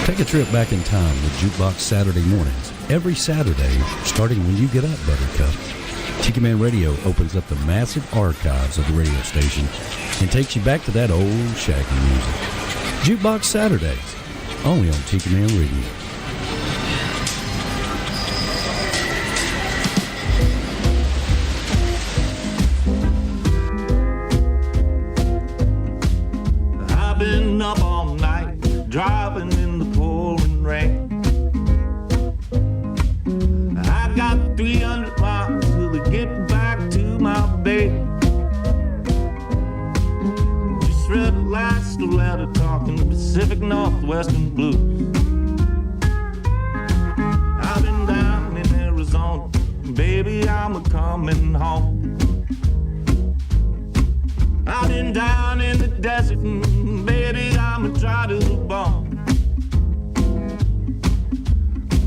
Take a trip back in time with Jukebox Saturday mornings. Every Saturday, starting when you get up, Buttercup. Tiki Man Radio opens up the massive archives of the radio station and takes you back to that old shaggy music. Jukebox Saturdays, only on Tiki Man Radio. I've been up all night, driving in the pouring rain. I got 300 miles till I get back to my base. Just read the last letter talking Pacific Northwestern blues. baby, I'm coming home. I've been down in the desert, baby, I'm dry to the bone.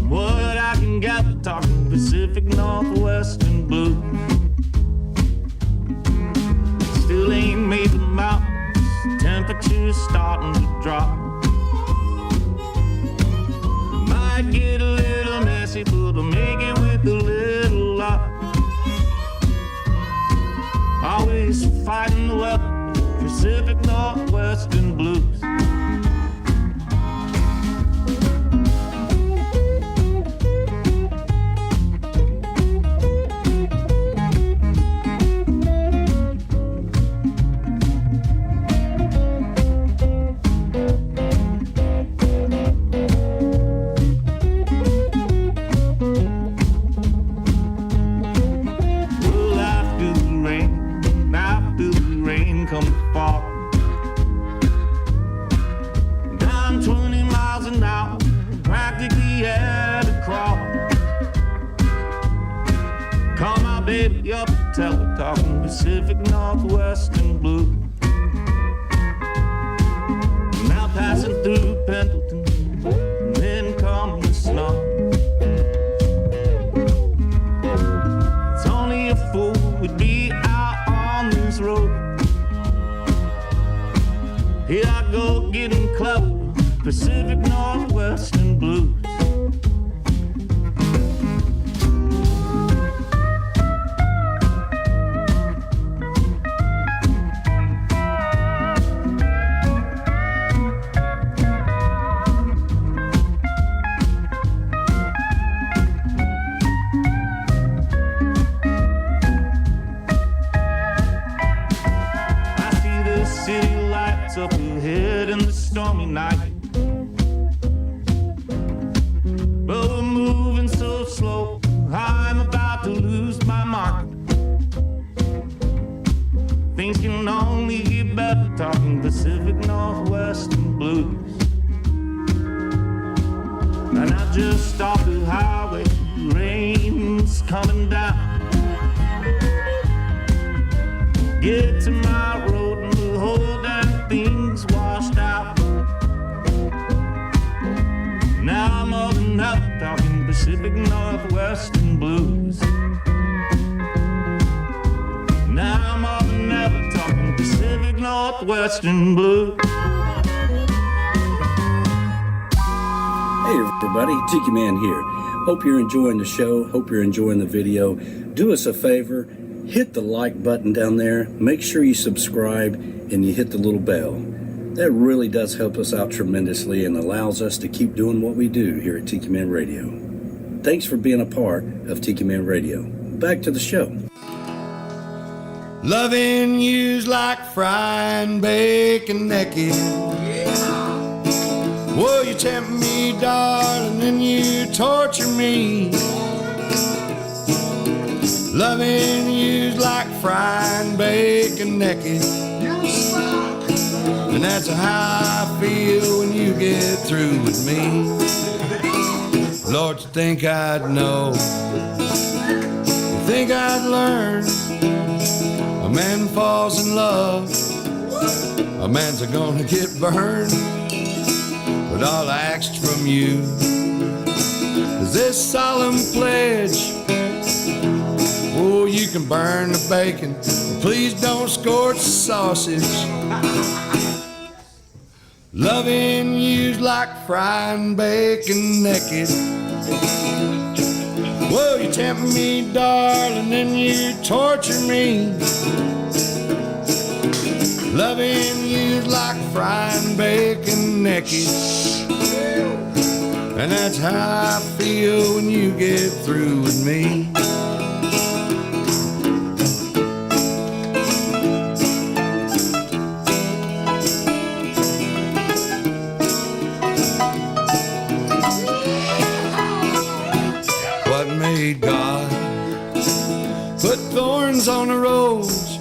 What I can gather, talking Pacific Northwestern blues. Still ain't made the mountains, temperature's starting to drop. Might get a little messy, but I'll make it with a little luck. Always fighting the weather, Pacific Northwestern blues. Tell her talking Pacific Northwestern blues. Now passing through Pendleton, and then come the snow. It's only a fool would be out on this road. Here I go getting clever, Pacific Northwestern blues. Up ahead in the stormy night, but we're moving so slow, I'm about to lose my mind. Things can only get better, talking Pacific Northwestern blues. And I just stopped the highway, rain's coming down. Get to my road and the whole damn thing's washed out. Now I'm up and up, talking Pacific Northwestern blues. Now I'm up and up, talking Pacific Northwestern blues. Hey everybody, Tiki Man here. Hope you're enjoying the show. Hope you're enjoying the video. Do us a favor. Hit the like button down there, make sure you subscribe, and you hit the little bell. That really does help us out tremendously and allows us to keep doing what we do here at Tiki Man Radio. Thanks for being a part of Tiki Man Radio. Back to the show. Loving you's like frying bacon naked. Whoa, you tempt me, darling, and you torture me. Loving you's like frying bacon naked. And that's how I feel when you get through with me. Lord, you think I'd know, you think I'd learn. A man falls in love, a man's gonna get burned. But all I asked from you is this solemn pledge. Oh, you can burn the bacon, but please don't scorch the sausage. Loving you's like frying bacon naked. Whoa, you tempt me, darling, and you torture me. Loving you's like frying bacon naked. And that's how I feel when you get through with me. God put thorns on the rose.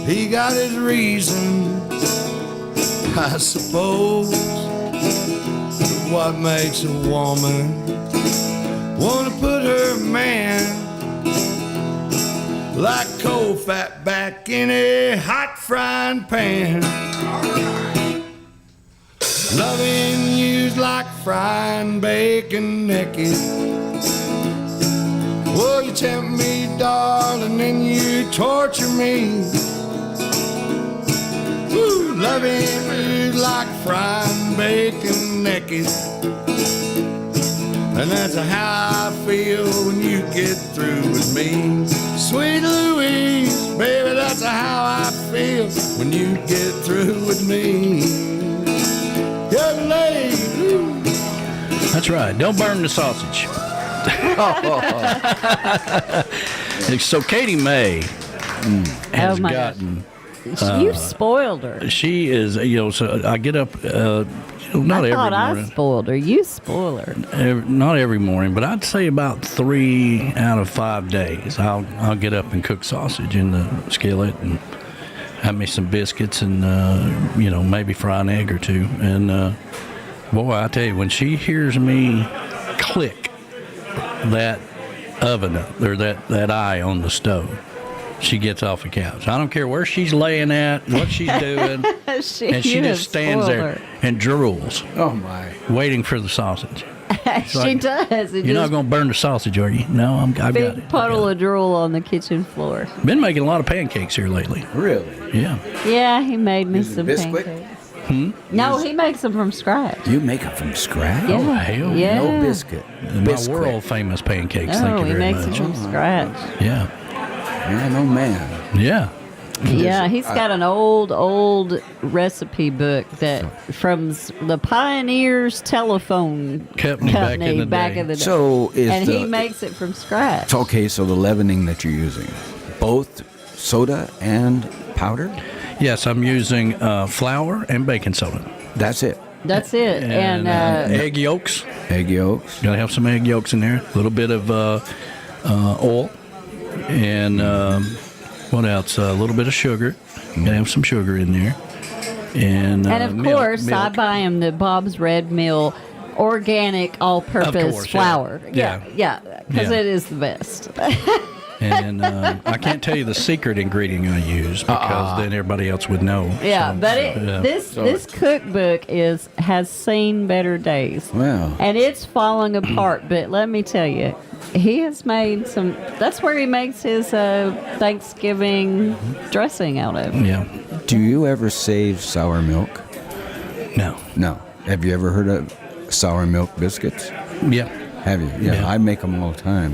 He got his reason, I suppose. But what makes a woman wanna put her man like coal fat back in a hot frying pan. Loving you's like frying bacon naked. Oh, you tempt me, darling, and you torture me. Ooh, loving you's like frying bacon naked. And that's how I feel when you get through with me. Sweet Louise, baby, that's how I feel when you get through with me. Good lady. That's right. Don't burn the sausage. So Katie May has gotten... You've spoiled her. She is, so I get up, not I every thought morning. I spoiled her. You spoil her. Not every morning, but I'd say about 3 out of 5 days. I'll get up and cook sausage in the skillet and have me some biscuits and, maybe fry an egg or two. And, boy, I tell you, when she hears me click that oven or that eye on the stove, she gets off the couch. I don't care where she's laying at, what she's doing, and she just stands there and drools. Oh, my. Waiting for the sausage. She does. You're not going to burn the sausage, are you? No, I've got it. Big puddle of drool on the kitchen floor. Been making a lot of pancakes here lately. Really? Yeah. Yeah, he made me some Biscuit? pancakes. No, he makes them from scratch. You make them from scratch? Yeah. Oh, hell. Yeah. No biscuit. My world-famous pancakes, thank you he very makes much. them from scratch. Yeah. Man, oh, man. Yeah. Yeah, he's got an old recipe book that from the Pioneers Telephone Company back in the day. So he makes it from scratch. Okay, so the leavening that you're using, both soda and powder? Yes, I'm using flour and baking soda. That's it. That's it. And egg yolks. Egg yolks. Gotta have some egg yolks in there. A little bit of oil. And what else? A little bit of sugar. Gotta have some sugar in there. And of course, I buy him the Bob's Red Mill organic all-purpose flour. Yeah. Because it is the best. And I can't tell you the secret ingredient I use because then everybody else would know. Yeah, this cookbook has seen better days. Wow. And it's falling apart, but let me tell you, he has made some. That's where he makes his Thanksgiving dressing out of. Yeah. Do you ever save sour milk? No. No. Have you ever heard of sour milk biscuits? Yeah. Have you? Yeah. I make them all the time.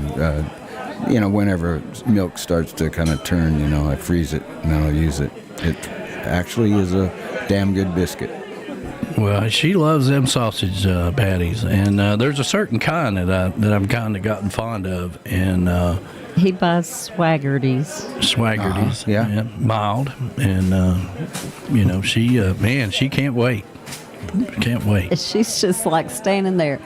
Whenever milk starts to kind of turn, I freeze it and I'll use it. It actually is a damn good biscuit. Well, she loves them sausage patties, and there's a certain kind that I've kind of gotten fond of, and he buys Swaggerties. Yeah, mild, and she can't wait. Can't wait. She's just like standing there.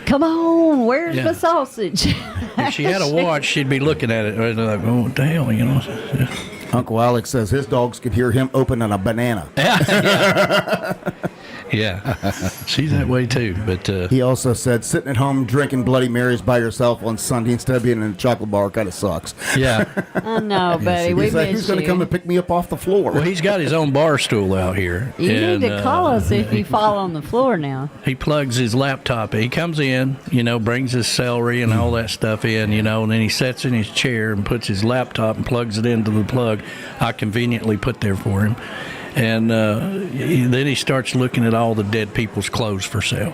Come on, where's the sausage? If she had a watch, she'd be looking at it like, oh, what the hell, Yeah. Uncle Alex says his dogs could hear him opening a banana. Yeah, she's that way too. But he also said sitting at home drinking Bloody Marys by yourself on Sunday instead of being in a chocolate bar kind of sucks. Yeah. I know, buddy. We He's like, who's going to come and pick me up off the floor? Well, he's got his own bar stool out here. You need to call us if you fall on the floor now. He plugs his laptop. He comes in, brings his celery and all that stuff in, and then he sits in his chair and puts his laptop and plugs it into the plug I conveniently put there for him. And then he starts looking at all the dead people's clothes for sale.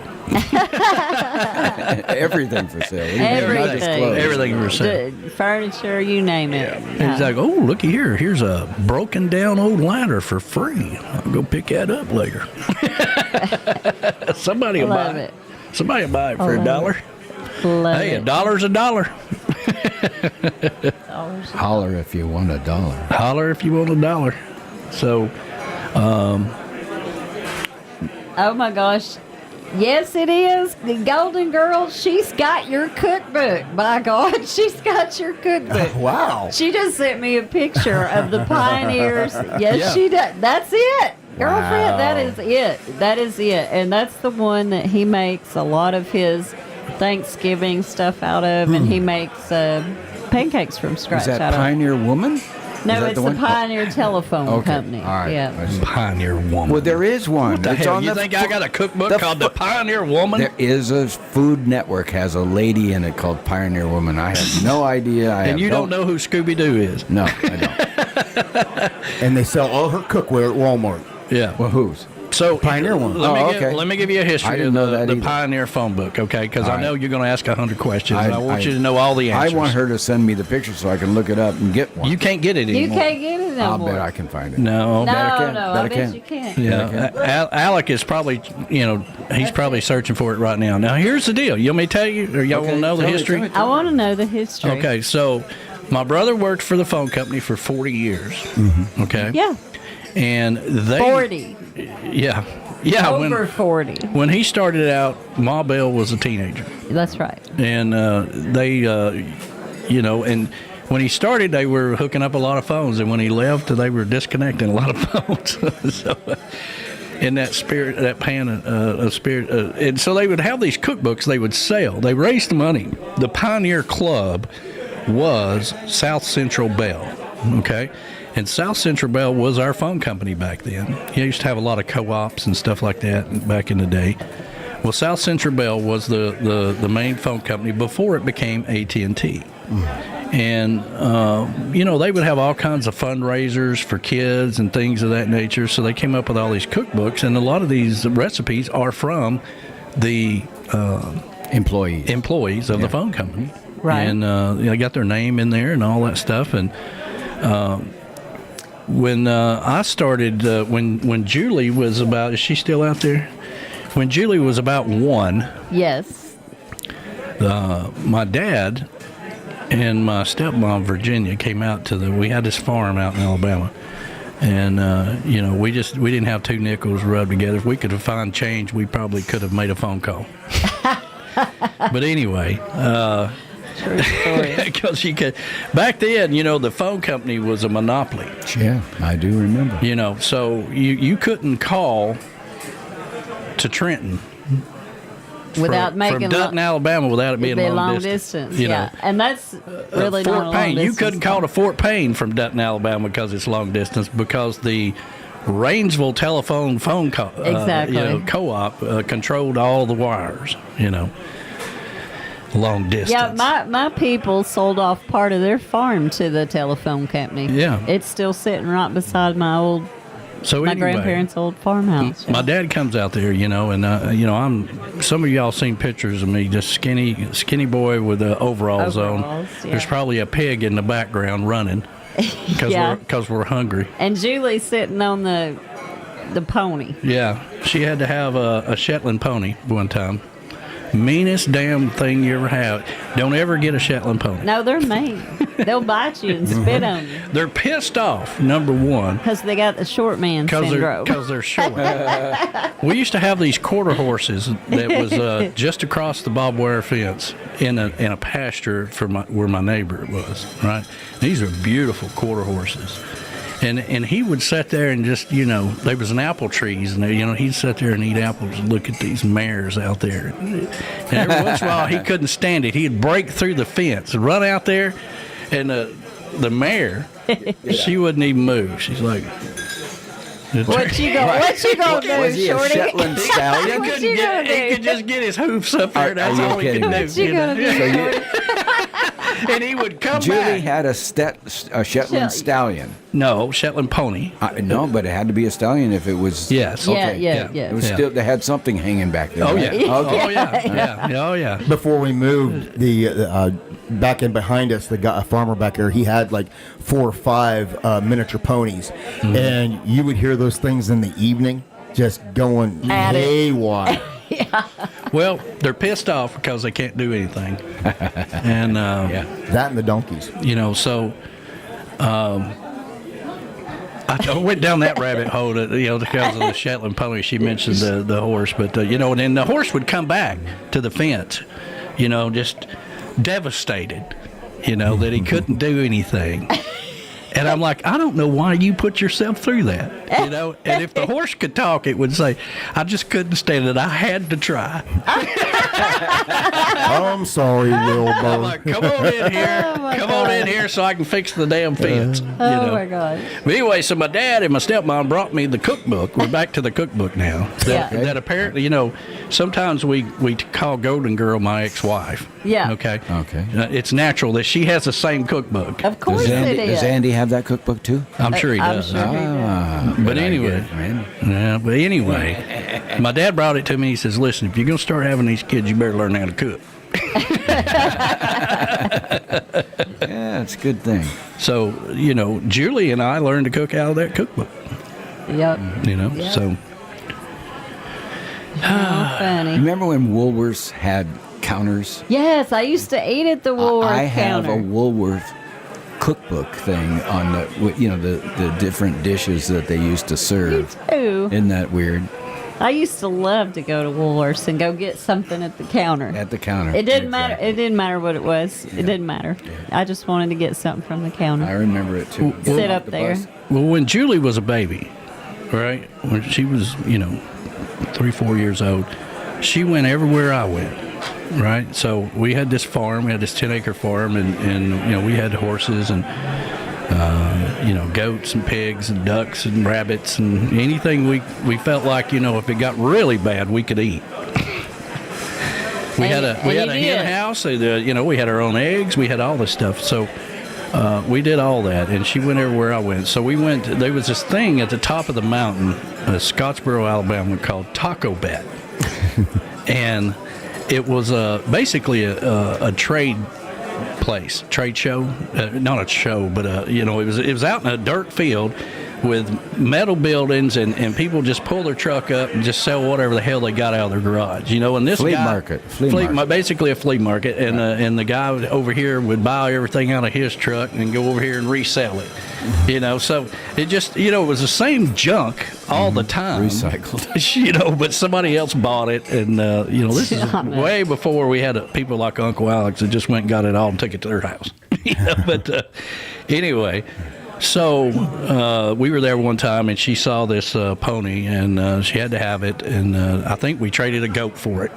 Everything for sale. Everything for sale. Furniture, you name it. And he's like, oh, looky here. Here's a broken down old ladder for free. I'll go pick that up later. Somebody will buy it. Somebody will buy it for $1. Hey, $1's $1. Holler if you want $1. Holler if you want $1. So, oh my gosh. Yes, it is. The Golden Girl, she's got your cookbook. By God, she's got your cookbook. Wow. She just sent me a picture of the Pioneers. Yes, she does. That's it. Girlfriend, that is it. That is it. And that's the one that he makes a lot of his Thanksgiving stuff out of. And he makes pancakes from scratch. Is that out of- Pioneer Woman? No, Is that it's the one? Pioneer Telephone Okay, Company. all right. Yeah. Pioneer Woman. Well, there is one. What the It's hell? on You the think I got a cookbook called The Pioneer Woman? There is a Food Network has a lady in it called Pioneer Woman. I have no idea. And you don't know who Scooby-Doo is? No, I don't. And they sell all her cookware at Walmart. Yeah. Well, whose? So Pioneer one. Let me give you a I history didn't of know the that either. Pioneer phone book, okay? Because All I right. know you're going to ask 100 questions, and I want you to know all the answers. I want her to send me the picture so I can look it up and get one. You can't get it anymore. You can't get it no I'll more. bet I can find it. No. I bet you can't. Yeah, Alec is probably, he's probably searching for it right now. Now, here's the deal. You want me to tell you, or y'all want to know the history? I want to know the history. Okay, so my brother worked for the phone company for 40 years. Mm-hmm. Okay. Yeah. And they 40. Yeah. Yeah. Over 40. When he started out, Ma Bell was a teenager. That's right. And and when he started, they were hooking up a lot of phones, and when he left, they were disconnecting a lot of phones. So, in that spirit, that pan of spirit, and so they would have these cookbooks they would sell. They raised the money. The Pioneer Club was South Central Bell. Okay. And South Central Bell was our phone company back then. You used to have a lot of co-ops and stuff like that back in the day. Well, South Central Bell was the main phone company before it became AT&T. And, they would have all kinds of fundraisers for kids and things of that nature. So they came up with all these cookbooks, and a lot of these recipes are from the employees of the phone company. Right. And they got their name in there and all that stuff. And when I started, when Julie was about, is she still out there? When Julie was about 1, Yes. my dad and my stepmom Virginia came out we had this farm out in Alabama, and we didn't have 2 nickels rubbed together. If we could have found change, we probably could have made a phone call. But anyway, because you could back then, the phone company was a monopoly. Yeah, I do remember. So you couldn't call to Trenton Without making from Dutton, Alabama, without it being It'd be long distance. you know. Yeah, and that's really not a Fort long Payne. You distance. couldn't call to Fort Payne from Dutton, Alabama, because it's long distance, because the Rainsville telephone Exactly. co-op controlled all the wires. Long distance. Yeah, my people sold off part of their farm to the telephone company. Yeah. It's still sitting right beside my Anyway, grandparents' old farmhouse. My dad comes out there, and I'm. Some of y'all seen pictures of me, just skinny boy with the overalls on. Yeah. There's probably a pig in the background running because we're hungry. And Julie's sitting on the pony. Yeah, she had to have a Shetland pony one time. Meanest damn thing you ever have. Don't ever get a Shetland pony. No, they're mean. They'll bite you and spit on you. They're pissed off, number one. Because they got the short man syndrome. Because they're short. We used to have these quarter horses that was just across the barbed wire fence in a pasture where my neighbor was, right? These are beautiful quarter horses. And he would sit there and just, there was an apple trees, and he'd sit there and eat apples and look at these mares out there. And every once in a while, he couldn't stand it. He'd break through the fence and run out there, and the mare, she wouldn't even move. She's like, What you gonna do, Was he a Shorty? Shetland stallion? What you gonna do? He could just get his hoofs up there. That's all he could do. What you gonna do? And he would come Julie back. had a Shetland stallion. No, Shetland pony. No, but it had to be a stallion if it was. Yes. Okay. Yeah. It was still. They had something hanging back there. Oh right? yeah. Okay. Oh yeah. Oh yeah. Before we moved, the back in behind us, a farmer back there, he had like 4 or 5 miniature ponies, and you would hear those things in the evening just going At it. haywire. Well, they're pissed off because they can't do anything, and That and the donkeys. So I went down that rabbit hole, because of the Shetland pony. She mentioned the horse, but and then the horse would come back to the fence, just devastated, that he couldn't do anything. And I'm like, I don't know why you put yourself through that, And if the horse could talk, it would say, I just couldn't stand it. I had to try. I'm sorry, Wilbur. I'm like, come on in here. Oh, Come on in here so I can fix the damn fence. Oh my God. But anyway, so my dad and my stepmom brought me the cookbook. We're back to the cookbook now. That apparently, sometimes we call Golden Girl my ex-wife. Yeah. Okay. Okay. It's natural that she has the same cookbook. Of course Does Andy have that cookbook too? I'm sure he does. But anyway, my dad brought it to me. He says, "Listen, if you're gonna start having these kids, you better learn how to cook." Yeah, it's a good thing. So Julie and I learned to cook out of that cookbook. Yep. So. Funny. Remember when Woolworths had counters? Yes, I used to eat at the Woolworth I have counter. a Woolworth cookbook thing on the different dishes that they used to serve. Me too. Isn't that weird? I used to love to go to Woolworths and go get something at the counter. At the counter. It didn't matter. It didn't matter what it was. It didn't matter. I just wanted to get something from the counter. I remember it too. Sit up there. Well, when Julie was a baby, right? When she was, 3-4 years old, she went everywhere I went. Right, so we had this farm. We had this 10-acre farm, and we had horses and goats and pigs and ducks and rabbits and anything we felt like if it got really bad we could eat. We had a hen house. We had our own eggs. We had all this stuff. So we did all that, and she went everywhere I went. So we went. There was this thing at the top of the mountain, Scottsboro, Alabama, called Taco Bet, and it was basically a trade show, not a show, but it was out in a dirt field with metal buildings, and people just pull their truck up and just sell whatever the hell they got out of their garage, and this flea market, basically a flea market, and the guy over here would buy everything out of his truck and go over here and resell it, so it just it was the same junk all the time, recycled, but somebody else bought it, and this is way before we had people like Uncle Alex that just went and got it all and took it to their house. But anyway. So we were there one time, and she saw this pony, and she had to have it, and I think we traded a goat for it.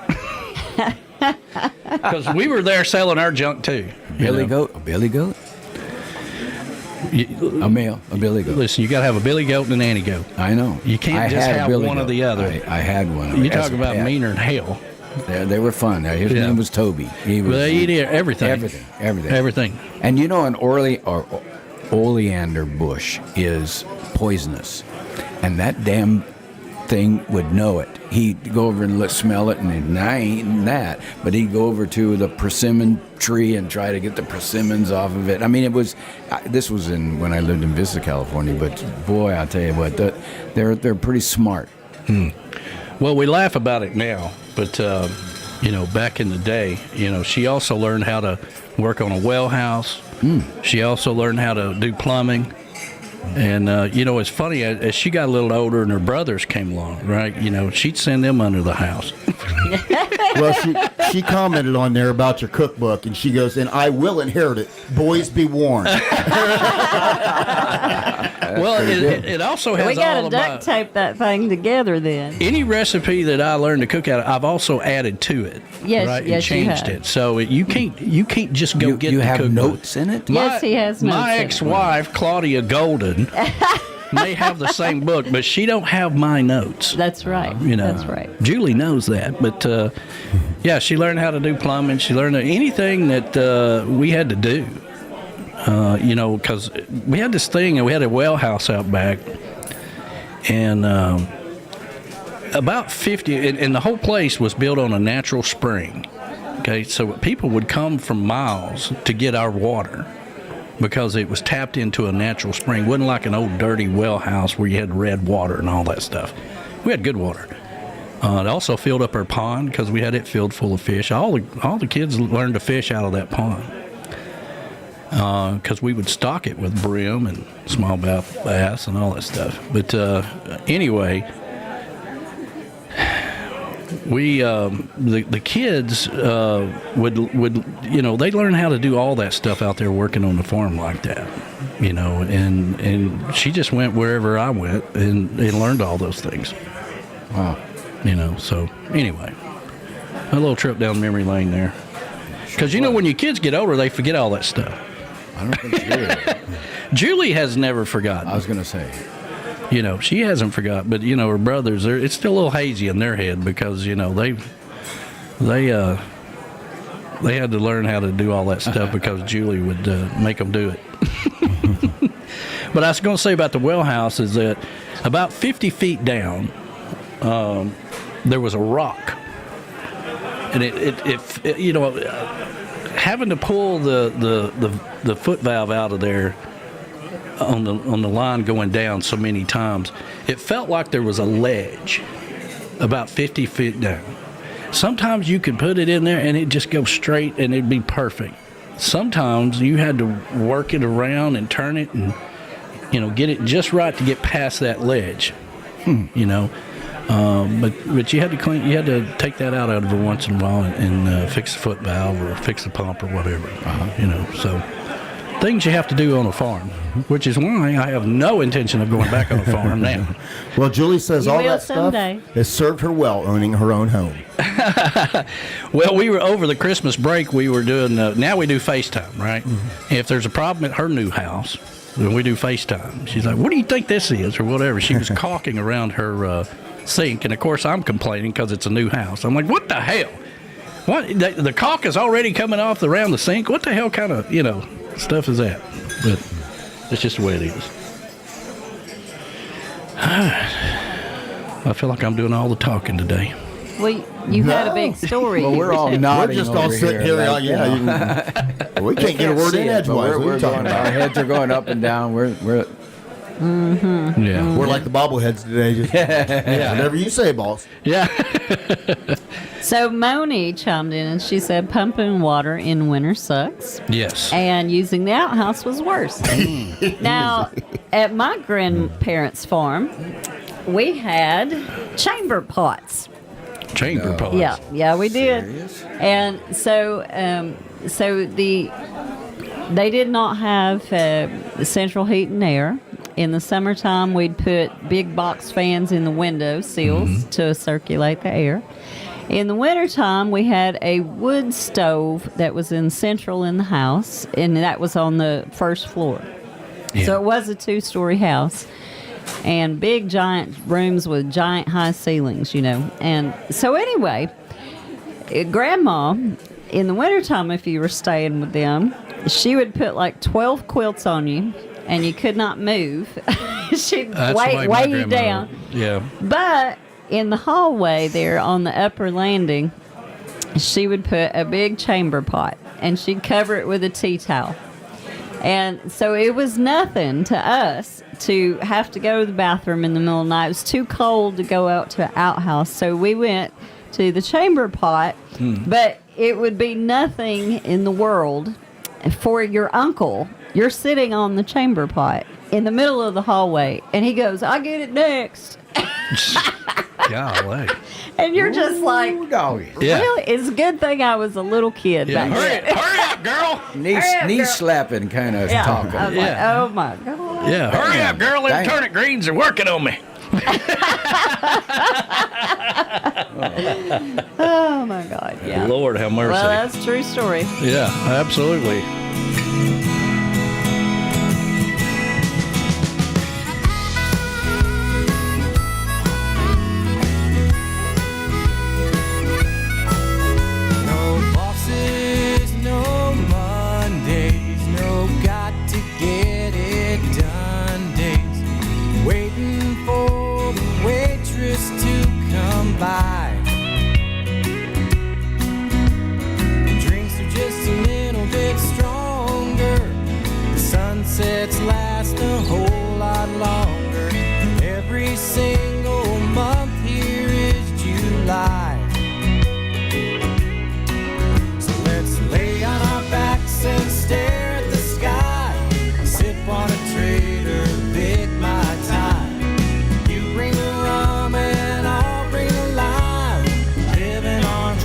Because we were there selling our junk, too. A billy goat? A billy goat? A male, a billy goat. Listen, you got to have a billy goat and an annie goat. I know. You can't just have one or the other. I had one. You talk about meaner than hell. They were fun. His name was Toby. They eat everything. Everything. And an oleander bush is poisonous, and that damn thing would know it. He'd go over and smell it, and I ain't eating that, but he'd go over to the persimmon tree and try to get the persimmons off of it. I mean, this was when I lived in Vista, California, but boy, I'll tell you what, they're pretty smart. Well, we laugh about it now, but back in the day, she also learned how to work on a well house. She also learned how to do plumbing. And, it's funny, as she got a little older and her brothers came along, right, she'd send them under the house. Well, she commented on there about your cookbook, and she goes, "And I will inherit it. Boys be warned." Well, it also has we got all to duct tape that thing together then. Any recipe that I learned to cook out of, I've also added to it. Yes, right? yes, and changed you have. it. So you can't just go get you the have cookbook. notes in it? Yes, he has notes My in it. ex-wife, Claudia Golden, may have the same book, but she don't have my notes. That's right. That's right. Julie knows that, but she learned how to do plumbing. She learned anything that we had to do. Because we had this thing, and we had a well house out back, and about 50, and the whole place was built on a natural spring. Okay, so people would come from miles to get our water because it was tapped into a natural spring. It wasn't like an old dirty well house where you had red water and all that stuff. We had good water. It also filled up our pond because we had it filled full of fish. All the kids learned to fish out of that pond. Because we would stock it with brim and smallmouth bass and all that stuff. But anyway, we the kids would they learn how to do all that stuff out there working on the farm like that, and she just went wherever I went and learned all those things. Wow. So anyway, a little trip down memory lane there. Because when your kids get older, they forget all that stuff. I don't think Julie. Julie has never forgotten. I was going to say. She hasn't forgotten, but her brothers, it's still a little hazy in their head because they had to learn how to do all that stuff because Julie would make them do it. But I was going to say about the well house is that about 50 feet down, there was a rock, and having to pull the foot valve out of there on the line going down so many times, it felt like there was a ledge about 50 feet down. Sometimes you could put it in there and it just go straight and it'd be perfect. Sometimes you had to work it around and turn it and get it just right to get past that ledge. But you had to clean. You had to take that out every once in a while and fix the foot valve or fix the pump or whatever. So things you have to do on a farm, which is why I have no intention of going back on a farm now. Well, Julie says You all will that someday. stuff has served her well owning her own home. Well, we were over the Christmas break. We were doing. Now we do FaceTime, right? Mm-hmm. If there's a problem at her new house, then we do FaceTime. She's like, "What do you think this is?" or whatever. She was caulking around her sink, and of course I'm complaining because it's a new house. I'm like, "What the hell? What the caulk is already coming off around the sink? What the hell kind of stuff is that?" But it's just the way it is. I feel like I'm doing all the talking today. Well, you had a big story. Well, we're all too. nodding. We're just all sitting here. We can't get a word in edgewise. What are you talking about? Our heads are going up and down. We're Yeah. We're like the bobbleheads today. Just, whatever you say, boss. Yeah. So Moni chimed in and she said pumping water in winter sucks. Yes. And using the outhouse was worse. Now, at my grandparents' farm, we had chamber pots. Chamber pots. Yeah, we did. Serious? And so, they did not have central heat and air. In the summertime, we'd put big box fans in the window sills to circulate the air. In the wintertime, we had a wood stove that was central in the house, and that was on the first floor. Yeah. So it was a 2-story house. And big, giant rooms with giant high ceilings, And so anyway, Grandma, in the wintertime, if you were staying with them, she would put like 12 quilts on you, and you could not move. She'd weigh you down. Yeah. But in the hallway there on the upper landing, she would put a big chamber pot, and she'd cover it with a tea towel. And so it was nothing to us to have to go to the bathroom in the middle of the night. It was too cold to go out to an outhouse. So we went to the chamber pot, but it would be nothing in the world for your uncle. You're sitting on the chamber pot in the middle of the hallway, and he goes, "I'll get it next." Golly. And you're just like, doggy. Yeah. really? It's a good thing I was a little kid back then. Hurry up, girl. Knee slapping kind of talk. I was like, oh my God. Yeah, hurry up, girl. Them Dang. turnip greens are working on me. Oh my God, yeah. Lord have mercy. Well, that's a true story. Yeah, absolutely. No bosses, no Mondays, no got to get it done days. Waiting for the waitress to come by. Drinks are just a little bit stronger. The sunsets last a whole lot longer. Every single month here is July. So let's lay on our backs and stare at the sky. Sip on a Trader, bid my time. You bring the rum and I'll bring the lime. Living on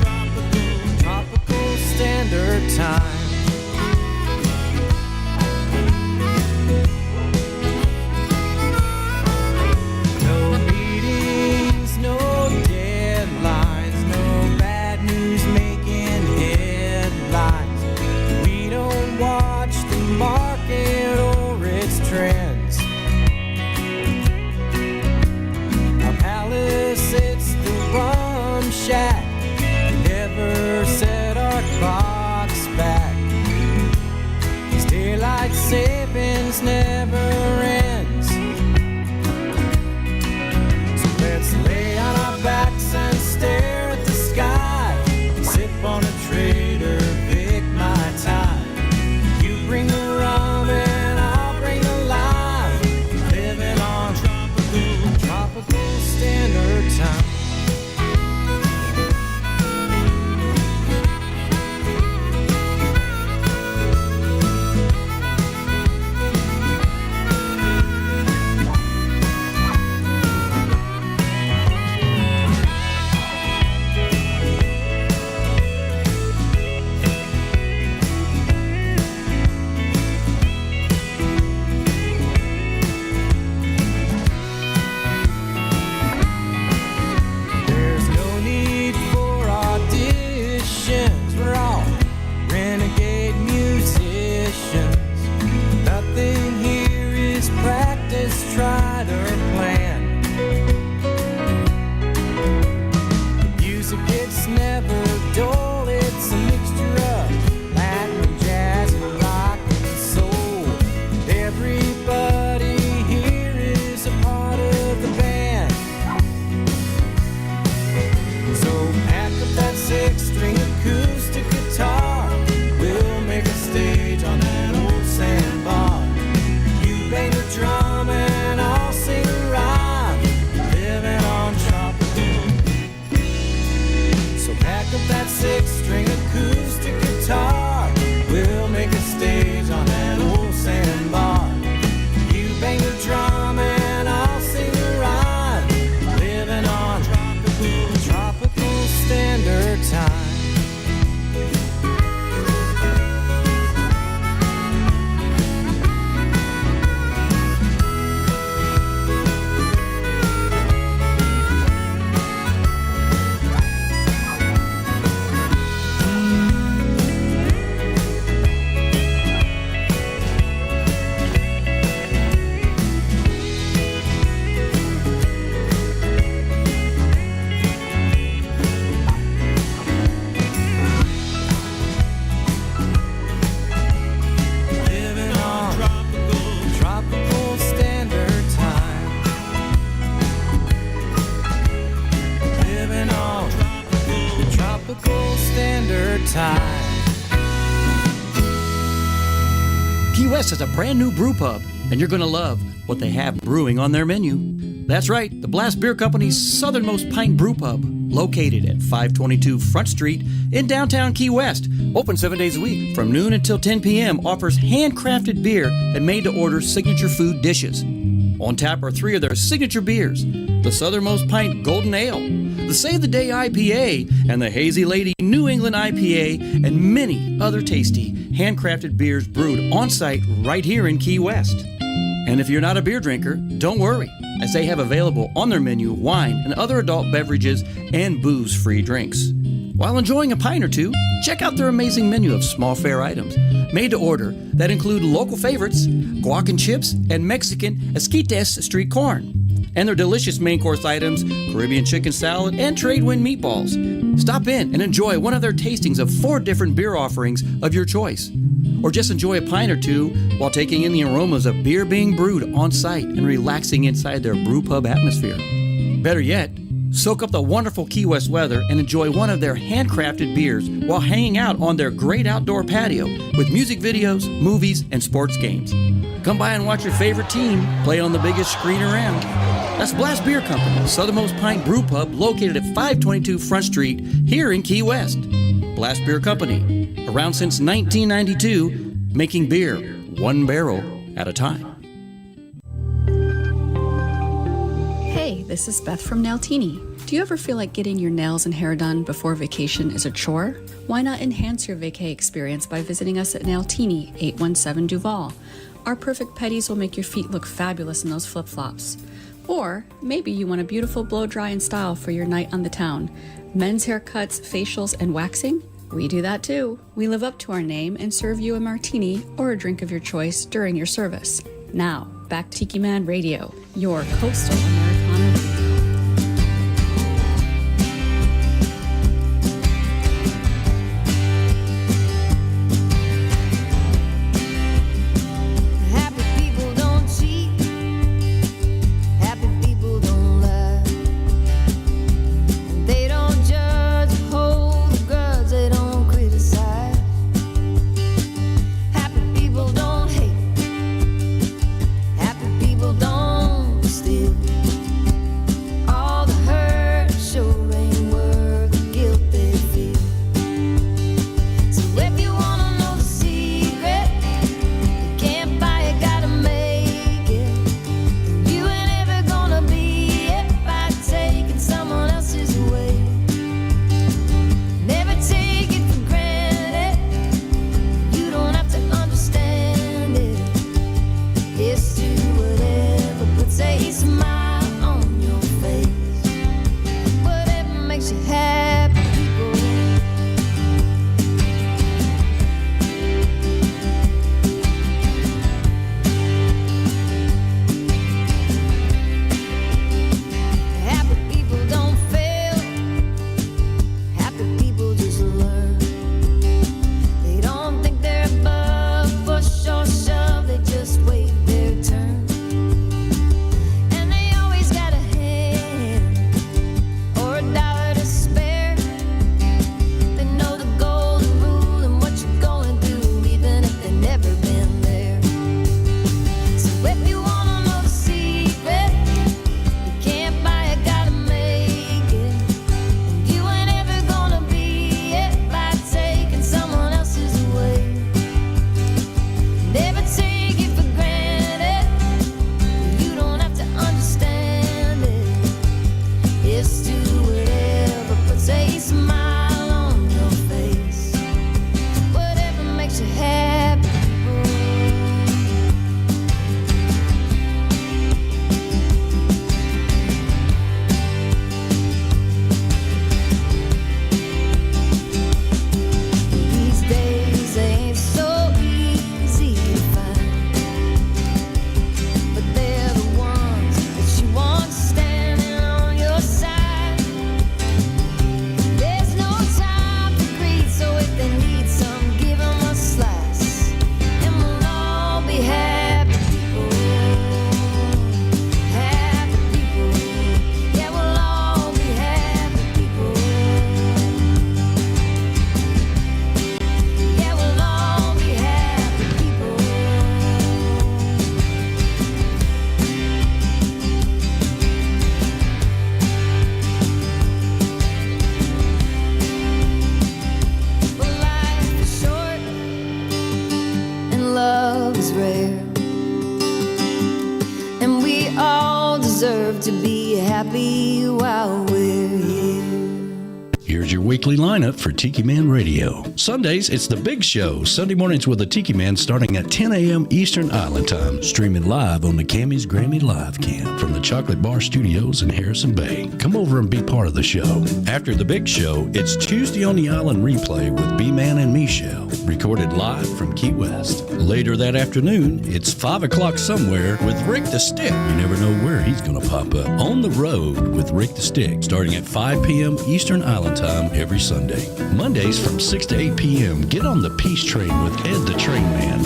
tropical standard time. No meetings, no deadlines, no bad news making headlines. It's a mixture of Latin, jazz, and rock and soul. Everybody here is a part of the band. So pack up that 6-string acoustic guitar. We'll make a stage on that old sandbar. You bang the drum and I'll sing a rhyme. Living on tropical. So pack up that 6-string acoustic guitar. We'll make a stage on that old sandbar. You bang the drum and I'll sing a rhyme. Living on tropical standard time. Living on tropical standard time. Living on tropical standard time. Key West has a brand new brew pub, and you're going to love what they have brewing on their menu. That's right, the Blast Beer Company's southernmost pint brew pub, located at 522 Front Street in downtown Key West. Open 7 days a week from noon until 10 p.m. Offers handcrafted beer and made-to-order signature food dishes. On tap are 3 of their signature beers: the Southernmost Pint Golden Ale, the Save the Day IPA, and the Hazy Lady New England IPA, and many other tasty handcrafted beers brewed on-site right here in Key West. And if you're not a beer drinker, don't worry, as they have available on their menu wine and other adult beverages and booze-free drinks. While enjoying a pint or two, check out their amazing menu of small fare items made to order that include local favorites, guac and chips, and Mexican esquites street corn. And their delicious main course items, Caribbean chicken salad and trade wind meatballs. Stop in and enjoy one of their tastings of 4 different beer offerings of your choice. Or just enjoy a pint or two while taking in the aromas of beer being brewed on site and relaxing inside their brew pub atmosphere. Better yet, soak up the wonderful Key West weather and enjoy one of their handcrafted beers while hanging out on their great outdoor patio with music videos, movies, and sports games. Come by and watch your favorite team play on the biggest screen around. That's Blast Beer Company, Southernmost Pint Brew Pub, located at 522 Front Street here in Key West. Blast Beer Company, around since 1992, making beer 1 barrel at a time. Hey, this is Beth from Nailtini. Do you ever feel like getting your nails and hair done before vacation is a chore? Why not enhance your vacay experience by visiting us at Nailtini, 817 Duval. Our perfect petties will make your feet look fabulous in those flip-flops. Or maybe you want a beautiful blow dry and style for your night on the town. Men's haircuts, facials, and waxing? We do that too. We live up to our name and serve you a martini or a drink of your choice during your service. Now, back to Tiki Man Radio, your coastal Americana radio. happy while we're here. Here's your weekly lineup for Tiki Man Radio. Sundays, it's The Big Show. Sunday mornings with the Tiki Man starting at 10 a.m. Eastern Island Time. Streaming live on the Camys Grammy Live Cam from the Chocolate Bar Studios in Harrison Bay. Come over and be part of the show. After The Big Show, it's Tuesday on the Island Replay with B-Man and Michelle. Recorded live from Key West. Later that afternoon, it's 5 o'clock somewhere with Rick the Stick. You never know where he's going to pop up. On the Road with Rick the Stick, starting at 5 p.m. Eastern Island Time every Sunday. Mondays from 6 to 8 p.m. Get on the Peace Train with Ed the Train Man,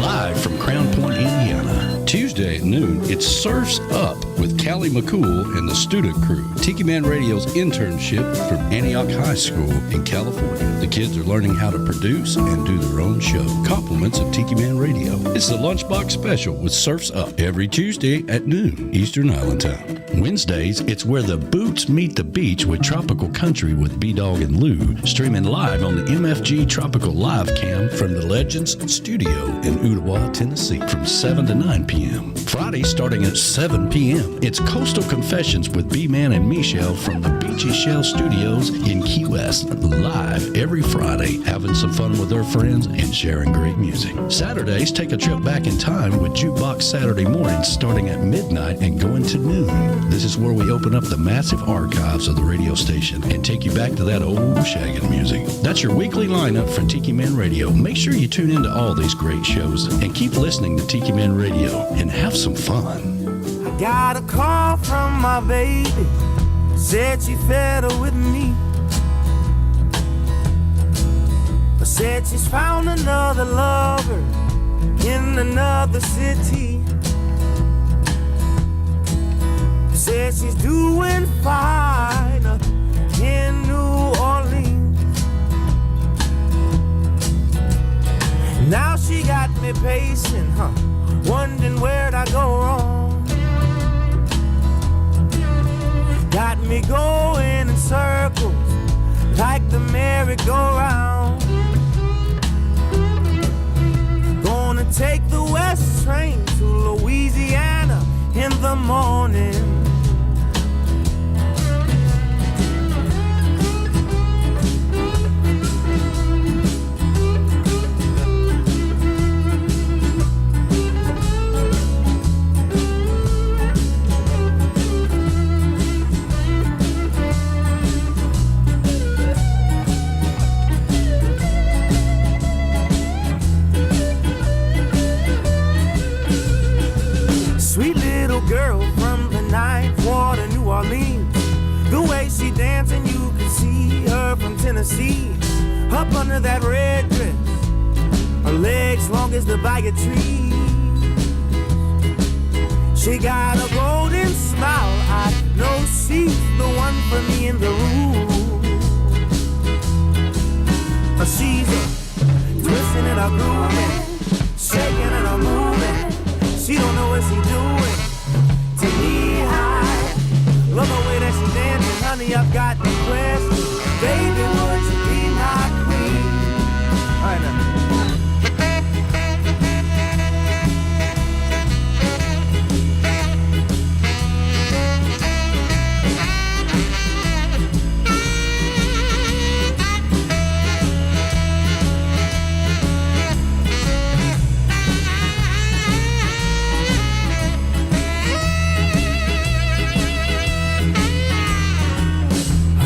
live from Crown Point, Indiana. Tuesday at noon, it's Surfs Up with Callie McCool and the Student Crew. Tiki Man Radio's internship from Antioch High School in California. The kids are learning how to produce and do their own show. Compliments of Tiki Man Radio. It's the Lunchbox Special with Surfs Up every Tuesday at noon Eastern Island Time. Wednesdays, it's Where the Boots Meet the Beach with Tropical Country with B-Dog and Lou, streaming live on the MFG Tropical Live Cam from the Legends Studio in Ottawa, Tennessee from 7 to 9 p.m. Friday, starting at 7 p.m., it's Coastal Confessions with B-Man and Michelle from the Beachy Shell Studios in Key West, live every Friday, having some fun with their friends and sharing great music. Saturdays, take a trip back in time with Jukebox Saturday mornings starting at midnight and going to noon. This is where we open up the massive archives of the radio station and take you back to that old shaggin' music. That's your weekly lineup for Tiki Man Radio. Make sure you tune into all these great shows and keep listening to Tiki Man Radio and have some fun. I got a call from my baby, said she fed her with me. Said she's found another lover in another city. Said she's doing fine in New Orleans. Now she got me pacing, wondering where'd I go wrong. Got me going in circles like the merry-go-round. Gonna take the west train to Louisiana in the morning. Girl from the Ninth Ward of New Orleans. The way she dancing, you can see her from Tennessee. Up under that red dress, her legs long as the bag of trees. She got a golden smile, I know she's the one for me in the room. She's twisting and a grooving, shaking and a moving. She don't know what she's doing. Knee-high, love the way that she dancing, honey, I've got the question. Baby, would you be my queen? All right, now.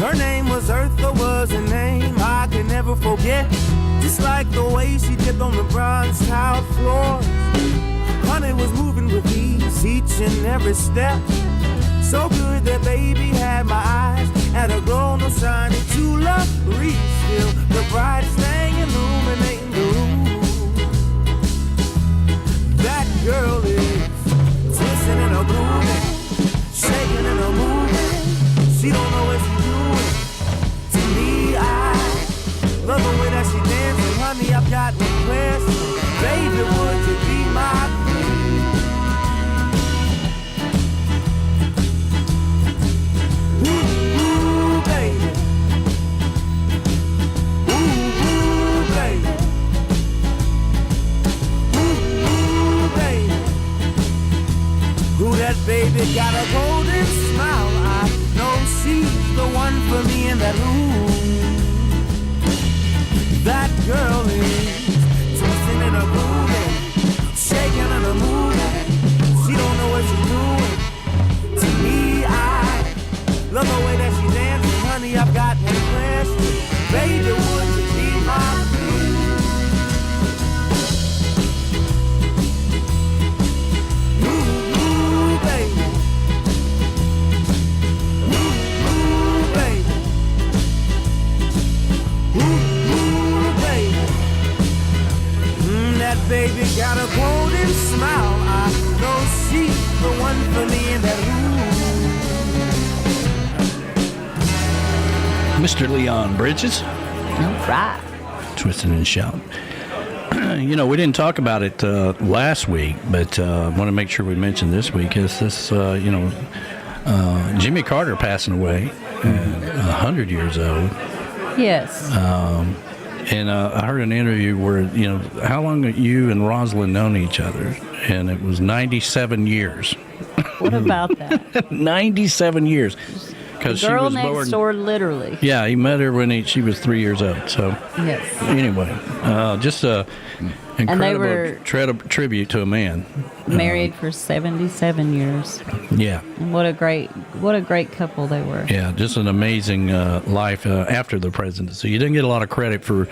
Her name was Eartha, was a name I can never forget. Just like the way she dipped on the bronze tile floors. Honey was moving with ease each and every step. So good that baby had my eyes at a glow, no shining true love breeze. Still the brightest thing illuminating the room. That girl is twisting and a grooving, shaking and a moving. She don't know what she's doing. To me, I love the way that she dances. Honey, I've got requests. Baby, would you be my queen? Ooh, baby. Ooh, baby. Ooh, baby. Ooh, that baby got a golden smile. she's the one for me in that room. That girl is twisting and a grooving, shaking and a moving. She don't know what she's doing. To me, I love the way that she dances. Honey, I've got one question. Baby, would you be my queen? Ooh, baby. Ooh, baby. Ooh, baby. That baby got a golden smile. I know she's the one for me in that room. Mr. Leon Bridges. All right. Twisting and shouting. You know, we didn't talk about it last week, but I want to make sure we mention this week is this, Jimmy Carter passing away, 100 years old. Yes. And I heard an interview where, how long have you and Rosalind known each other? And it was 97 years. What about that? 97 years. Because she Girl was next born. door, literally. Yeah, he met her when she was 3 years old. So Yes. anyway, just a incredible were- tribute to a man. Married for 77 years. Yeah. And what a great couple they were. Yeah, just an amazing life after the presidency. You didn't get a lot of credit for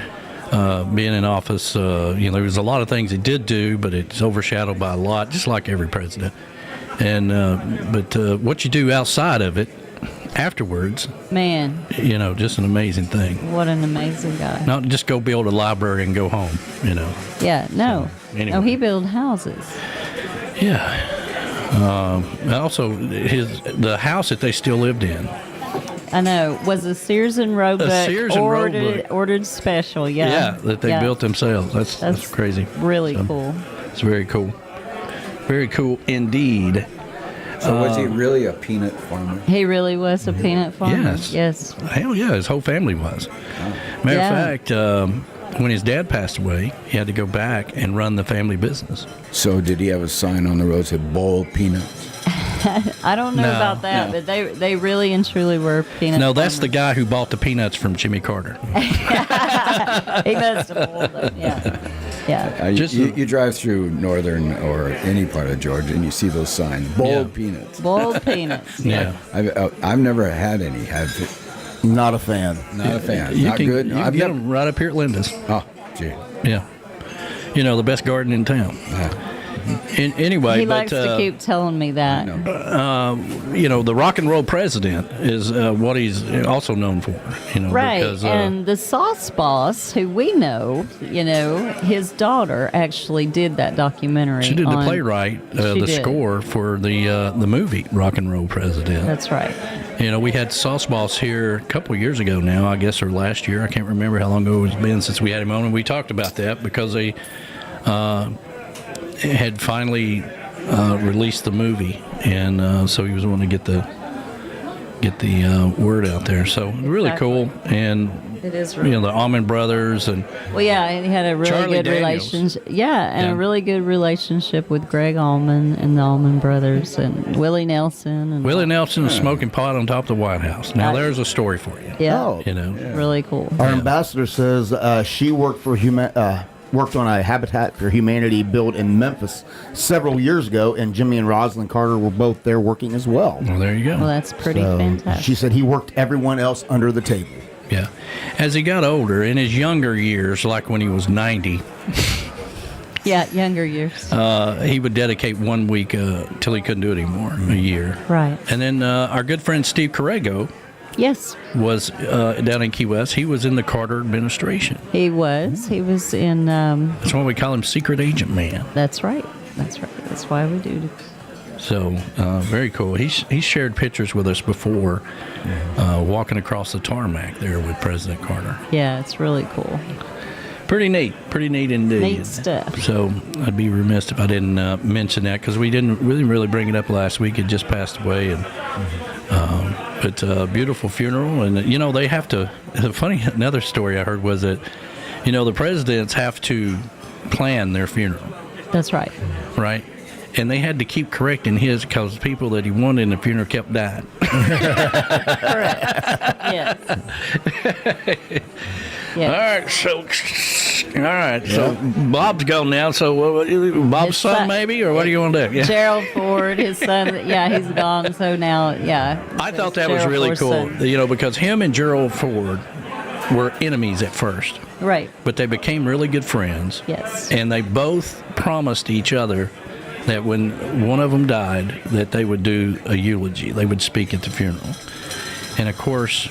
being in office. There was a lot of things he did do, but it's overshadowed by a lot, just like every president. And but what you do outside of it, afterwards, Man, just an amazing thing. what an amazing guy. Not just go build a library and go home. Yeah, no. anyway. No, he built houses. Yeah. Also, the house that they still lived in. I know. Was a Sears and Roebuck Sears and Roebuck. ordered special, yeah. Yeah, that they built themselves. That's crazy. Really cool. It's very cool. Very cool indeed. So was he really a peanut farmer? He really was a peanut farmer. Yes. Hell yeah, his whole family was. Matter of fact, when his dad passed away, he had to go back and run the family business. So did he have a sign on the road that said boiled peanuts? I don't know No, about that, no. but they really and truly were peanut No, that's the farmers. guy who bought the peanuts from Jimmy Carter. He must have boiled them, yeah. Yeah. You drive through northern or any part of Georgia and you see those signs, boiled peanuts. Boiled peanuts. Yeah. I've never had any. Not a fan. Not a fan. You Not can, good. You can I've get never. them right up here at Linda's. Oh, gee. Yeah. The best garden in town. Anyway, He but likes to keep telling me that. the rock and roll president is what he's also known for. Right, because, and the Sauce Boss, who we know, his daughter actually did that documentary. she did the on- playwright, She the did. score for the movie Rock and Roll President. That's right. We had Sauce Boss here a couple of years ago now, I guess, or last year. I can't remember how long ago it's been since we had him on, and we talked about that because they had finally released the movie, and so he was wanting to get the word out there. So really cool, and It is really the Allman Brothers and Well, yeah, and he had a really Charlie good Daniels. relationship. Yeah, and a really good relationship with Greg Allman and the Allman Brothers and Willie Nelson. And Willie Nelson is smoking pot on top of the White House. Now I- there's a story for you. Yeah, Really cool. Our ambassador says she worked worked on a Habitat for Humanity build in Memphis several years ago, and Jimmy and Rosalind Carter were both there working as well. Well, there you go. Well, that's pretty fantastic. She said he worked everyone else under the table. Yeah. As he got older, in his younger years, like when he was 90, Yeah, younger years. he would dedicate 1 week till he couldn't do it anymore, a year. Right. And then our good friend Steve Corrego Yes, was down in Key West. He was in the Carter administration. he was. He was in. That's why we call him Secret Agent Man. That's right. That's right. That's why we do. So very cool. He shared pictures with us before, walking across the tarmac there with President Carter. Yeah, it's really cool. Pretty neat indeed. Neat stuff. So I'd be remiss if I didn't mention that because we didn't really bring it up last week. It just passed away, and but beautiful funeral. And they have to. Another story I heard was that the presidents have to plan their funeral. That's right. Right. And they had to keep correcting his because people that he wanted in the funeral kept dying. Correct. Yes. Yes. All right. So Bob's gone now. So Bob's His son, maybe, or what do you want to do? Yeah. Gerald Ford, his son. Yeah, he's gone. So now, I thought that was really cool. Because him and Gerald Ford were enemies at first. Right. But they became really good friends. Yes. And they both promised each other that when one of them died, that they would do a eulogy. They would speak at the funeral. And of course,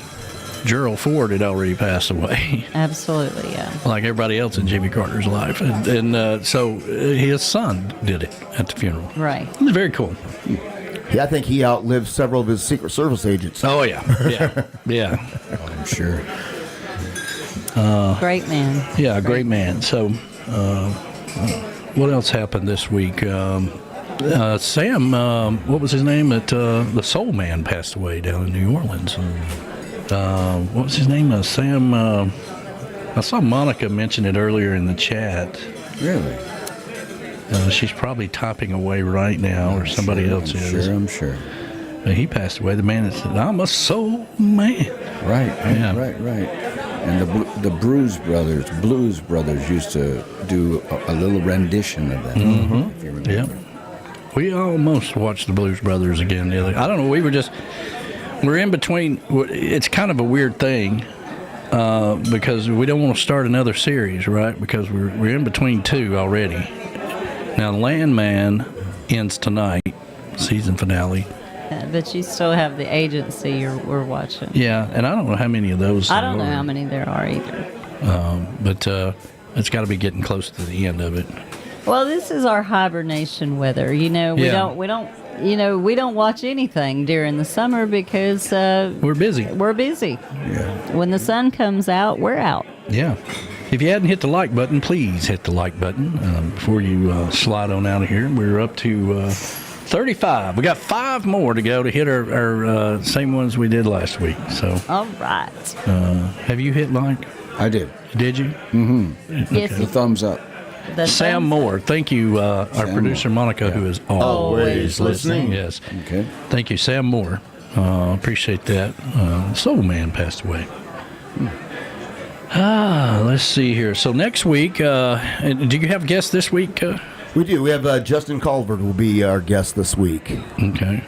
Gerald Ford had already passed away. Absolutely, yeah. Like everybody else in Jimmy Carter's life. And so his son did it at the funeral. Right. It was very cool. Yeah, I think he outlived several of his Secret Service agents. Oh, yeah. Yeah. I'm sure. Great man. Yeah, a great man. So, what else happened this week? Sam, what was his name? The Soul Man passed away down in New Orleans. What was his name? Sam. I saw Monica mention it earlier in the chat. Really? She's probably typing away right now, or somebody else is. I'm sure. He passed away. The man that said, "I'm a soul man." Right. Yeah. Right. And the Blues Brothers used to do a little rendition of that. Mm-hmm. If you remember. Yeah. We almost watched the Blues Brothers again the other. I don't know. We're in between. It's kind of a weird thing because we don't want to start another series, right? Because we're in between two already. Now, Landman ends tonight, season finale. But you still have the agency we're watching. Yeah, and I don't know how many of those. I don't know how many there are either. But it's got to be getting close to the end of it. Well, this is our hibernation weather. We don't watch anything during the summer because we're busy. We're busy. Yeah. When the sun comes out, we're out. Yeah. If you hadn't hit the like button, please hit the like button before you slide on out of here. We're up to 35. We got 5 more to go to hit our same ones we did last week. So. All right. Have you hit like? I did. Did you? Mm-hmm. Yes. The thumbs up. Sam Moore. Thank you, our producer Monica, who is always listening. Yes. Okay. Thank you, Sam Moore. Appreciate that. Soul Man passed away. Let's see here. So next week, do you have guests this week? We do. We have Justin Culver will be our guest this week. Okay.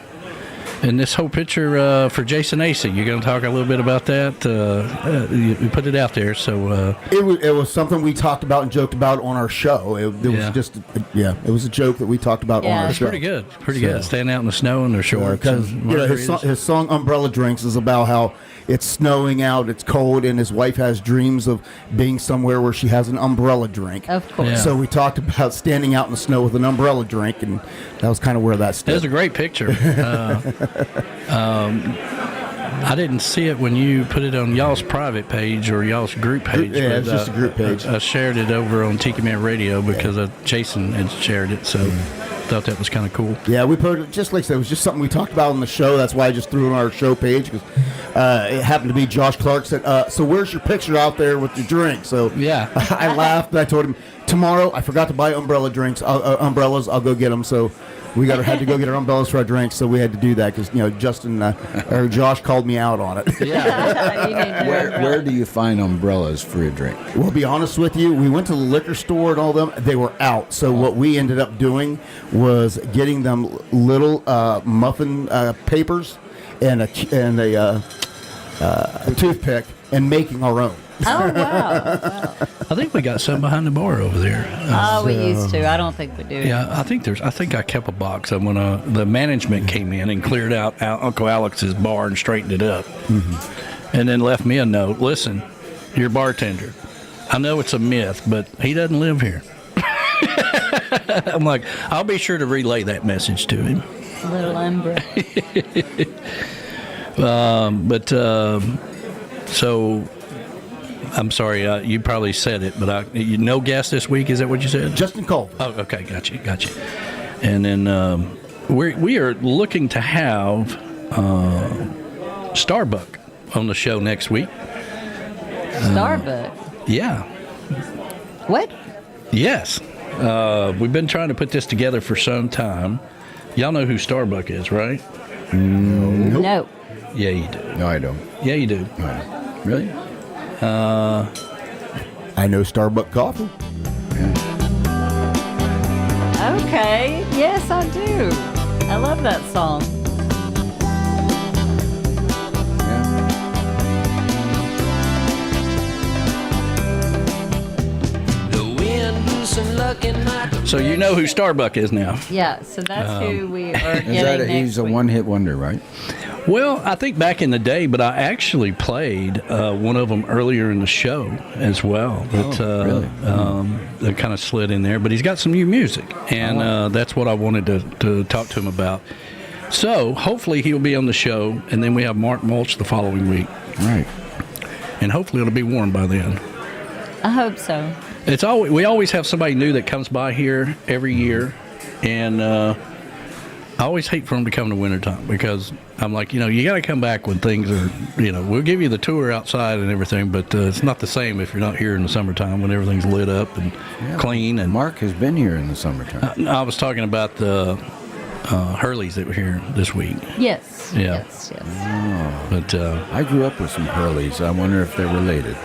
And this whole picture for Jason Acey, you're going to talk a little bit about that? You put it out there, so... It was something we talked about and joked about on our show. It was just, it was a joke that we talked about on our it's show. Pretty good. Standing out in the snow in their shorts. Because his song Umbrella Drinks is about how it's snowing out, it's cold, and his wife has dreams of being somewhere where she has an umbrella drink. Of course. Yeah. So we talked about standing out in the snow with an umbrella drink, and that was kind of where that stood. It was a great picture. I didn't see it when you put it on y'all's private page or y'all's group page. Yeah, it's just a group page. I shared it over on Tiki Man Radio because Jason had shared it, so thought that was kind of cool. Yeah, we put it, just like I said, it was just something we talked about on the show. That's why I just threw it on our show page, because it happened to be Josh Clark said, so where's your picture out there with your drink? So yeah, I laughed, and I told him, tomorrow I forgot to buy umbrellas. I'll go get them. So we had to go get our umbrellas for our drinks, so we had to do that because Justin or Josh called me out on it. Yeah. Where do you find umbrellas for your drink? Well, to be honest with you, we went to the liquor store and all them. They were out. So what we ended up doing was getting them little muffin papers and a toothpick and making our own. Oh, wow. I think we got some behind the bar over there. We used to. I don't think we do. Yeah, I think I kept a box of when the management came in and cleared out Uncle Alex's bar and straightened it up. Mm-hmm. And then left me a note. Listen, your bartender, I know it's a myth, but he doesn't live here. I'm like, I'll be sure to relay that message to him. Little umbrella. So I'm sorry, you probably said it, but no guest this week. Is that what you said? Justin Cole. Oh, okay, got you. And then we are looking to have Starbuck on the show next week. Starbuck? Yeah. What? Yes. We've been trying to put this together for some time. Y'all know who Starbuck is, right? No. Yeah, you do. No, I don't. Yeah, you do. No. Really? I know Starbucks coffee. Okay. Yes, I do. I love that song. So you know who Starbuck is now. Yeah, so that's who we are getting next He's a week. one-hit wonder, right? Well, I think back in the day, but I actually played one of them earlier in the show as well. But, really? That kind of slid in there. But he's got some new music, and that's what I wanted to talk to him about. So hopefully he'll be on the show, and then we have Mark Mulch the following week. Right. And hopefully it'll be warm by then. I hope so. We always have somebody new that comes by here every year, and I always hate for them to come to wintertime because I'm like, you got to come back when things are, we'll give you the tour outside and everything, but it's not the same if you're not here in the summertime when everything's lit up and clean. And Mark has been here in the summertime. I was talking about the Hurleys that were here this week. Yes. Yeah. Yes. Oh. But I grew up with some Hurleys. I wonder if they're related.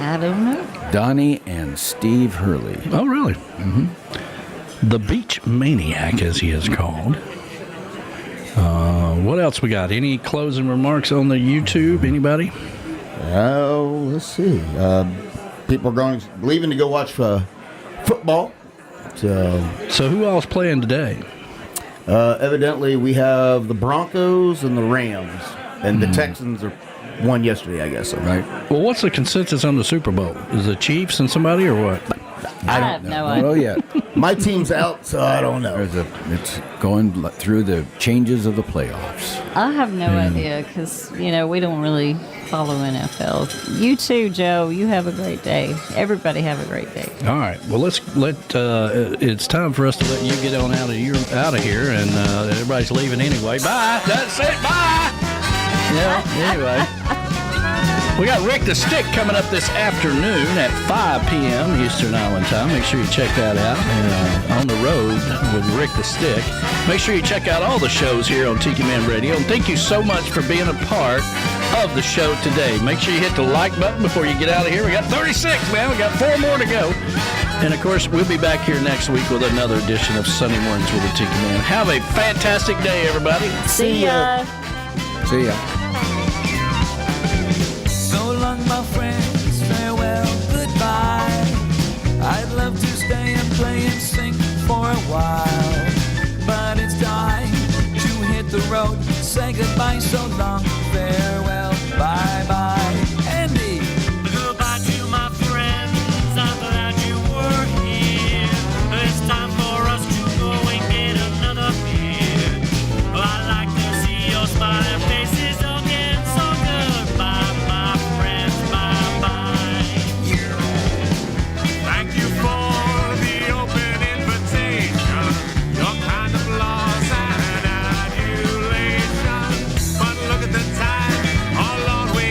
I don't know. Donnie and Steve Hurley. Oh, really? Mm-hmm. The Beach Maniac, as he is called. What else we got? Any closing remarks on the YouTube? Anybody? Oh, let's see. People are leaving to go watch football. So who else playing today? Evidently, we have the Broncos and the Rams, and the Texans won yesterday, I guess. Right. Well, what's the consensus on the Super Bowl? Is it Chiefs and somebody or what? I have no idea. Oh, yeah. My team's out, so I don't know. It's going through the changes of the playoffs. I have no idea because, we don't really follow NFL. You too, Joe. You have a great day. Everybody have a great day. All right. Well, it's time for us to let you get on out of here, and everybody's leaving anyway. Bye. That's it. Bye. Yeah, anyway. We got Rick the Stick coming up this afternoon at 5 p.m. Eastern Island Time. Make sure you check that out. And On the Road with Rick the Stick. Make sure you check out all the shows here on Tiki Man Radio. And thank you so much for being a part of the show today. Make sure you hit the like button before you get out of here. We got 36, man. We got 4 more to go. And, of course, we'll be back here next week with another edition of Sunday Mornings with the Tiki Man. Have a fantastic day, everybody. See ya. See ya. So long, my friends, farewell, goodbye. I'd love to stay and play and sing for a while, but it's time to hit the road. Say goodbye, so long, farewell, bye-bye. Andy! Goodbye to my friends, I'm glad you were here. It's time for us to go and get another beer. I'd like to see your smiling faces again, so goodbye, my friends, bye-bye. Thank you for the open invitation. Your kind of loss and adulation. But look at the time, oh Lord, we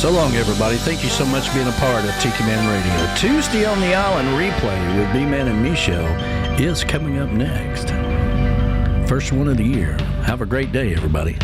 So long, everybody. Thank you so much for being a part of Tiki Man Radio. Tuesday on the Island replay with B-Man and Michelle is coming up next. First one of the year. Have a great day, everybody.